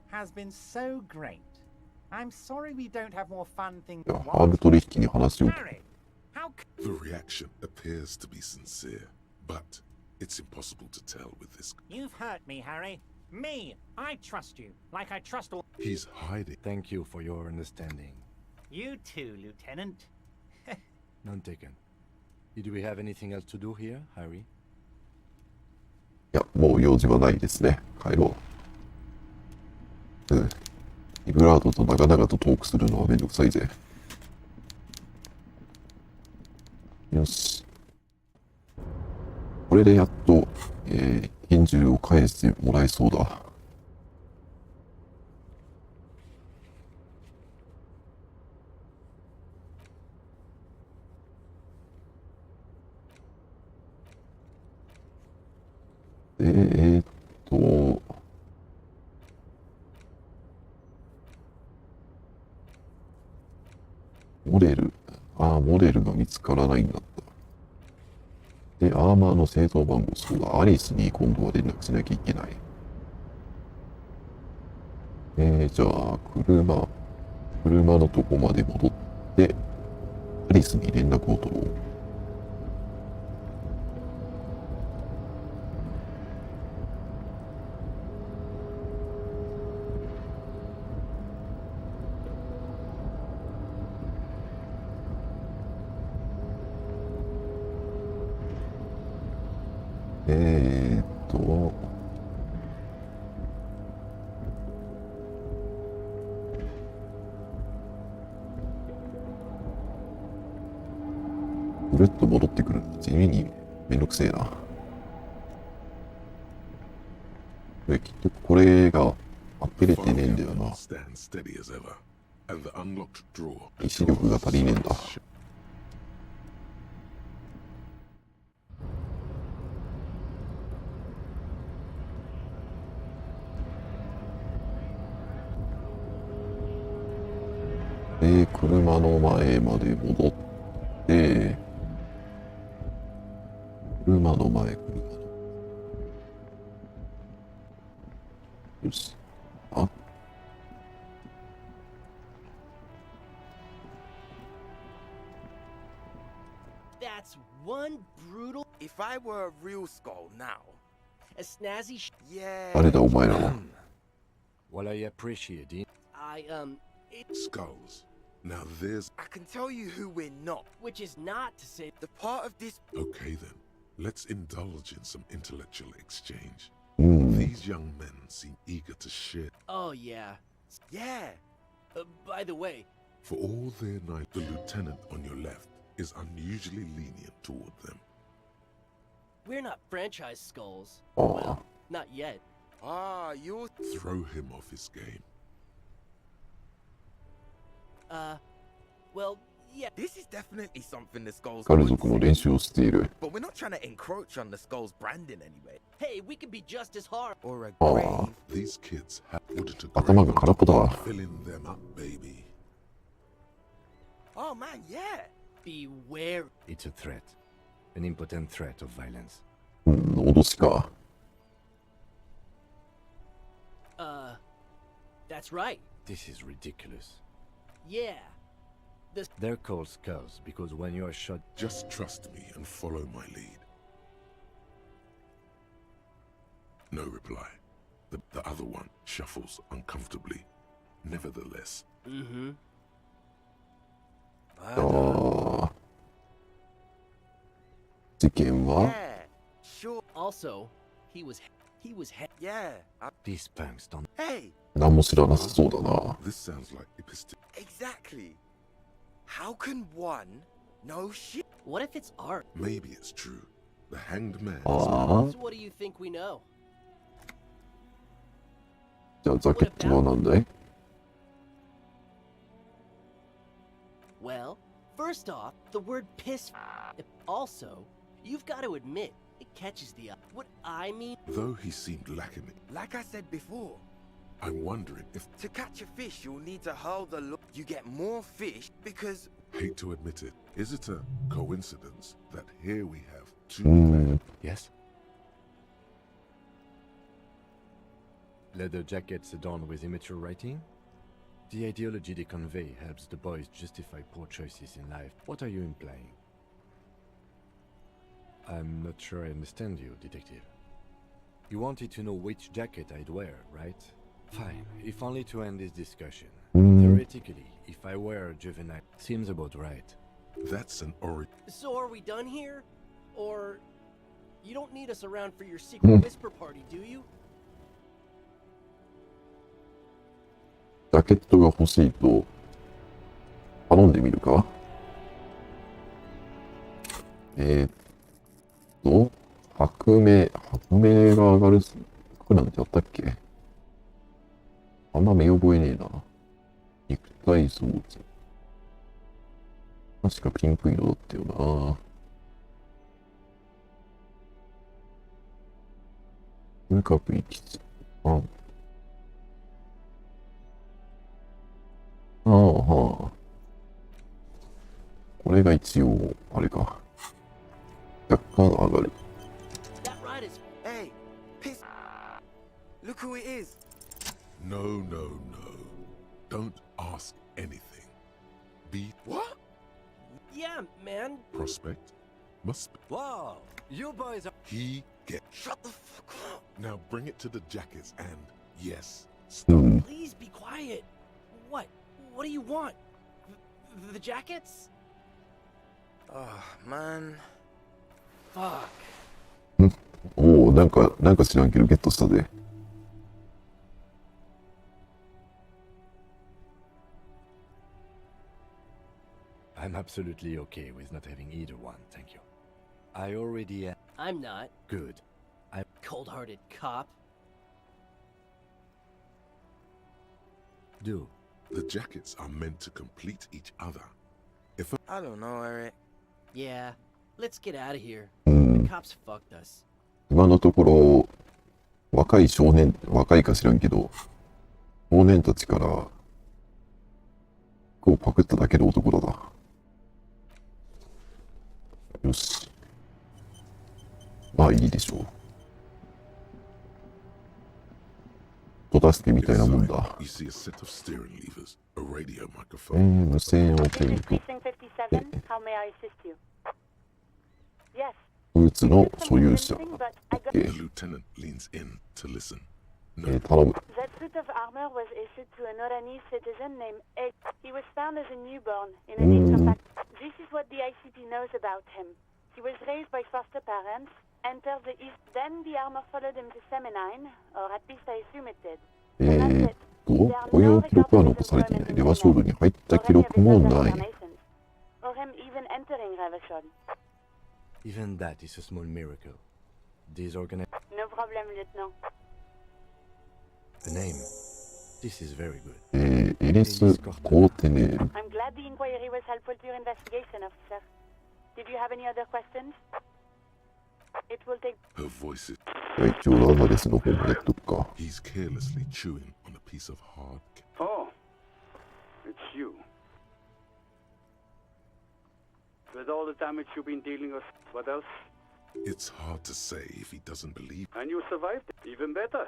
has been so great. I'm sorry we don't have more fun things. いや、ハーブ取引に話を。 Harry, how... The reaction appears to be sincere, but it's impossible to tell with this. You've hurt me, Harry. Me! I trust you, like I trust all... He's hiding. Thank you for your understanding. You too, Lieutenant. None taken. Did we have anything else to do here, Harry? いや、もう用事はないですね。帰ろう。イブラードと長々とトークするのはめんどくさいぜ。よし。これでやっと、拳銃を返してもらえそうだ。モデル。モデルが見つからないんだった。で、アーマーの製造番号、そうだ、アリスに今度は連絡しなきゃいけない。じゃあ、車のとこまで戻って、アリスに連絡を取ろう。ぐるっと戻ってくる。地味にめんどくせえな。結局これが開けれてねえんだよな。 Stand steady as ever, and the unlocked drawer. 意志力が足りねえんだ。で、車の前まで戻って、車の前、よし。one brutal. If I were a real skull now, a snazzy. Yeah. 誰だお前らは。Well, I appreciate it. Skulls. Now there's. I can tell you who we're not. Which is not to say the part of this. Okay then, let's indulge in some intellectual exchange. うん。 These young men seem eager to share. Oh yeah. Yeah. By the way. For all their night, the lieutenant on your left is unusually lenient toward them. We're not franchise skulls. Oh. Well, not yet. Ah, you're. Throw him off his game. Well, yeah. This is definitely something the skulls. 彼族の練習をしている。 But we're not trying to encroach on the skull's branding anyway. Hey, we can be just as hard. Or a あ grave. あ。 These kids have ordered to 頭が空っぽだ。 filling them up, baby. Oh man, yeah. Beware. It's a threat. An impotent threat of violence. うん、脅しか。That's right. This is ridiculous. Yeah. They're called skulls because when you are shot... Just trust me and follow my lead. No reply. The other one shuffles uncomfortably. Nevertheless. Mm-hmm. ああ。事件は Yeah. Sure. Also, he was. Yeah. These punks don't... Hey. 何も知らなさそうだな。 This sounds like epistem. Exactly. How can one know shit? What if it's art? Maybe it's true. The hanged man. ああ。 So what do you think we know? じゃあ、ジャケットは何だい？ Well, first off, the word piss. Also, you've got to admit, it catches the eye. What I mean. Though he seemed lacking it, Like I said before, I'm wondering if. to catch a fish, you'll need to hurl the look. You get more fish because. Hate to admit it. Is it a coincidence that here we have 2 うん。 Yes? Leather jackets adorned with immature writing? The ideology they convey helps the boys justify poor choices in life. What are you implying? I'm not sure I understand you, detective. You wanted to know which jacket I'd wear, right? Fine, if only to end this discussion. うん。 Theoretically, if I were a juvenile, seems about right. That's an ori. So are we done here? Or. You don't need us around for your secret whisper party, do you? ジャケットが欲しいと頼んでみるか。白目が上がる服なんてあったっけ？あんま見覚えねえな。肉体装置。確かピンク色だったよな。風格に基地。ああ、はあ。これが一応、あれか。若干上がる。That right is. Hey, piss. Look who it is. No, no, no. Don't ask anything. Be What? Yeah, man. prospect. Must be. Wow, you boys are... He get. Shut the fuck up. Now bring it to the jackets and yes. うん。 Please be quiet. What? What do you want? The jackets? Oh, man. Fuck. おお、なんか知らんけどゲットしたぜ。I'm absolutely okay with not having either one, thank you. I already am. I'm not. Good. Cold-hearted cop. Do. The jackets are meant to complete each other. I don't know, Eric. Yeah, let's get out of here. うん。 The cops fucked us. 今のところ、若いか知らんけど、少年たちから、服をパクっただけの男だな。よし。まあいいでしょう。人助けみたいなもんだ。 You see a set of steering levers, a radio microphone. 無線を手に取って、 Precinct 57, how may I assist you? Yes. ブーツの所有者。 The lieutenant leans in to listen. 頼む。 That suit of armor was issued to an Oranese citizen named Ed. He was found as a newborn in an incompact. This is what the ICP knows about him. He was raised by foster parents, entered the East. Then the armor followed him to Seminine, or at least I assume it did. 雇用記録は残されていない。レバショールに入った記録もない。 Or him even entering Revachol. Even that is a small miracle. These organi- No problem, Lieutenant. The name. This is very good. エリス・コーテネール。 I'm glad the inquiry was helpful to your investigation, officer. Did you have any other questions? It will take... Her voice is... 一応アドレスの方もやっとくか。 He's carelessly chewing on a piece of hard... Oh, it's you. With all the damage you've been dealing with, what else? It's hard to say if he doesn't believe... And you survived it. Even better.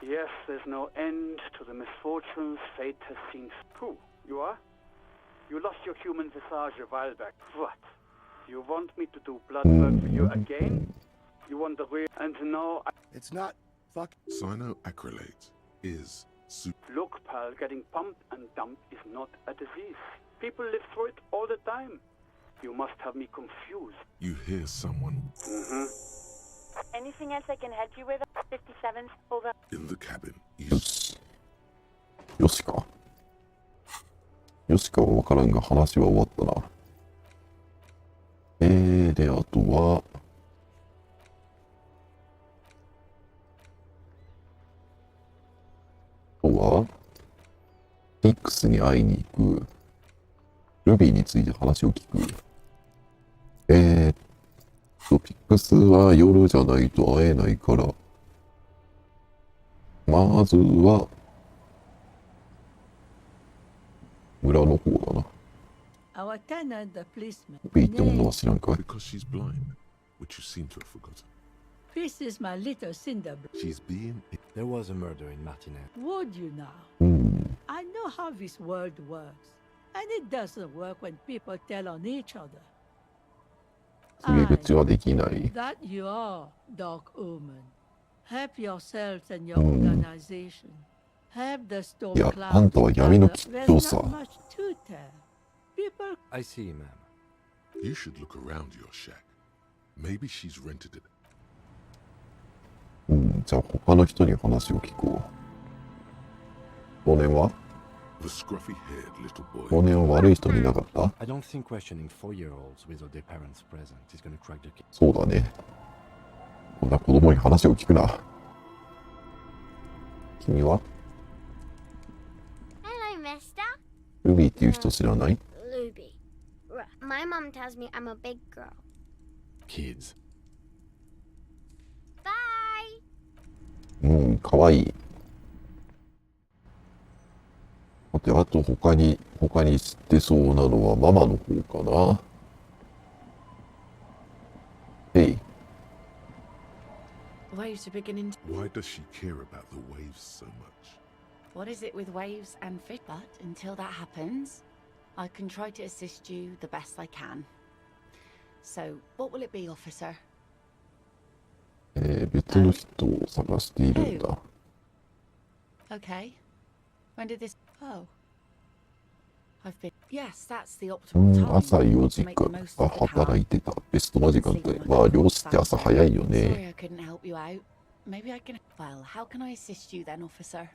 Yes, there's no end to the misfortunes fate has seen. Who? You are? You lost your human visage a while back. What? You want me to do blood work for you again? You want the real... And no, It's not... Fuck... Cyanoacrylate is... Look, pal, getting pumped and dumped is not a disease. People live through it all the time. You must have me confused. You hear someone... Anything else I can help you with? 57, over. In the cabin. よしか。よしかはわからんが話は終わったな。で、あとは、ピックスに会いに行く。ルビーについて話を聞く。ピックスは夜じゃないと会えないから、まずは、村の方だな。Our tenant, the policeman. ルビーって女は知らんかい？ Because she's blind, which you seem to have forgotten. This is my little cinder. She's being... There was a murder in Martinez. Would you now? I know how this world works. And it doesn't work when people tell on each other. 告げ口はできない。 That you are, Dark Omen. Help yourselves and your organization. Help the storm いや、 cloud. あんたは闇の吉 There's 祥 not さ。 much to tell. People... I see, ma'am. You should look around your shack. Maybe she's rented it. じゃあ他の人に話を聞こう。少年は？ The scruffy-haired little boy. 少年は悪い人にいなかった？ I don't think questioning 4-year-olds without their parents present is gonna crack the case. そうだね。こんな子供に話を聞くな。君は？ Hello, mister. ルビーっていう人知らない？ Luby. My mum tells me I'm a big girl. Kids. Bye. かわいい。あと他に知ってそうなのはママの方かな。Hey. Waves are beginning to... Why does she care about the waves so much? What is it with waves and fish? But until that happens, I can try to assist you the best I can. So, what will it be, officer? 別の人を探しているんだ。Okay. When did this... Oh. I've been... Yes, that's the optimal time. 朝4時から働いてた。ベストな時間帯。まあ、漁師って朝早いよ Sorry ね。 I couldn't help you out. Maybe I can... Well, how can I assist you then, officer?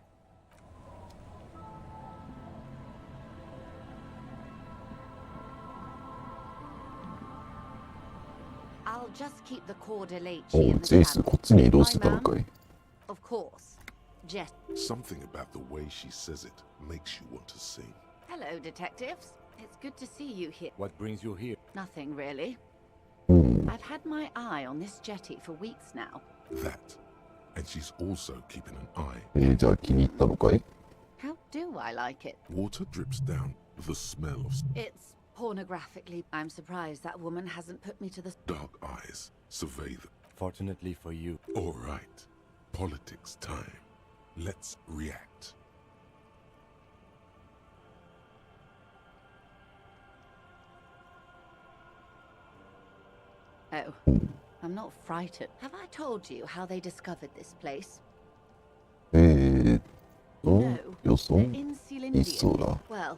I'll just keep the cord elite お in う、 the ジェイス、 cabin. こっちに移動してたのかい？ Of course. Jess. Something about the way she says it makes you want to sing. Hello, detectives. It's good to see you here. What brings you here? Nothing really. I've had my eye on this jetty for weeks now. That. And she's also keeping an eye. じゃあ気に入ったのかい？ How do I like it? Water drips down. The smell of It's pornographically. I'm surprised that woman hasn't put me to the... dark eyes survey them. Fortunately for you. All right. Politics time. Let's react. Oh, I'm not frightened. Have I told you how they discovered this place? 予想 The Insulindian. いそうだ。 Well,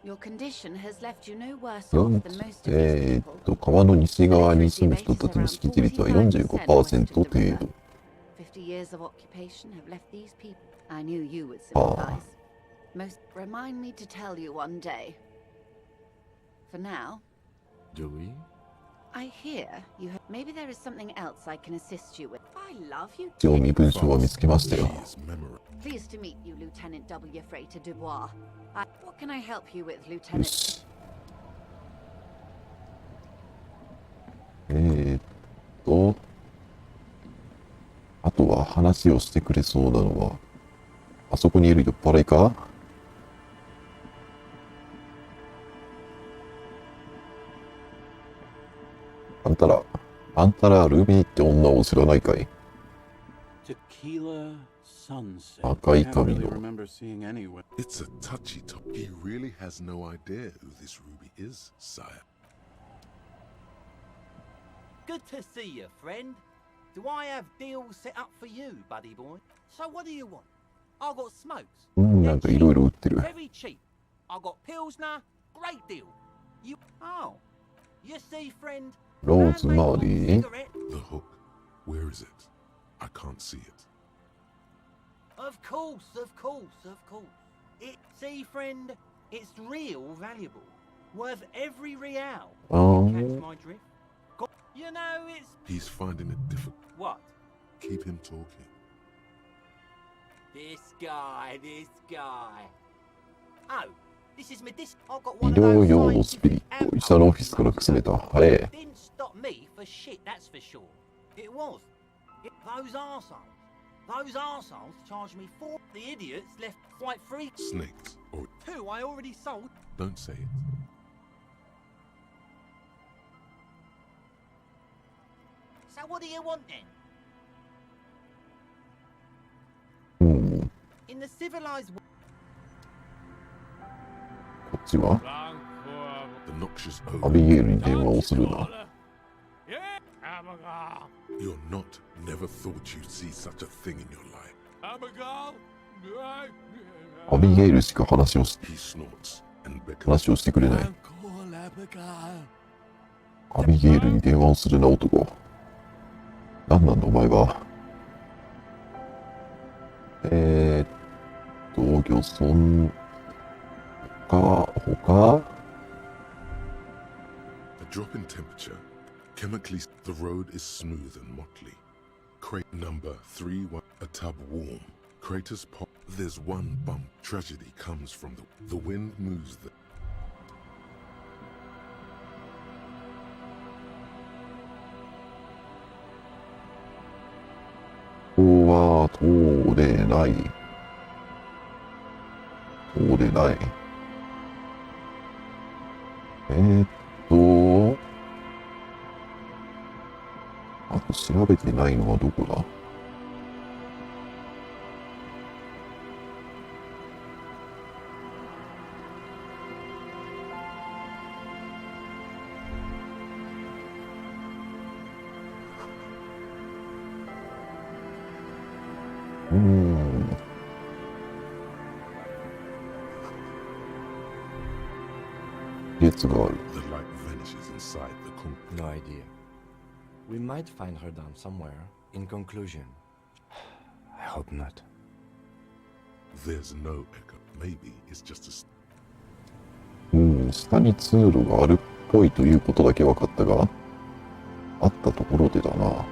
your condition has left you no worse 4 off than most of these people. 川の西側に住む人たちの識字率は 45% 程度。 50 years of occupation have left these people. I knew you would sympathize. Most remind me to tell you one day. For now, Do we? I hear you have. Maybe there is something else I can assist you with. I love you. 一応身分証は見つけましたよ。 Pleased to meet you, Lieutenant W. Freighter Dubois. What can I help you with, Lieutenant? あとは話をしてくれそうなのは、あそこにいる酔っ払いか？あんたらルビーって女を知らないかい？ Tequila sunset. 赤い髪の。 It's a touchy topic. He really has no idea who this Ruby is, sire. Good to see you, friend. Do I have deals set up for you, buddy boy? So what do you want? I got smokes. なんかいろいろ売ってる。 Very cheap. I got Pilsner. Great deal. You. Oh. You see, friend. ローズマリー？ The hook. Where is it? I can't see it. Of course. See, friend. It's real valuable. Worth every real. Catch my drift? You know, it's... He's finding it difficult. What? Keep him talking. This guy. Oh, this is medicinal. I got 医 one of 療 those 用のスピリ scientific ット、医者のオフィスからくすねた。あれ。 Didn't stop me for shit, that's for sure. It was. Those arseholes charged me for the idiots left quite free. Snakes. Or Two I already sold. don't say it. So what do you want then? うん。 In the civilized world. こっちは The noxious ア odor. ビゲイルに電話をするな。 You're not. Never thought you'd see such a thing in your life. アビゲイルしか話をし He snorts and beckons. 話をしてくれない。アビゲイルに電話をするな、男。何なんだ、お前は。漁村他 A drop in temperature. Chemically, the road is smooth and motley. Crate number 31. A tub warm. Craters pop. There's one bump. Tragedy comes from the wind moves the. ここは通れない。通れない。あと調べてないのはどこだ？列がある。 The light vanishes inside the concrete. No idea. We might find her down somewhere. In conclusion, I hope not. There's no echo. Maybe it's just a. 下に通路があるっぽいということだけ分かったが、あったところでだな。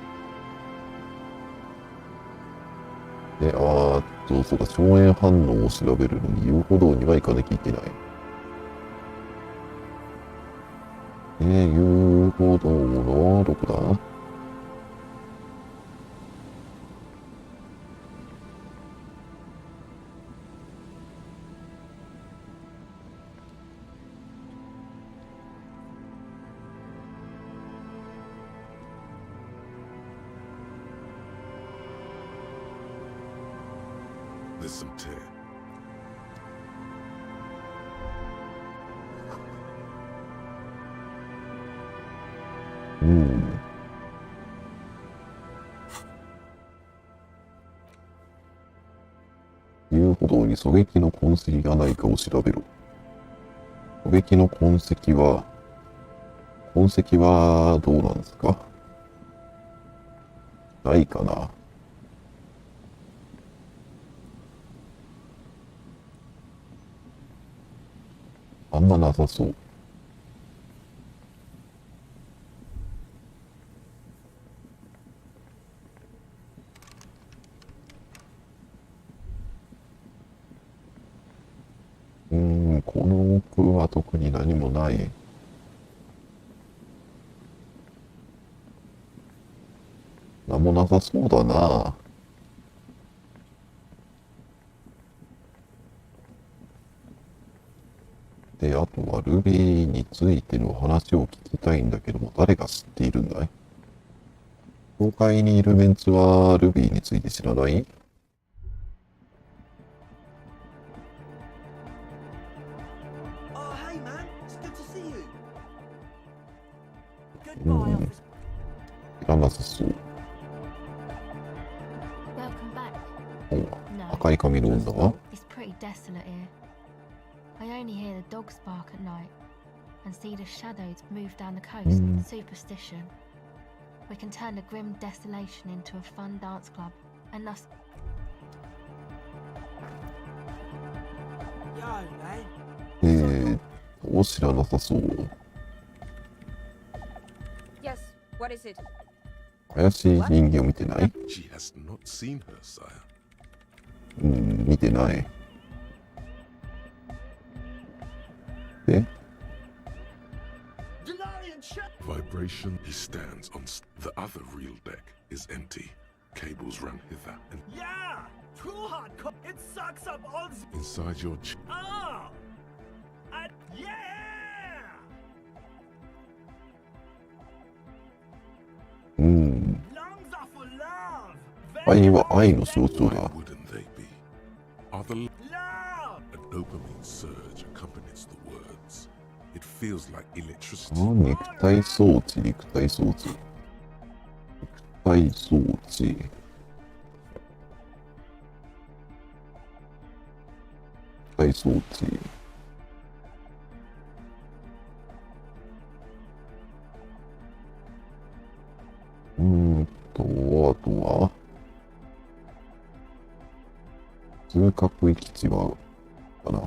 で、そうだ、硝煙反応を調べるのに遊歩道には行かなきゃいけない。遊歩道のどこだ？There's some tear. 歩道に狙撃の痕跡がないかを調べろ。狙撃の痕跡はどうなんですか？ないかな。あんまなさそう。この奥は特に何もない。何もなさそうだな。で、あとはルビーについての話を聞きたいんだけども、誰が知っているんだい？教会にいるメンツはルビーについて知らない？知らなさそう。お、赤い髪の女はIt's pretty desolate here. I only hear the dogs bark at night and see the shadows move down the coast. Superstition. We can turn the grim desolation into a fun dance club and thus.知らなさそう。Yes, what is it? 怪しい人間を見てない？ She has not seen her, sire. 見てない。でVibration. He stands on the other real deck is empty. Cables run hither and Yeah! Too hardcore! It sucks up all the... inside your Oh! Yeah! 愛は愛の象徴だ。 Are the a dopamine surge accompanies the words. It feels like electricity. 肉体装置、肉体装置。肉体装置。肉体装置。あとは通覚域値はかな。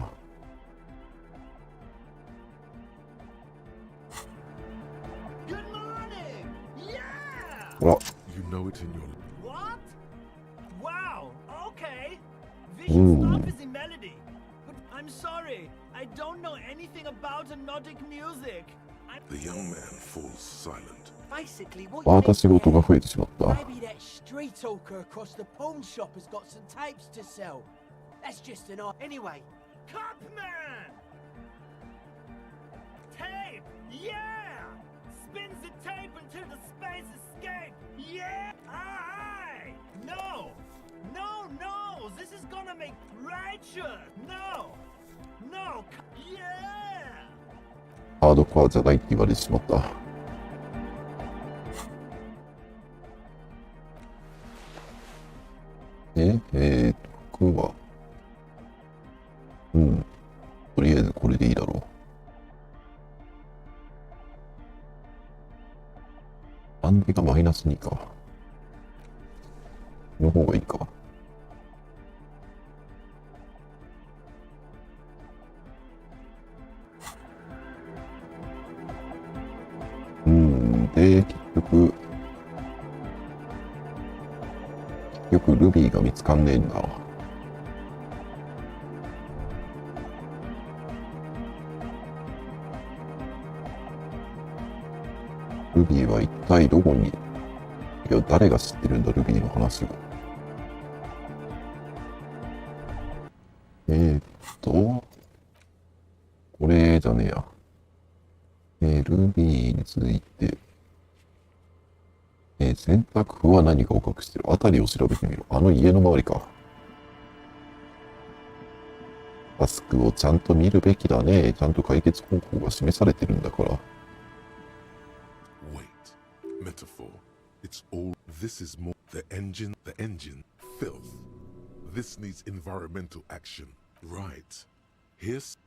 ほら。You know it in your... What? Wow, okay. Vision's not busy melody. But I'm sorry, I don't know anything about hypnotic music. The young man falls silent. Basically, what また仕事が増えてしまった。 Maybe that street hawker across the pawn shop has got some tapes to sell. That's just an anyway. Copman! Tape! Yeah! Spins the tape until the space escape! Yeah! Aye! No! No, no! This is gonna make righteous! No! No! Yeah! ハードコアじゃないって言われてしまった。服はとりあえずこれでいいだろう。安定がマイナス2か。の方がいいか。で、結局ルビーが見つかんねえんだ。ルビーは一体どこに、いや、誰が知ってるんだ、ルビーの話を。これじゃねえや。ルビーについて、洗濯婦は何かを隠してる。あたりを調べてみろ。あの家の周りか。タスクをちゃんと見るべきだね。ちゃんと解決方法が示されてるんだから。Wait, metaphor. It's all. This is more. The engine. Filth. This needs environmental action. Right. Here's...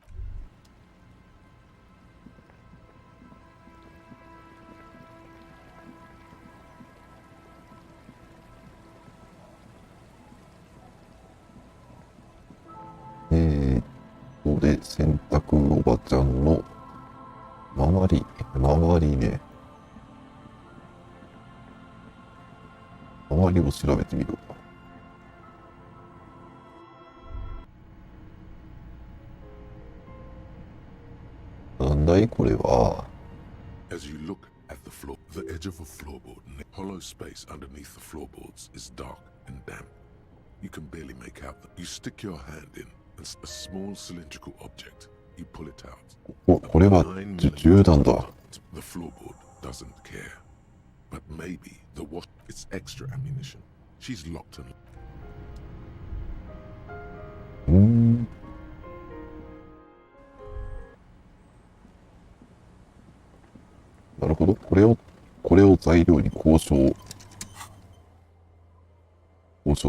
で、洗濯おばちゃんの周りね。周りを調べてみようか。なんだいこれは。As you look at the floor, the edge of a floorboard, hollow space underneath the floorboards is dark and damp. You can barely make out that. You stick your hand in, and a small cylindrical object. You pull it out. これは銃弾だ。The floorboard doesn't care. But maybe the wash, it's extra ammunition. She's locked and... なるほど。これを材料に交渉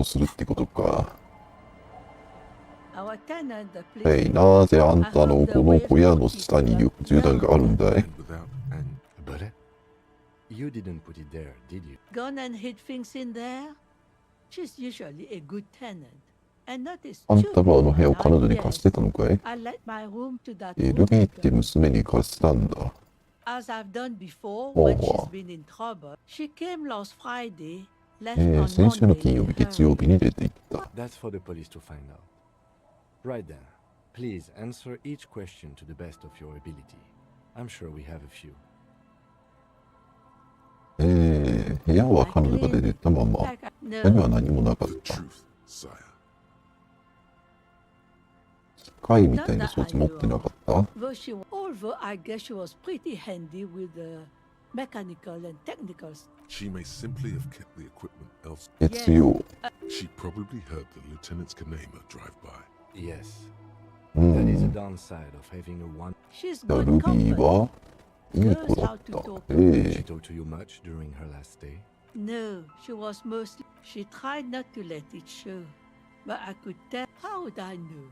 するってことか。はい、なぜあんたのこの小屋の下に銃弾があるんだい？ You didn't put it there, did you? Gone and hid things in there? She's usually a good tenant. And not as あんたはあの部屋を彼女に貸してたのかい？ I let my room to that ルビーって娘に貸したんだ。As I've done before when she's been in trouble. She came last Friday, left on 先週の Monday 金曜日、月曜日に出て行った。That's for the police to find out. Right then. Please answer each question to the best of your ability. I'm sure we have a few. 部屋は彼女が出てったまま、他には何もなかった。機械みたいな装置持ってなかった？ Although I guess she was pretty handy with the mechanical and technicals. She may simply have kept the equipment elsewhere. 月曜。She probably heard the lieutenant's Kanema drive by. Yes. That is the downside of having a one. ルビーはいい子だった。She talked to you much during her last stay? No, she was mostly. She tried not to let it show, but I could tell. How would I know?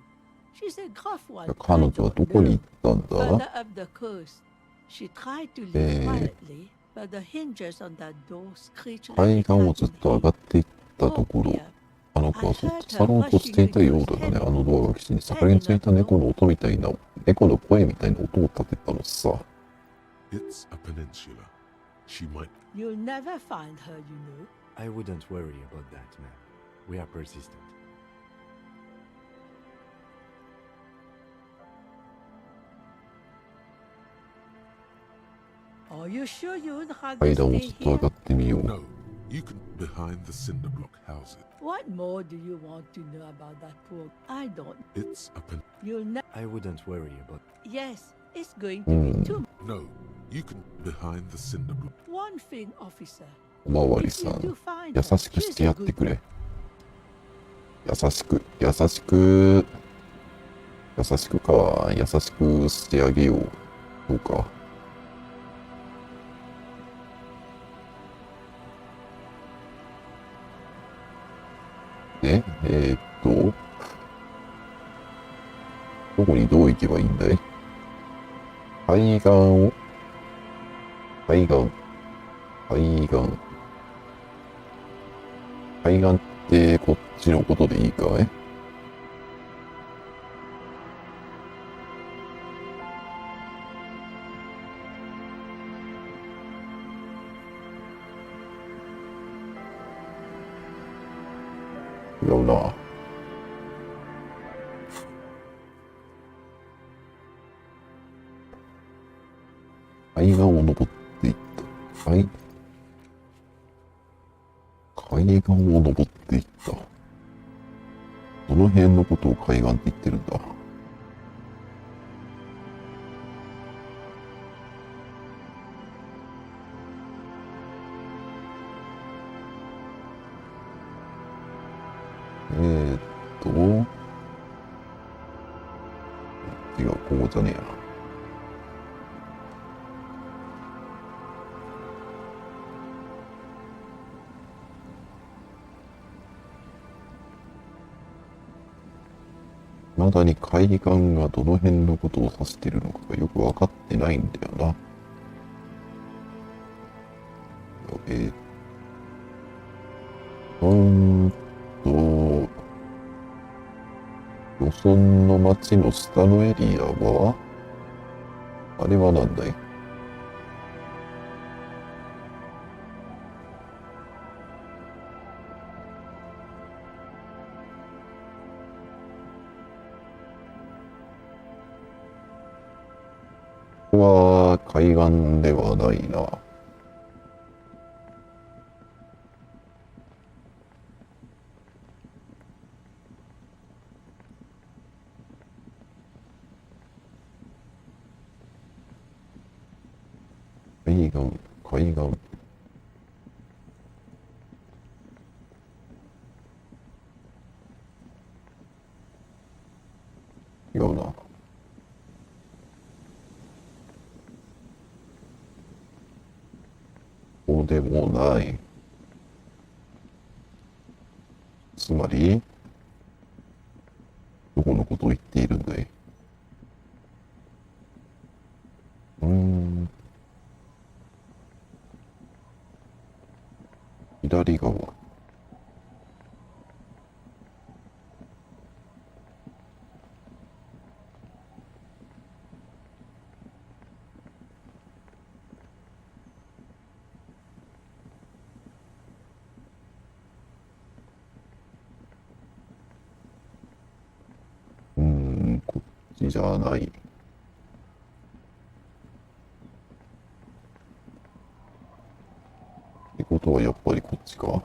She's a gruff one. 彼女はどこに行ったんだ？ Further up the coast. She tried to leave quietly, but the hinges on that door screeched 階 like 段をずっと上がっていったところ、あの子はそっと去ろうとしていたようだがね、あのドアが岸に逆についた猫の音みたいな、猫の声みたいな音を立てたのさ。It's a peninsula. She might. You'll never find her, you know. I wouldn't worry about that, man. We are persistent. Are you sure you would rather 階段を stay ずっと上 here? がってみよう。 No, you can behind the cinder block houses. What more do you want to know about that poor? I don't. It's a pen. You'll never. I wouldn't worry about. Yes, it's going to be too. No, you can behind the cinder block. One thing, officer. おまわりさん、優しくしてやってくれ。優しくか、優しくしてあげよう。どうか。で、どこにどう行けばいいんだい？海岸ってこっちのことでいいかい？違うな。海岸を登っていった。海岸を登っていった。どの辺のことを海岸って言ってるんだ？違う、ここじゃねえや。未だに海岸がどの辺のことを指しているのかがよく分かってないんだよな。漁村の町の下のエリアは、あれはなんだい？ここは海岸ではないな。海岸。違うな。こうでもない。つまり、どこのことを言っているんだい？左側。こっちじゃない。ってことはやっぱりこっちか。こ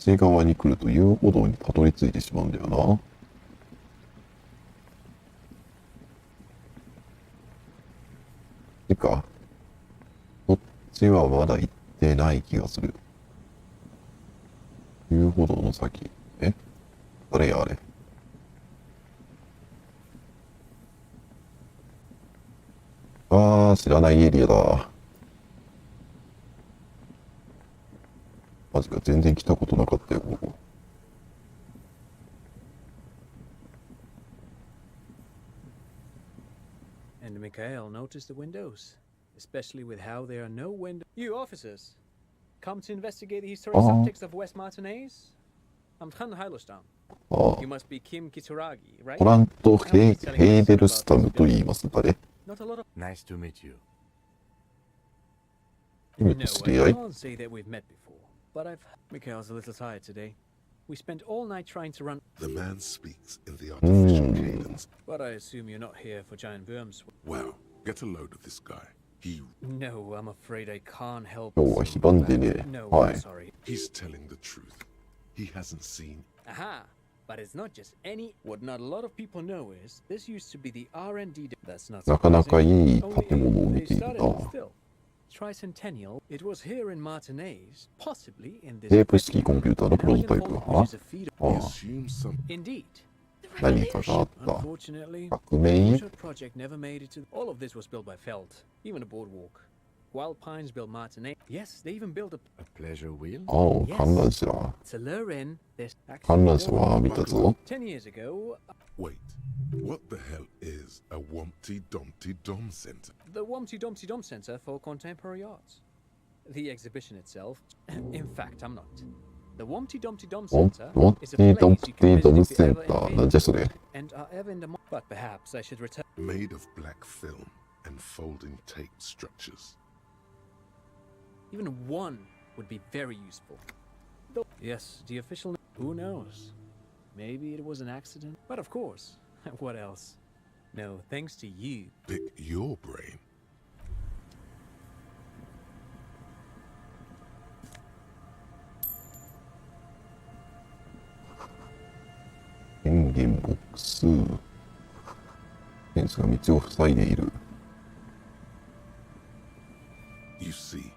っち側に来ると遊歩道にたどり着いてしまうんだよな。てか、こっちはまだ行ってない気がする。遊歩道の先。誰やあれ。知らないエリアだ。マジか、全然来たことなかったよ、ここ。And Mikhail noticed the windows, especially with how there are no windows. You officers, come to investigate the historic subjects of West Martinez? I'm Khan Hailostan. You must be Kim Kituragi, right? トラント・ヘイデルスタムと言います。誰？ Nice to meet you. No, I can't say that we've met before, but Mikhail's a little tired today. We spent all night trying to run. The man speaks in the artificial cadence. But I assume you're not here for giant worms. Wow, get a load of this guy. No, I'm afraid I can't help. No, I'm sorry. He's telling the truth. He hasn't seen. Aha! But it's not just any. What not a lot of people know is this used to be the R&D. That's not. なかなかいい建物を見ているな。Tricentennial. It was here in Martinez, possibly in this. テープ式コンピューターのプロトタイプは？Indeed. 何かがあった。革命？ Project never made it to. All of this was built by Feld, even a boardwalk. Wild Pines built Martinez. Yes, they even built a pleasure wheel. 観覧車。観覧車は見たぞ。 10 years ago. Wait, what the hell is a Wumpty Dumpty Dom Center? The Wumpty Dumpty Dom Center for Contemporary Art. The exhibition itself. In fact, I'm not. The Wumpty Dumpty Dom Center is a place you can visit if you ever invade and are ever in the. But perhaps I should return. Made of black film and folding tape structures. Even one would be very useful. Yes, the official. Who knows? Maybe it was an accident. But of course, what else? No, thanks to you. Pick your brain.電源ボックス。フェンスが道を塞いでいる。You see,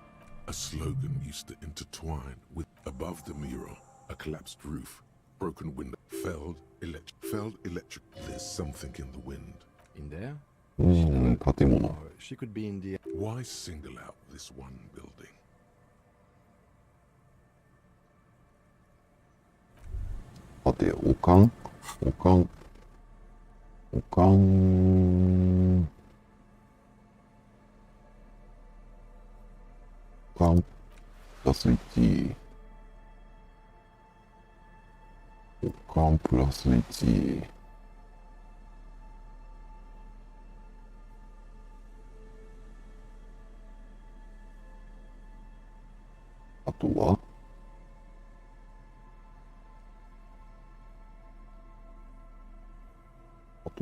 a slogan used to intertwine with mural, a collapsed roof, broken window, failed electric. There's something in the wind. In there? 建物。 Or she could be in the... Why single out this one building? さて、おかんプラス1。おかんプラス1。あとは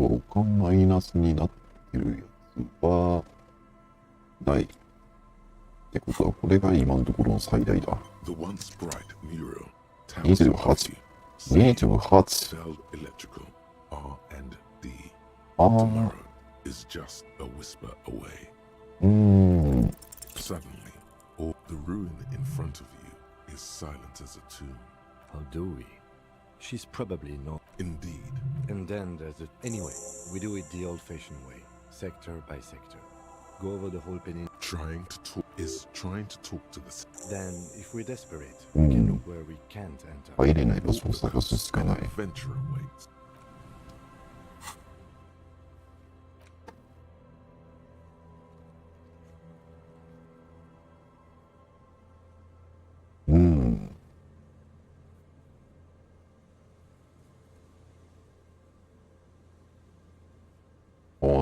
おかんマイナスになってるやつはない。ってことは、これが今のところの最大だ。28。Suddenly, all the ruin in front of you is silent as a tomb. How do we? She's probably not. Indeed. And then there's a... Anyway, we do it the old-fashioned way. Sector by sector. Go over the whole peninsula. Trying to talk to the... Then, if we're desperate, we can look where we can't enter. 入れない場所を探すしかない。Adventure awaits.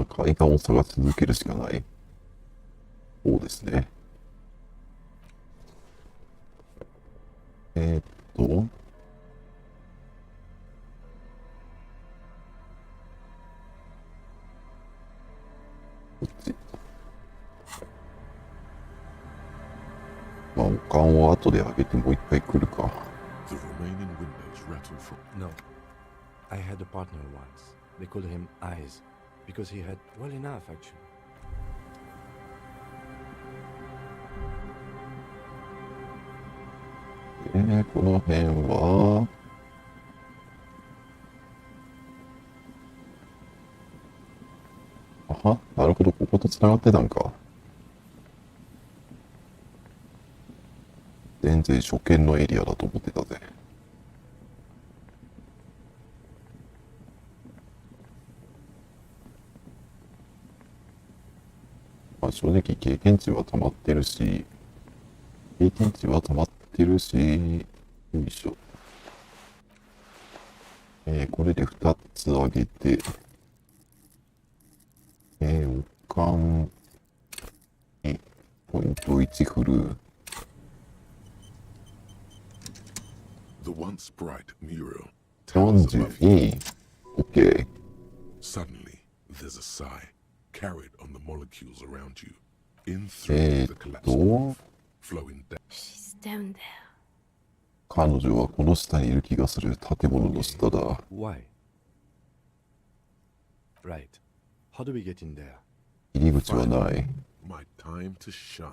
海岸を探し続けるしかない。そうですね。こっち。まあ、おかんを後で上げてもう一回来るか。The remaining windows rattle from... No. I had a partner once. They called him Eyes. Because he had... well enough, actually. この辺はなるほど、ここと繋がってたんか。全然初見のエリアだと思ってたぜ。まあ正直経験値は溜まってるし、よいしょ。これで2つ上げて、おかんにポイント1振る。The once bright mural. 42。OK。Suddenly, there's a sigh carried on the molecules around you. In through the collapsed roof, flowing down. She's down there. 彼女はこの下にいる気がする。建物の下だ。Why? Right. How do we get in there? 入り口はない。My time to shine.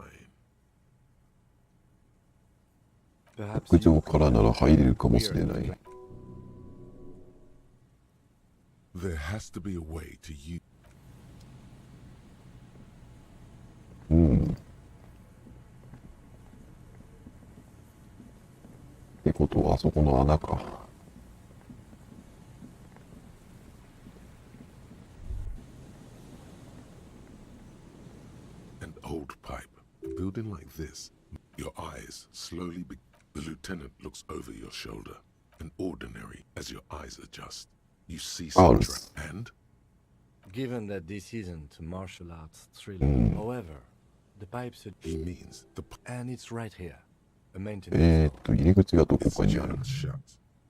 屋上からなら入れるかもしれない。There has to be a way to use. ってことはあそこの穴か。An old pipe. A building like this. Your eyes slowly The lieutenant looks over your shoulder. An ordinary, as your eyes adjust. You see some and? Given that this isn't a martial arts thriller, however, the pipes are... He means the... And it's right here. A maintenance... 入り口がどこかにある。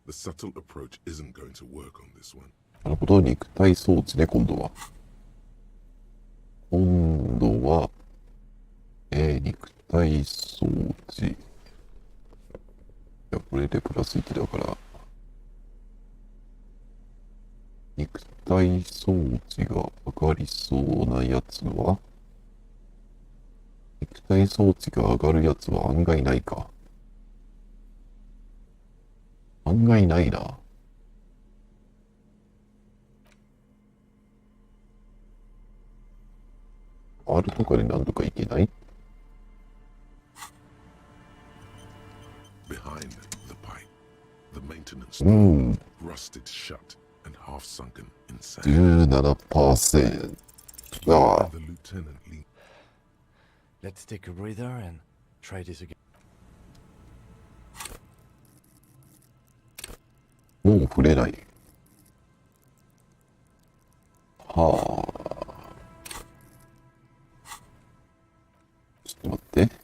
The subtle approach isn't going to work on this one. なるほど、肉体装置ね、今度は。肉体装置。いや、これでプラス1だから。肉体装置が上がりそうなやつは肉体装置が上がるやつは案外ないか。案外ないな。R とかで何とかいけない？ Behind the pipe, the maintenance うん。 rusted shut and half sunken in sand. 17%。ああ。 The lieutenant leaned. Let's take a breather and try this again. もう触れない。はあ。ちょっと待って。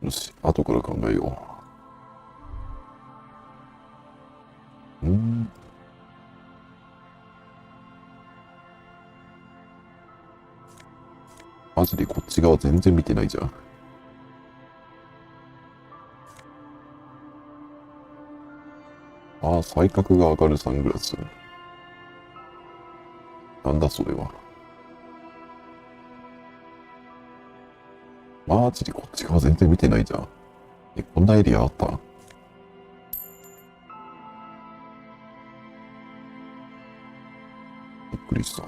よし、後から考えよう。マジでこっち側全然見てないじゃん。ああ、才覚が上がるサングラス。なんだそれは。マジでこっち側全然見てないじゃん。こんなエリアあった？びっくりした。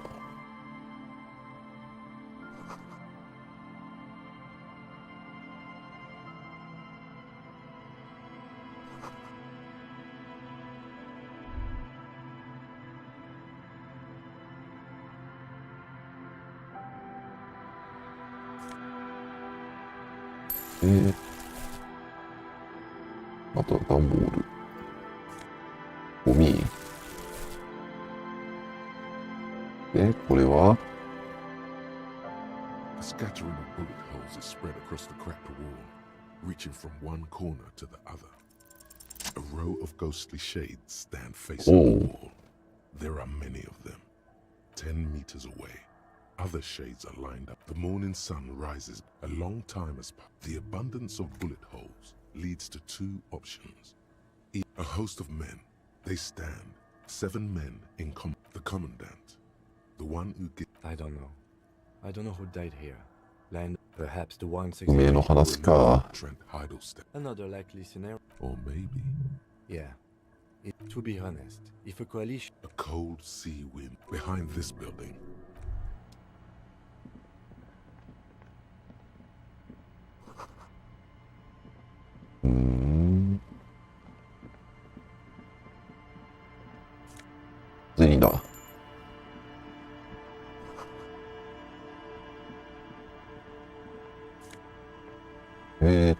あとは段ボール。ゴミ。で、これは A scattering of bullet holes is spread across the cracked wall, reaching from one corner to the other. A row of ghostly shades stand facing the wall. There are many of them. 10 meters away, other shades are lined up. The morning sun rises. A long time has passed. The abundance of bullet holes leads to two options. A host of men. They stand. 7 men in the commandant. The one who gets... I don't know. I don't know who died here. Land, perhaps the one... 不明の話か。 Trent Heidelstein. Another likely scenario. Or maybe... Yeah. To be honest, if a coalition... A cold sea wind behind this building. Zeni da. Eh,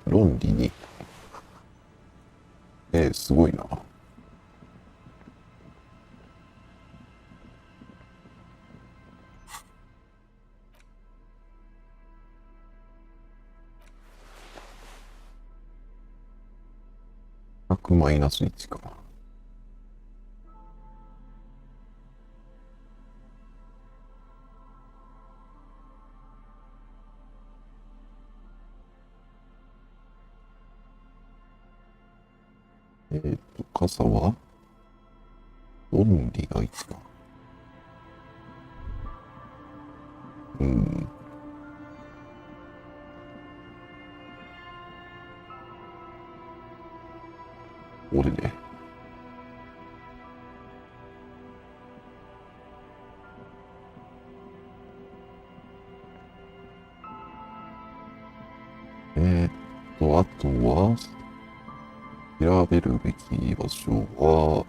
論理に。すごいな。100マイナス1か。傘は論理が1か。俺ね。あとは、調べるべき場所は、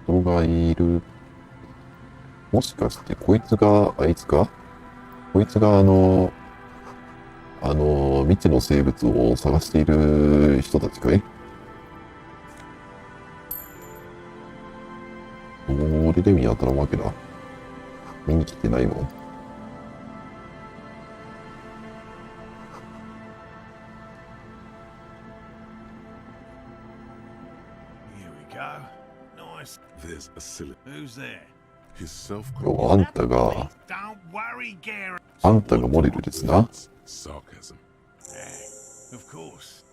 人がいる。もしかしてこいつが、あいつか？こいつが未知の生物を探している人たちかい？俺で見当たらんわけだ。見に来てないもん。Here we go. Nice. There's a silly. Who's there? His self あんたが、Don't worry, Gary. あんたがモデルですな。sarcasm. Of course.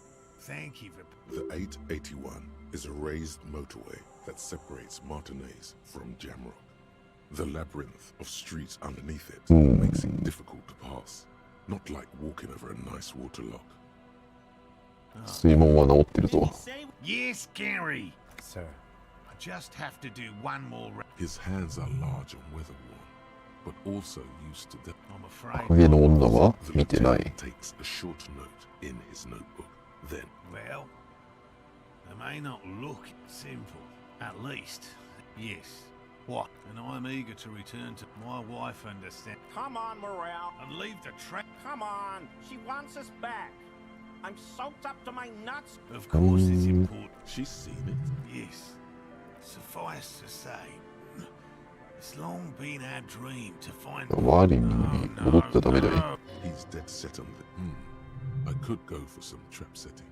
Thank you for... The 881 is a raised motorway that separates Martinez from Jamrock. The labyrinth of streets underneath it makes it difficult to pass. Not like walking over a nice waterlock. 水門は治ってると。 Yes, Gary. Sir. I just have to do one more... His hands are large and weather-worn, but also used to the... I'm afraid... 影の女は見てない。 takes a short note in his notebook. Then... Well, they may not look simple. At least, yes. What? And I'm eager to return to my wife understand. Come on, Morale. And leave the track. Come on. She wants us back. I'm soaked up to my nuts. Of course it's important. She's seen it. Yes. Suffice to say, it's long been our dream to find... ワーリンに戻っちゃダメだよ。 He's dead set on the... I could go for some trap setting.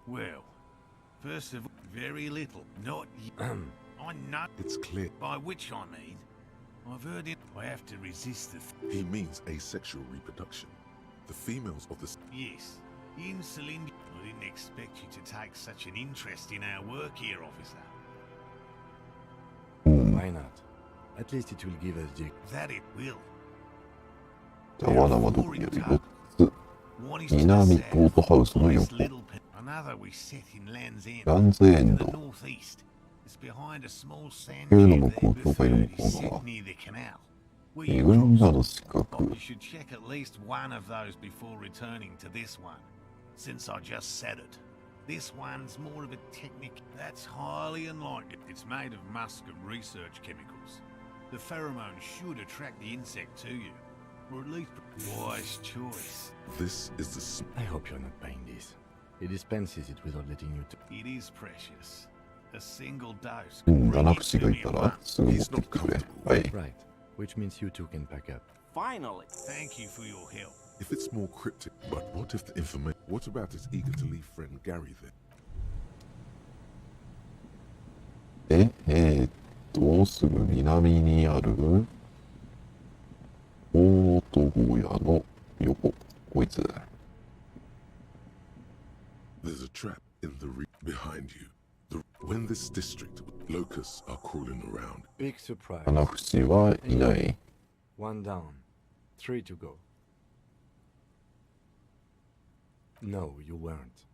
Well, first of all, very little. Not... I know... It's clear. By which I mean, I've heard it. I have to resist the... He means asexual reproduction. The females of this... Yes. In Celine... I didn't expect you to take such an interest in our work here, officer. Why not? At least it will give us the... That it will. じゃあ罠はどこにある？4つ。南ポートハウスの横。 Another we set in Land's End. ランズエンド。 Northeast. It's behind a small sand 急の dune 向こう、 there 境界の向 before こ you う sit 側。 near the canal. 運河の近く。 You should check at least one of those before returning to this one, since I just said it. This one's more of a technique that's highly unlikely. It's made of musk and research chemicals. The pheromone should attract the insect to you, or at least wise choice. This is the... I hope you're not buying this. He dispenses it without letting you to... It is precious. A single dose. 七不思がいたらすぐ持ってきてくれ。はい。 Right. Which means you two can pack up. Finally. Thank you for your help. If it's more cryptic, but what if the information... What about his eager to leave friend Gary then? すぐ南にある大友屋の横。こいつ。There's a trap in the behind you. When this district, locusts are crawling around. Big surprise. 七不思はいない。 One down. 3 to go. No, you weren't.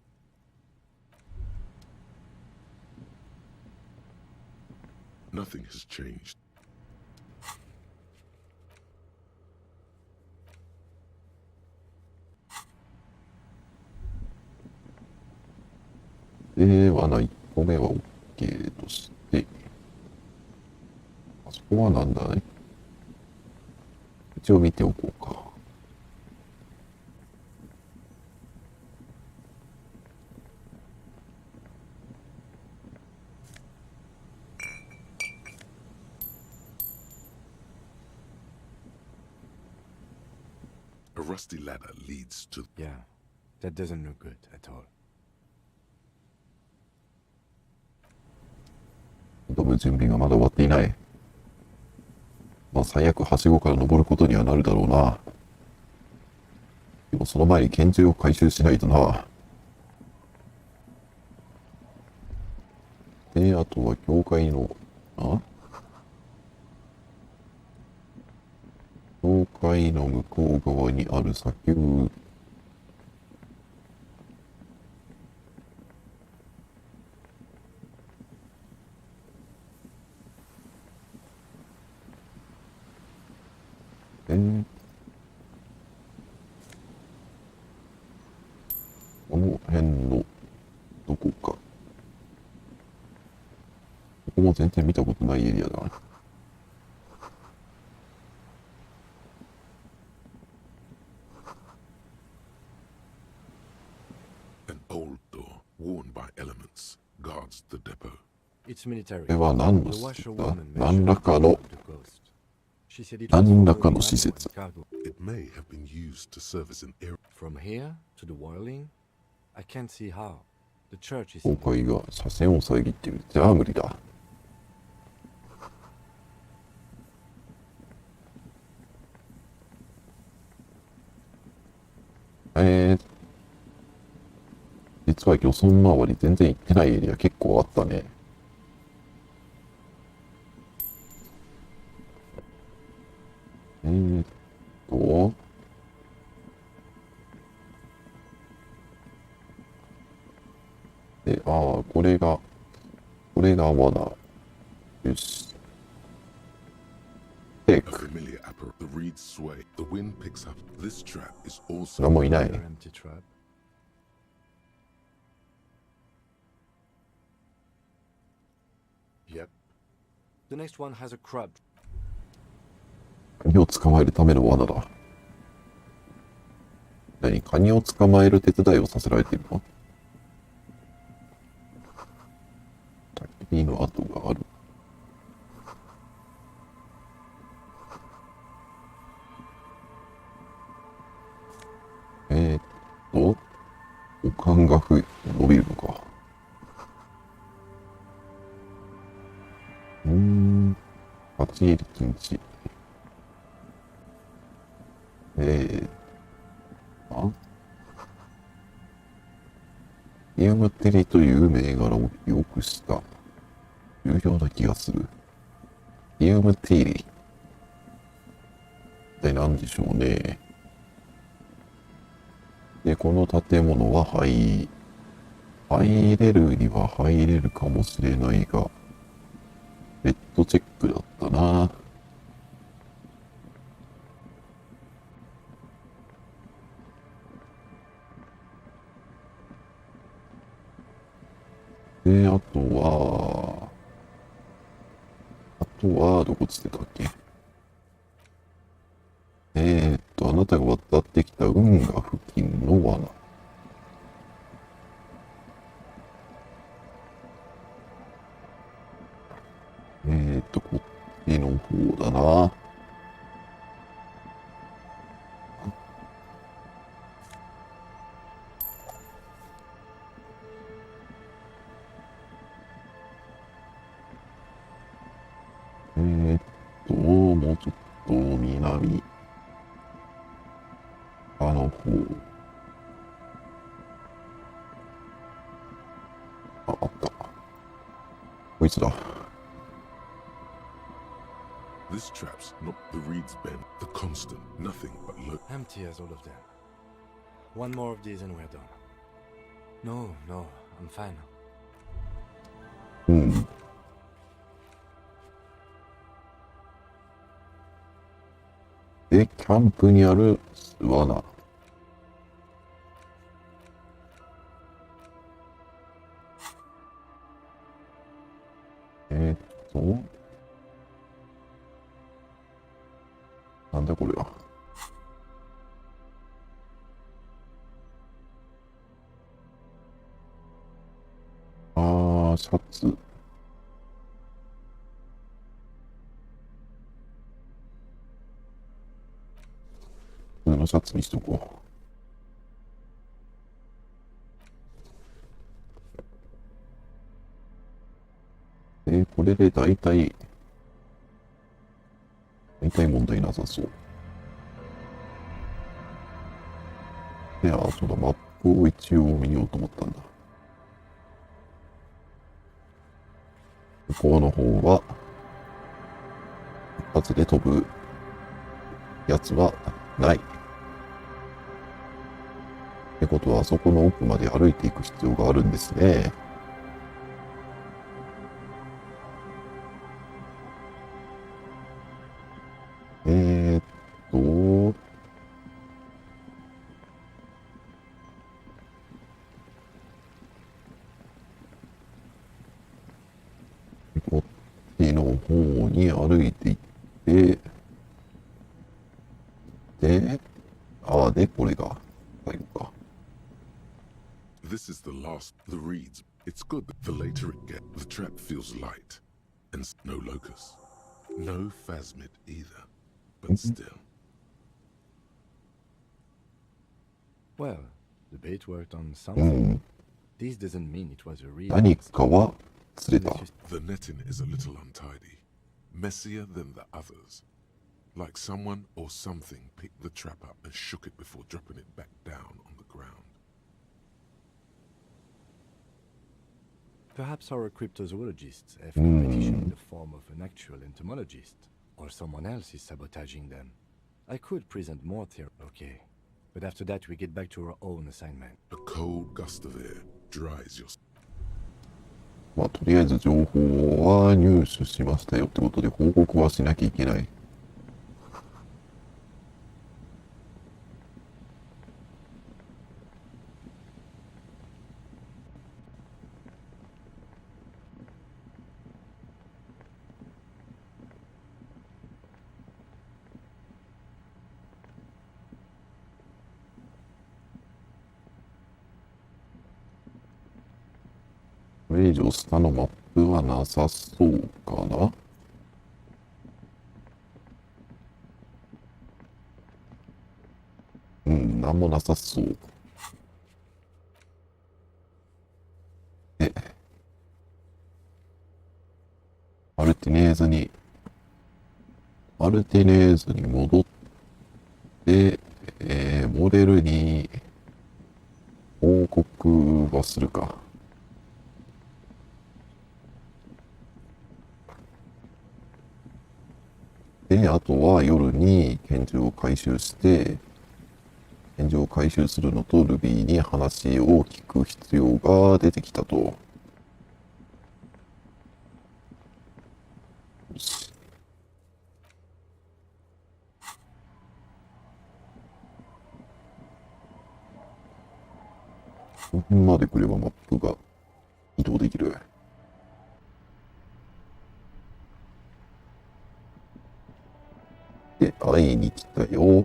Nothing has changed.罠1個目は OK として、あそこはなんだね。一応見ておこうか。A rusty ladder leads to... Yeah, that doesn't look good at all. 飛ぶ準備がまだ終わっていない。まあ最悪はしごから登ることにはなるだろうな。でもその前に拳銃を回収しないとな。で、あとは教会の、教会の向こう側にある砂丘。この辺のどこか。ここも全然見たことないエリアだな。An old door, worn by elements, guards the depot. It's military. これは何の施設だ？何らかの施設。 It may have been used to service an area. From here to the whirling, I can't see how. The church is... 教会が車線を遮っている。じゃあ無理だ。実は漁村周り全然行ってないエリア結構あったね。と、で、これが罠。よし。テイク。何もいない。Yep. The next one has a crab. カニを捕まえるための罠だ。何？カニを捕まえる手伝いをさせられているの？焚き火の跡がある。おかんが伸びるのか。立ち入り禁止。イアムテリという銘柄をよくした重要な気がする。イアムテリ。一体何でしょうね。で、この建物は入れるには入れるかもしれないが、レッドチェックだったな。で、あとは、どこつってたっけ？あなたが渡ってきた運河付近の罠。こっちの方だな。もうちょっと南。の方。あった。こいつだ。This trap's not the reeds bend, the constant, nothing but look. Empty as all of them. One more of these and we're done. No, I'm fine. うん。で、キャンプにある罠。なんだこれは。シャツ。普通のシャツにしとこう。これで大体問題なさそう。そうだ、マップを一応見ようと思ったんだ。向こうの方は、一発で飛ぶやつはない。ってことは、あそこの奥まで歩いていく必要があるんですね。こっちの方に歩いていって、で、これが最後か。This is the last, the reeds. It's good that the later it gets, the trap feels light. And no locust. No phasmid either. But still. Well, the bait worked on something. This doesn't mean it was a real. 何かは釣れた。The netting is a little untidy. Messier than the others. Like someone or something picked the trap up and shook it before dropping it back down on Perhaps our cryptozoologists have competition in the form of an actual entomologist, or someone else is sabotaging them. I could present more theory. Okay, but after that we get back to our own assignment. A cold gust of air dries your. まあ、とりあえず情報は入手しましたよってことで報告はしなきゃいけない。これ以上下のマップはなさそうかな。なんもなさそう。マルティネーズに戻って、モデルに報告はするか。で、あとは夜に拳銃を回収して、拳銃を回収するのとルビーに話を聞く必要が出てきたと。よし。この辺まで来ればマップが移動できる。で、会いに来たよ。よ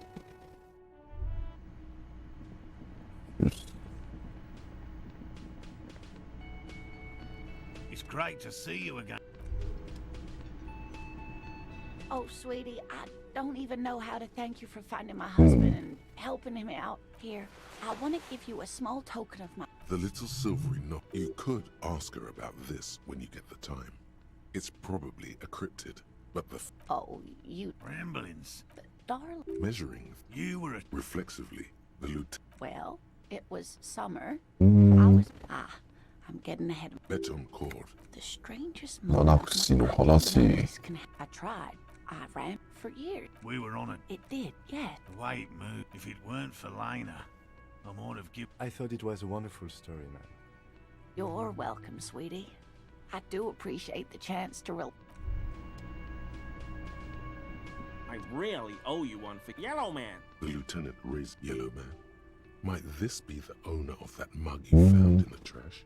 し。It's great to see you again. Oh, sweetie, I don't even know how to thank you for finding my husband and helping him out. Here, I want to give you a small token of my... The little silvery knot. You could ask her about this when you get the time. It's probably a cryptid, but the... Oh, you... Ramblings. Darling. Measuring. You were... Reflexively, the lieutenant... Well, it was summer. I'm getting ahead of... Bet on cord. The strangest 七口の話。I tried. I ran for years. We were on it. It did, yeah. The way it moved. If it weren't for Lena, I might have given... I thought it was a wonderful story, man. You're welcome, sweetie. I do appreciate the chance to I really owe you one for Yellow Man. The lieutenant raised Yellow Man. Might this be the owner of that mug you found in the trash?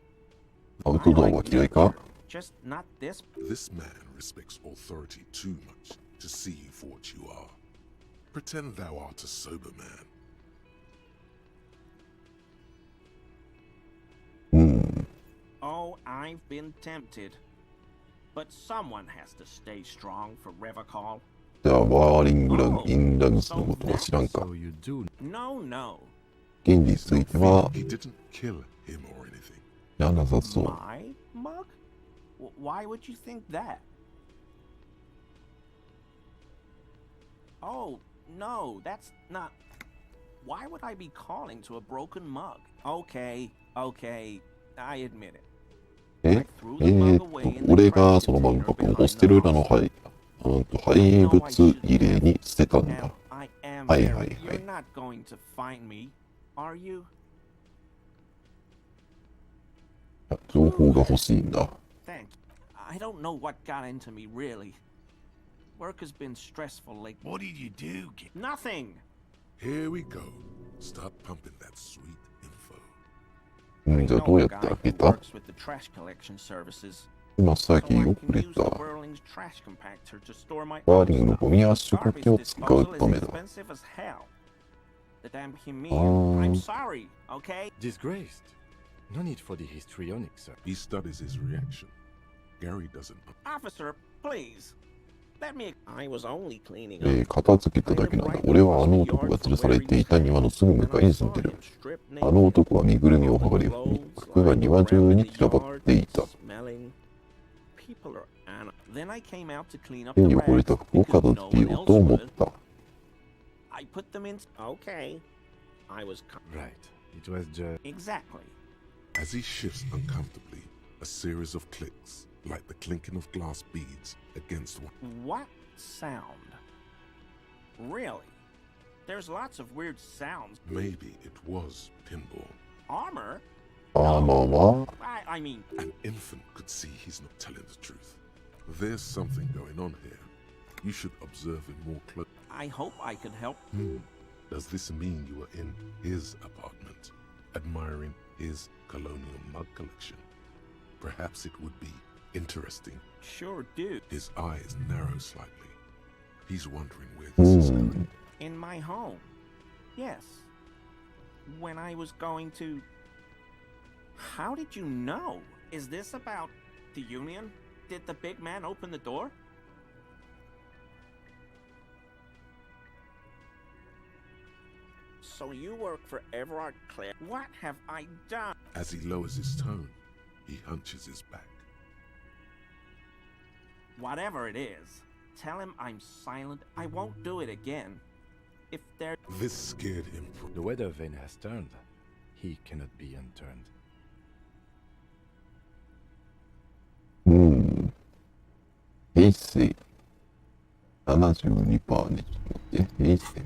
アウトドアは嫌いか？ Just not this. This man respects authority too much to see you for what you are. Pretend thou art a sober man. Oh, I've been tempted. But someone has to stay strong for Revacall. じゃあ、バーリングラン・インラグスのことは知らんか。 No, no. 現については、 He didn't kill him or anything. じゃなさそう。 My mug? Why would you think that? Oh, no, that's not... Why would I be calling to a broken mug? Okay, okay, I admit it. 俺がそのマグカップをホステル裏の廃物入れに捨てたんだ。はいはいはい。 You're not going to find me, are you? 情報が欲しいんだ。 Thank you. I don't know what got into me, really. Work has been stressful lately. What did you do? Nothing! Here we go. Start pumping that sweet info. じゃあどうやって開けた？ Works with the trash collection services. 今さっきよくれた。バーリングのゴミ圧縮機を使うためだ。I'm sorry, okay? Disgraced. No need for the histrionic, sir. He studies his reaction. Gary doesn't. Officer, please. Let me. I was only cleaning up. 片付けただけなんだ。俺はあの男が吊るされていた庭のすぐ向かいに住んでる。あの男は身ぐるみを剥がり、服が庭中に散らばっていた。手に汚れた服を片付けようと思った。I put them in. Okay. I was right. It was just exactly. As he shifts uncomfortably, A series of clicks, like the clinking of glass beads against What sound? Really? There's lots of weird sounds. Maybe it was pinball. Armor? アーマーは I mean, An infant could see he's not telling the truth. There's something going on here. You should observe him more closely. I hope I can help. Does this mean you were in his apartment, admiring his colonial mug collection? Perhaps it would be interesting. Sure do. His eyes narrow slightly. He's wondering where this is going. In my home. Yes. When I was going to... How did you know? Is this about the Union? Did the big man open the door? So you work for Everard Clare. What have I done? As he lowers his tone, he hunches his back. Whatever it is, tell him I'm silent. I won't do it again. If there... This scared him. The weather vane has turned. He cannot be unturned. 平成72%ね。ちょっと待って。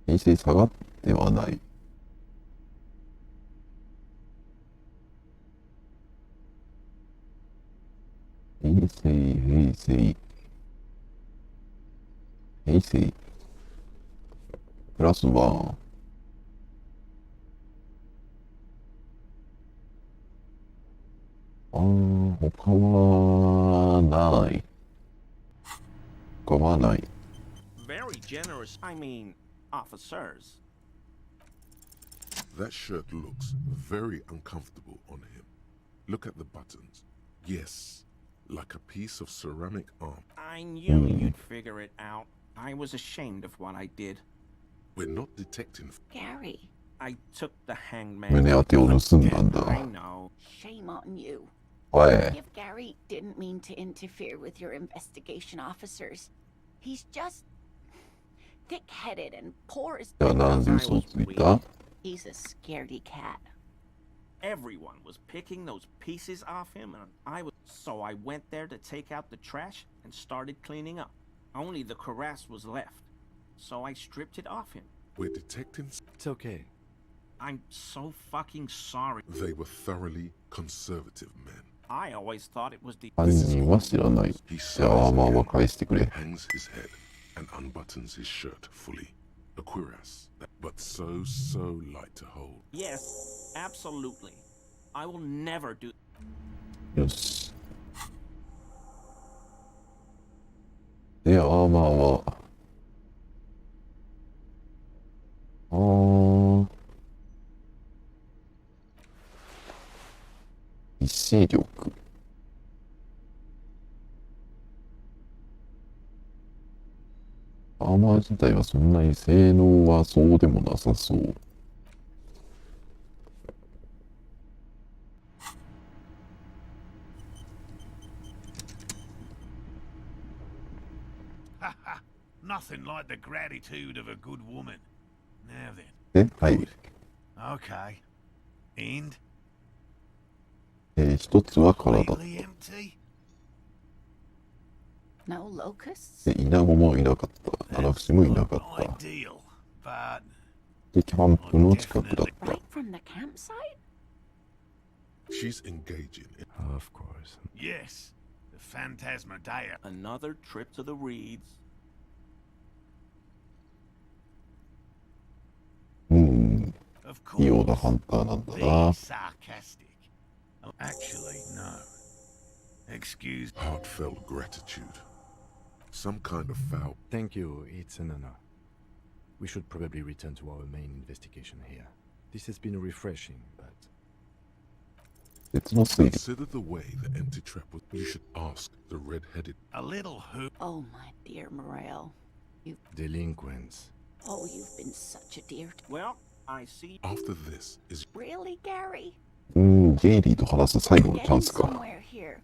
平成下がってはない。平成プラス1。他はない。他はない。Very generous. I mean, officers. That shirt looks very uncomfortable on him. Look at the buttons. Yes, like a piece of ceramic arm. I knew you'd figure it out. I was ashamed of what I did. We're not detecting... Gary. I took the hangman. 胸当てを盗んだんだ。 I know. Shame on you. おい。 If Gary didn't mean to interfere with your investigation officers, he's just thick-headed and poor as... じゃあなんで嘘をついた？ He's a scaredy cat. Everyone was picking those pieces off him, and so I went there to take out the trash and started cleaning up. Only the cuirass was left, so I stripped it off him. We're detecting... It's okay. I'm so fucking sorry. They were thoroughly conservative men. I always thought it was the... 犯人は知らない。じゃあアーマーは返してくれ。 Hangs his head and unbuttons his shirt fully. A cuirass, but so light to hold. Yes, absolutely. I will never do... よし。で、アーマーは、意志力。アーマー自体はそんなに性能はそうでもなさそう。Nothing like the gratitude of a good woman. Now then. で、はい。Okay. And? 一つは体。 Completely empty? No locusts? で、イナゴもいなかった。ナナフシもいなかった。 Ideal, but で、キャンプの近くだった。 Right from the campsite? She's engaging in... Of course. yes, the Phantasmadeia. Another trip to the Reeds. 異様なハンターなんだな。 Sarcastic. Actually, no. Excuse... Heartfelt gratitude. Some kind of foul... Thank you, it's an honor. We should probably return to our main investigation here. This has been refreshing, but... It's not safe. Consider the way the empty trap was... You should ask the red-headed... A little who... Oh, my dear Morel. Delinquents. Oh, you've been such a dear... Well, I see... After this is... Really, Gary? ゲイリーと話す最後のチャンスか。 Somewhere here.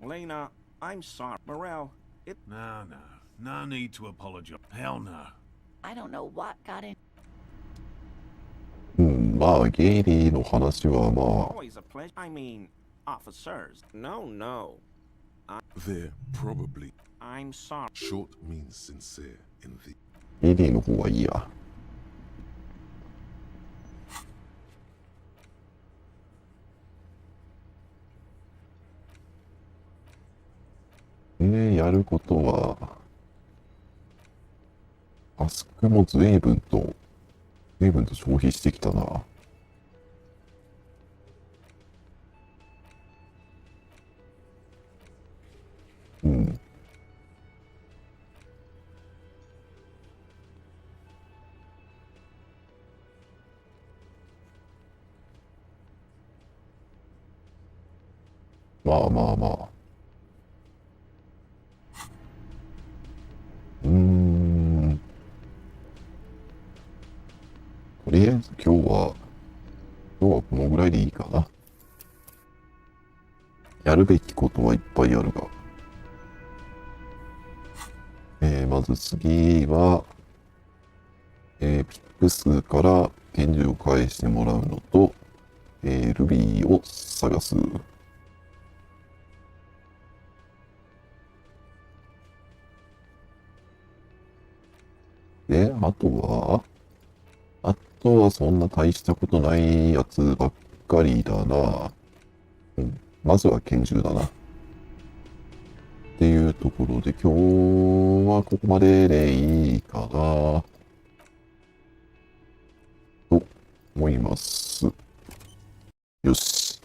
Lena, I'm sorry. Morel, it... No. No need to apologize. Hell no. I don't know what got in. うん、まあ、ゲイリーの話はまあ、 Always a pleasure. I mean, officers. No, no. They're probably. I'm sorry. Short means sincere in the. ゲイリーの方はいいや。やることは、タスクも随分と消費してきたな。うん。まあまあまあ。とりあえず今日はこのぐらいでいいかな。やるべきことはいっぱいあるが。まず次は、ピック数から拳銃を返してもらうのと、ルビーを探す。で、あとはそんな大したことないやつばっかりだな。うん、まずは拳銃だな。っていうところで今日はここまででいいかな。と思います。よし。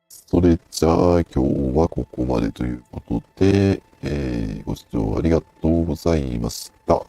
それじゃあ今日はここまでということで、ご視聴ありがとうございました。